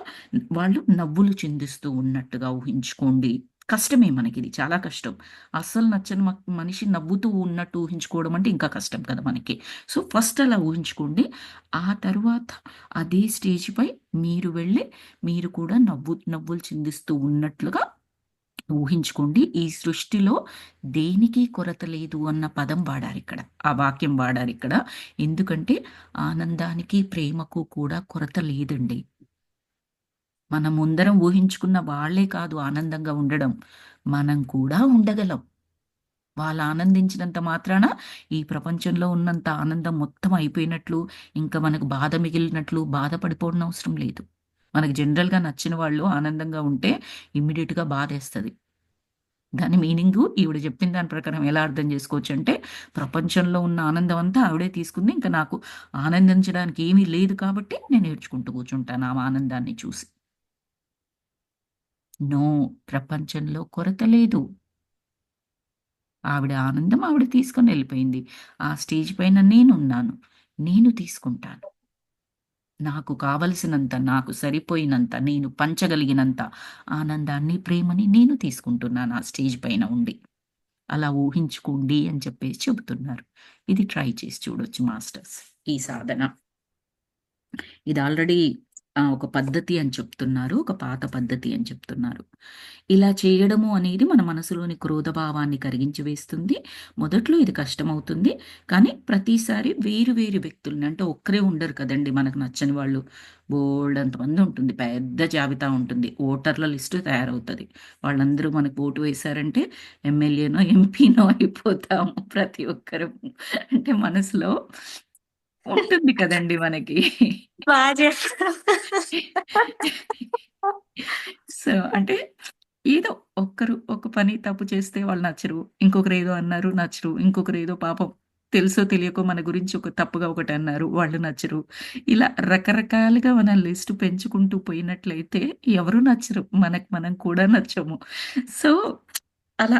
వాళ్ళు నవ్వులు చిందిస్తూ ఉన్నట్టుగా ఊహించుకోండి. కష్టమే, మనకిది చాలా కష్టం. అస్సలు నచ్చని మనిషి నవ్వుతూ ఉన్నట్టు ఊహించుకోవడం అంటే ఇంకా కష్టం కదా మనకి. సో ఫస్ట్ అలా ఊహించుకోండి. ఆ తర్వాత అదే స్టేజ్‌పై మీరు వెళ్ళి మీరు కూడా నవ్వులు చిందిస్తూ ఉన్నట్లుగా ఊహించుకోండి. ఈ సృష్టిలో దేనికి కొరత లేదు అన్న పదం వాడారిక్కడ. ఆ వాక్యం వాడారిక్కడ. ఎందుకంటే ఆనందానికి, ప్రేమకు కూడా కొరత లేదండి. మనం ముందరం ఊహించుకున్న వాళ్ళే కాదు ఆనందంగా ఉండడం, మనం కూడా ఉండగలం. వాళ్ళు ఆనందించినంత మాత్రాన ఈ ప్రపంచంలో ఉన్నంత ఆనందం మొత్తం అయిపోయినట్లు, ఇంకా మనకు బాధ మిగిలినట్లు బాధపడిపోవడం అవసరం లేదు. మనకు జనరల్‌గా నచ్చిన వాళ్ళు ఆనందంగా ఉంటే ఇమ్మీడియేట్‌గా బాధేస్తది. దాని మీనింగు ఈవిడ చెప్పిన దాని ప్రకారం ఎలా అర్థం చేసుకోవచ్చంటే, ప్రపంచంలో ఉన్న ఆనందం అంతా ఆవిడే తీసుకుంది. ఇంక నాకు ఆనందించడానికి ఏమీ లేదు కాబట్టి నేను ఏడ్చుకుంటూ కూర్చుంటాను ఆమె ఆనందాన్ని చూసి. నో, ప్రపంచంలో కొరత లేదు. ఆవిడ ఆనందం ఆవిడ తీసుకొని వెళ్ళిపోయింది. ఆ స్టేజ్ పైన నేనున్నాను. నేను తీసుకుంటాను. నాకు కావలసినంత, నాకు సరిపోయినంత, నేను పంచగలిగినంత ఆనందాన్ని, ప్రేమని నేను తీసుకుంటున్నాను ఆ స్టేజ్ పైన ఉండి. అలా ఊహించుకోండి అని చెప్పేసి చెబుతున్నారు. ఇది ట్రై చేసి చూడొచ్చు మాస్టర్స్ ఈ సాధన. ఇది ఆల్రెడీ ఒక పద్ధతి అని చెప్తున్నారు. ఒక పాత పద్ధతి అని చెప్తున్నారు. ఇలా చేయడము అనేది మన మనసులోని క్రోధ భావాన్ని కరిగించి వేస్తుంది. మొదట్లో ఇది కష్టమవుతుంది. కానీ ప్రతిసారి వేరు వేరు వ్యక్తుల్ని, అంటే ఒక్కరే ఉండరు కదండీ మనకు నచ్చని వాళ్ళు. బోలెడంతమంది ఉంటుంది. పెద్ద జాబితా ఉంటుంది. ఓటర్ల లిస్టు తయారవుతది. వాళ్ళందరూ మనకు ఓటు వేశారంటే ఎమ్మెల్యేనో, ఎంపీనో అయిపోతాము ప్రతి ఒక్కరం. అంటే మనసులో ఉంటుంది కదండీ మనకి. బాగా చెప్పారు. సో, అంటే ఏదో ఒక్కరు ఒక పని తప్పు చేస్తే వాళ్ళు నచ్చరు. ఇంకొకరు ఏదో అన్నారు నచ్చరు. ఇంకొకరు ఏదో పాపం తెలుసో తెలియకో మన గురించి ఒక తప్పుగా ఒకటి అన్నారు. వాళ్ళు నచ్చరు. ఇలా రకరకాలుగా మన లిస్ట్ పెంచుకుంటూ పోయినట్లయితే ఎవరు నచ్చరు. మనకు మనం కూడా నచ్చము. సో, అలా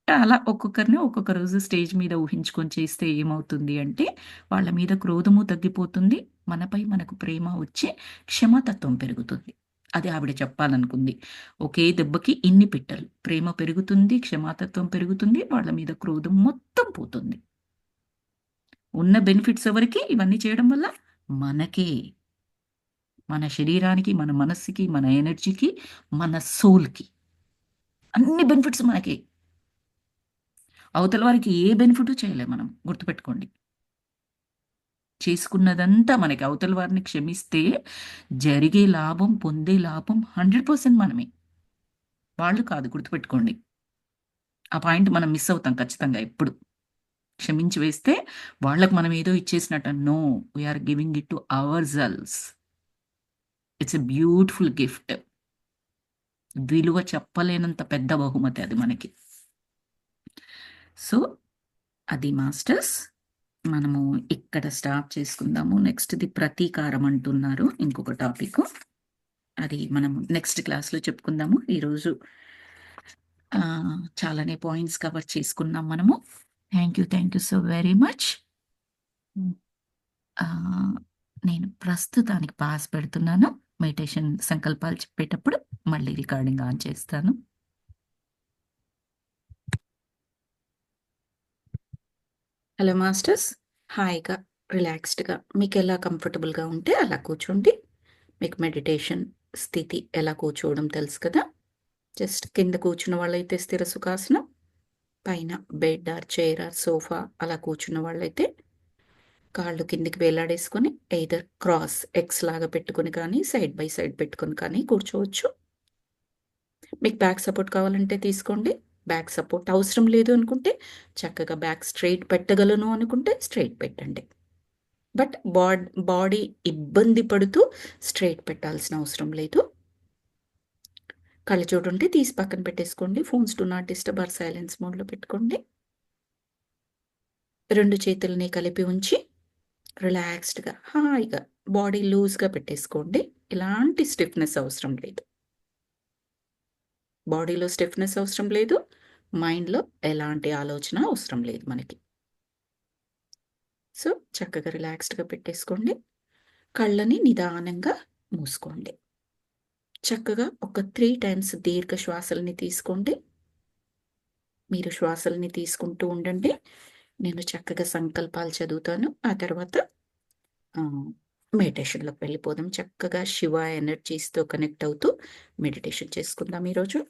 అలా ఒక్కొక్కరిని ఒక్కొక్క రోజు స్టేజ్ మీద ఊహించుకొని చేస్తే ఏమవుతుంది అంటే, వాళ్ళ మీద క్రోధము తగ్గిపోతుంది. మనపై మనకు ప్రేమ వచ్చి క్షమాతత్వం పెరుగుతుంది. అది ఆవిడ చెప్పాలనుకుంది. ఒకే దెబ్బకి ఇన్ని పిట్టలు. ప్రేమ పెరుగుతుంది, క్షమాతత్వం పెరుగుతుంది, వాళ్ళ మీద క్రోధం మొత్తం పోతుంది. ఉన్న బెనిఫిట్స్ ఎవరికి? ఇవన్నీ చేయడం వల్ల మనకే. మన శరీరానికి, మన మనస్సుకి, మన ఎనర్జీకి, మన సోల్‌కి. అన్ని బెనిఫిట్స్ మనకే. అవతల వారికి ఏ బెనిఫిటు చేయలేం మనం. గుర్తుపెట్టుకోండి. చేసుకున్నదంతా మనకి. అవతల వారిని క్షమిస్తే జరిగే లాభం, పొందే లాభం 100% మనమే. వాళ్ళు కాదు, గుర్తుపెట్టుకోండి. ఆ పాయింట్ మనం మిస్ అవుతాం ఖచ్చితంగా ఎప్పుడు. క్షమించి వేస్తే వాళ్ళకి మనం ఏదో ఇచ్చేసినట్టు. No, we are giving it to ourselves. It's a beautiful gift. విలువ చెప్పలేనంత పెద్ద బహుమతి అది మనకి. సో, అది మాస్టర్స్. మనము ఇక్కడ స్టాప్ చేసుకుందాము. నెక్స్ట్‌ది ప్రతీకారం అంటున్నారు. ఇంకొక టాపికు. అది మనం నెక్స్ట్ క్లాస్‌లో చెప్పుకుందాము. ఈరోజు చాలానే పాయింట్స్ కవర్ చేసుకున్నాం మనము. Thank you so very much. నేను ప్రస్తుతానికి పాస్ పెడుతున్నాను. మెడిటేషన్ సంకల్పాలు చెప్పేటప్పుడు మళ్ళీ రికార్డింగ్ ఆన్ చేస్తాను. Hello masters. హాయిగా, రిలాక్స్డ్‌గా మీకు ఎలా కంఫర్టబుల్‌గా ఉంటే అలా కూర్చోండి. మీకు మెడిటేషన్ స్థితి ఎలా కూర్చోవడం తెలుసు కదా. జస్ట్ కింద కూర్చున్న వాళ్ళైతే స్థిర సుఖాసనం, పైన bed or chair or sofa అలా కూర్చున్న వాళ్ళైతే కాళ్ళు కిందికి వేలాడేసుకొని ఎయిదర్ క్రాస్ ఎక్స్ లాగా పెట్టుకొని కానీ, సైడ్ బై సైడ్ పెట్టుకొని కానీ కూర్చోవచ్చు. మీకు బ్యాక్ సపోర్ట్ కావాలంటే తీసుకోండి. బ్యాక్ సపోర్ట్ అవసరం లేదు అనుకుంటే చక్కగా బ్యాక్ స్ట్రెయిట్ పెట్టగలను అనుకుంటే స్ట్రెయిట్ పెట్టండి. బట్ బాడీ ఇబ్బంది పడుతూ స్ట్రెయిట్ పెట్టాల్సిన అవసరం లేదు. కళ్ళజోడు ఉంటే తీసి పక్కన పెట్టేసుకోండి. Phones do not disturb or silence మోడ్‌లో పెట్టుకోండి. 2 చేతుల్ని కలిపి ఉంచి రిలాక్స్డ్‌గా, హాయిగా బాడీ లూజ్‌గా పెట్టేసుకోండి. ఎలాంటి స్టిఫ్‌నెస్ అవసరం లేదు. బాడీలో స్టిఫ్‌నెస్ అవసరం లేదు. మైండ్‌లో ఎలాంటి ఆలోచన అవసరం లేదు మనకి. సో, చక్కగా రిలాక్స్డ్‌గా పెట్టేసుకోండి. కళ్ళని నిదానంగా మూసుకోండి. చక్కగా ఒక 3 టైమ్స్ దీర్ఘ శ్వాసలని తీసుకోండి. మీరు శ్వాసలని తీసుకుంటూ ఉండండి. నేను చక్కగా సంకల్పాలు చదువుతాను. ఆ తర్వాత మెడిటేషన్‌లోకి వెళ్ళిపోదాం. చక్కగా శివ ఎనర్జీస్‌తో కనెక్ట్ అవుతూ మెడిటేషన్ చేసుకుందాం ఈరోజు.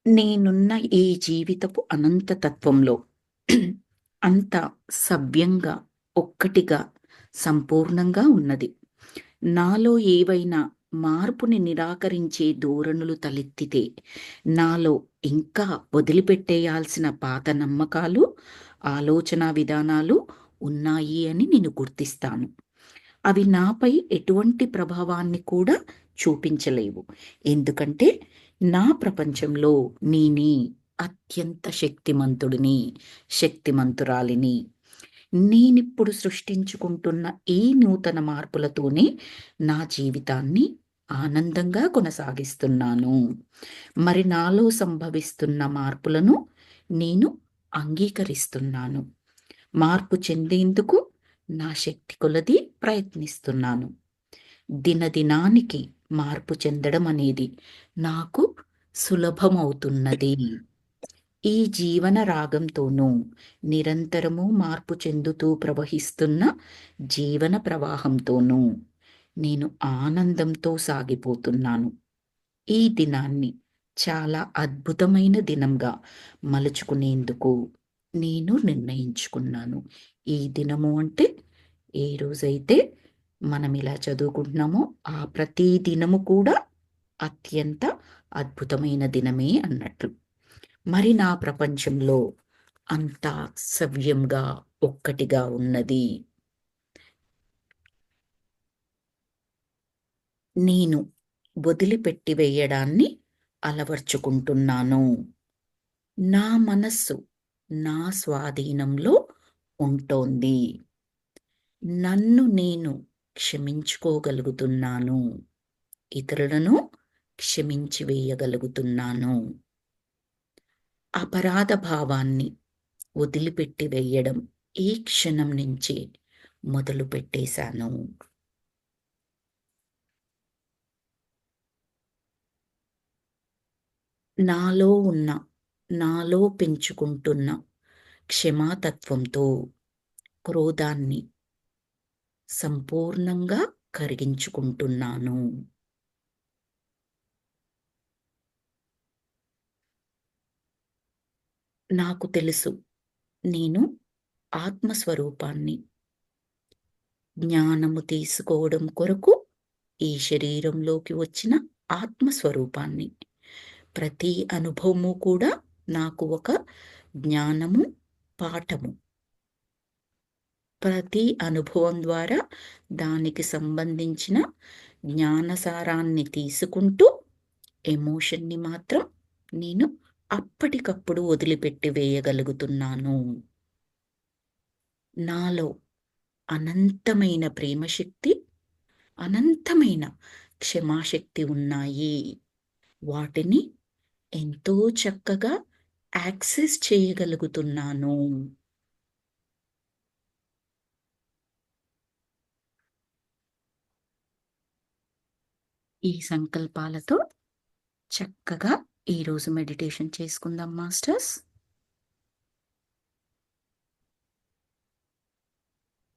నేనున్న ఈ జీవితపు అనంత తత్వంలో అంతా సవ్యంగా, ఒక్కటిగా, సంపూర్ణంగా ఉన్నది. నాలో ఏవైనా మార్పుని నిరాకరించే ధోరణులు తలెత్తితే, నాలో ఇంకా వదిలిపెట్టేయాల్సిన పాత నమ్మకాలు, ఆలోచనా విధానాలు ఉన్నాయి అని నేను గుర్తిస్తాను. అవి నాపై ఎటువంటి ప్రభావాన్ని కూడా చూపించలేవు. ఎందుకంటే నా ప్రపంచంలో నేనే అత్యంత శక్తిమంతురాలిని. నేనిప్పుడు సృష్టించుకుంటున్న ఈ నూతన మార్పులతోనే నా జీవితాన్ని ఆనందంగా కొనసాగిస్తున్నాను. మరి నాలో సంభవిస్తున్న మార్పులను నేను అంగీకరిస్తున్నాను. మార్పు చెందేందుకు నా శక్తి కొలది ప్రయత్నిస్తున్నాను. దినదినానికి మార్పు చెందడం అనేది నాకు సులభమవుతున్నది. ఈ జీవన రాగంతోనూ నిరంతరము మార్పు చెందుతూ ప్రవహిస్తున్న జీవన ప్రవాహంతోనూ నేను ఆనందంతో సాగిపోతున్నాను. ఈ దినాన్ని చాలా అద్భుతమైన దినంగా మలుచుకునేందుకు నేను నిర్ణయించుకున్నాను. ఈ దినము అంటే ఏ రోజైతే మనం ఇలా చదువుకుంటున్నామో ఆ ప్రతి దినము కూడా అత్యంత అద్భుతమైన దినమే అన్నట్లు. మరి నా ప్రపంచంలో అంతా సవ్యంగా, ఒక్కటిగా ఉన్నది. నేను వదిలిపెట్టి వేయడాన్ని అలవర్చుకుంటున్నాను. నా మనస్సు నా స్వాధీనంలో ఉంటోంది. నన్ను నేను క్షమించుకోగలుగుతున్నాను. ఇతరులను క్షమించి వేయగలుగుతున్నాను. అపరాధ భావాన్ని వదిలిపెట్టి వేయడం ఈ క్షణం నుంచి మొదలు పెట్టేశాను. నాలో పెంచుకుంటున్న క్షమాతత్వంతో క్రోధాన్ని సంపూర్ణంగా కరిగించుకుంటున్నాను. నాకు తెలుసు, నేను ఆత్మస్వరూపాన్ని. జ్ఞానము తీసుకోవడం కొరకు ఈ శరీరంలోకి వచ్చిన ఆత్మస్వరూపాన్ని. ప్రతి అనుభవము కూడా నాకు ఒక జ్ఞానము, పాఠము. ప్రతి అనుభవం ద్వారా దానికి సంబంధించిన జ్ఞానసారాన్ని తీసుకుంటూ ఎమోషన్ని మాత్రం నేను అప్పటికప్పుడు వదిలిపెట్టి వేయగలుగుతున్నాను. నాలో అనంతమైన ప్రేమశక్తి, అనంతమైన క్షమాశక్తి ఉన్నాయి. వాటిని ఎంతో చక్కగా యాక్సెస్ చేయగలుగుతున్నాను. ఈ సంకల్పాలతో చక్కగా ఈరోజు మెడిటేషన్ చేసుకుందాం మాస్టర్స్.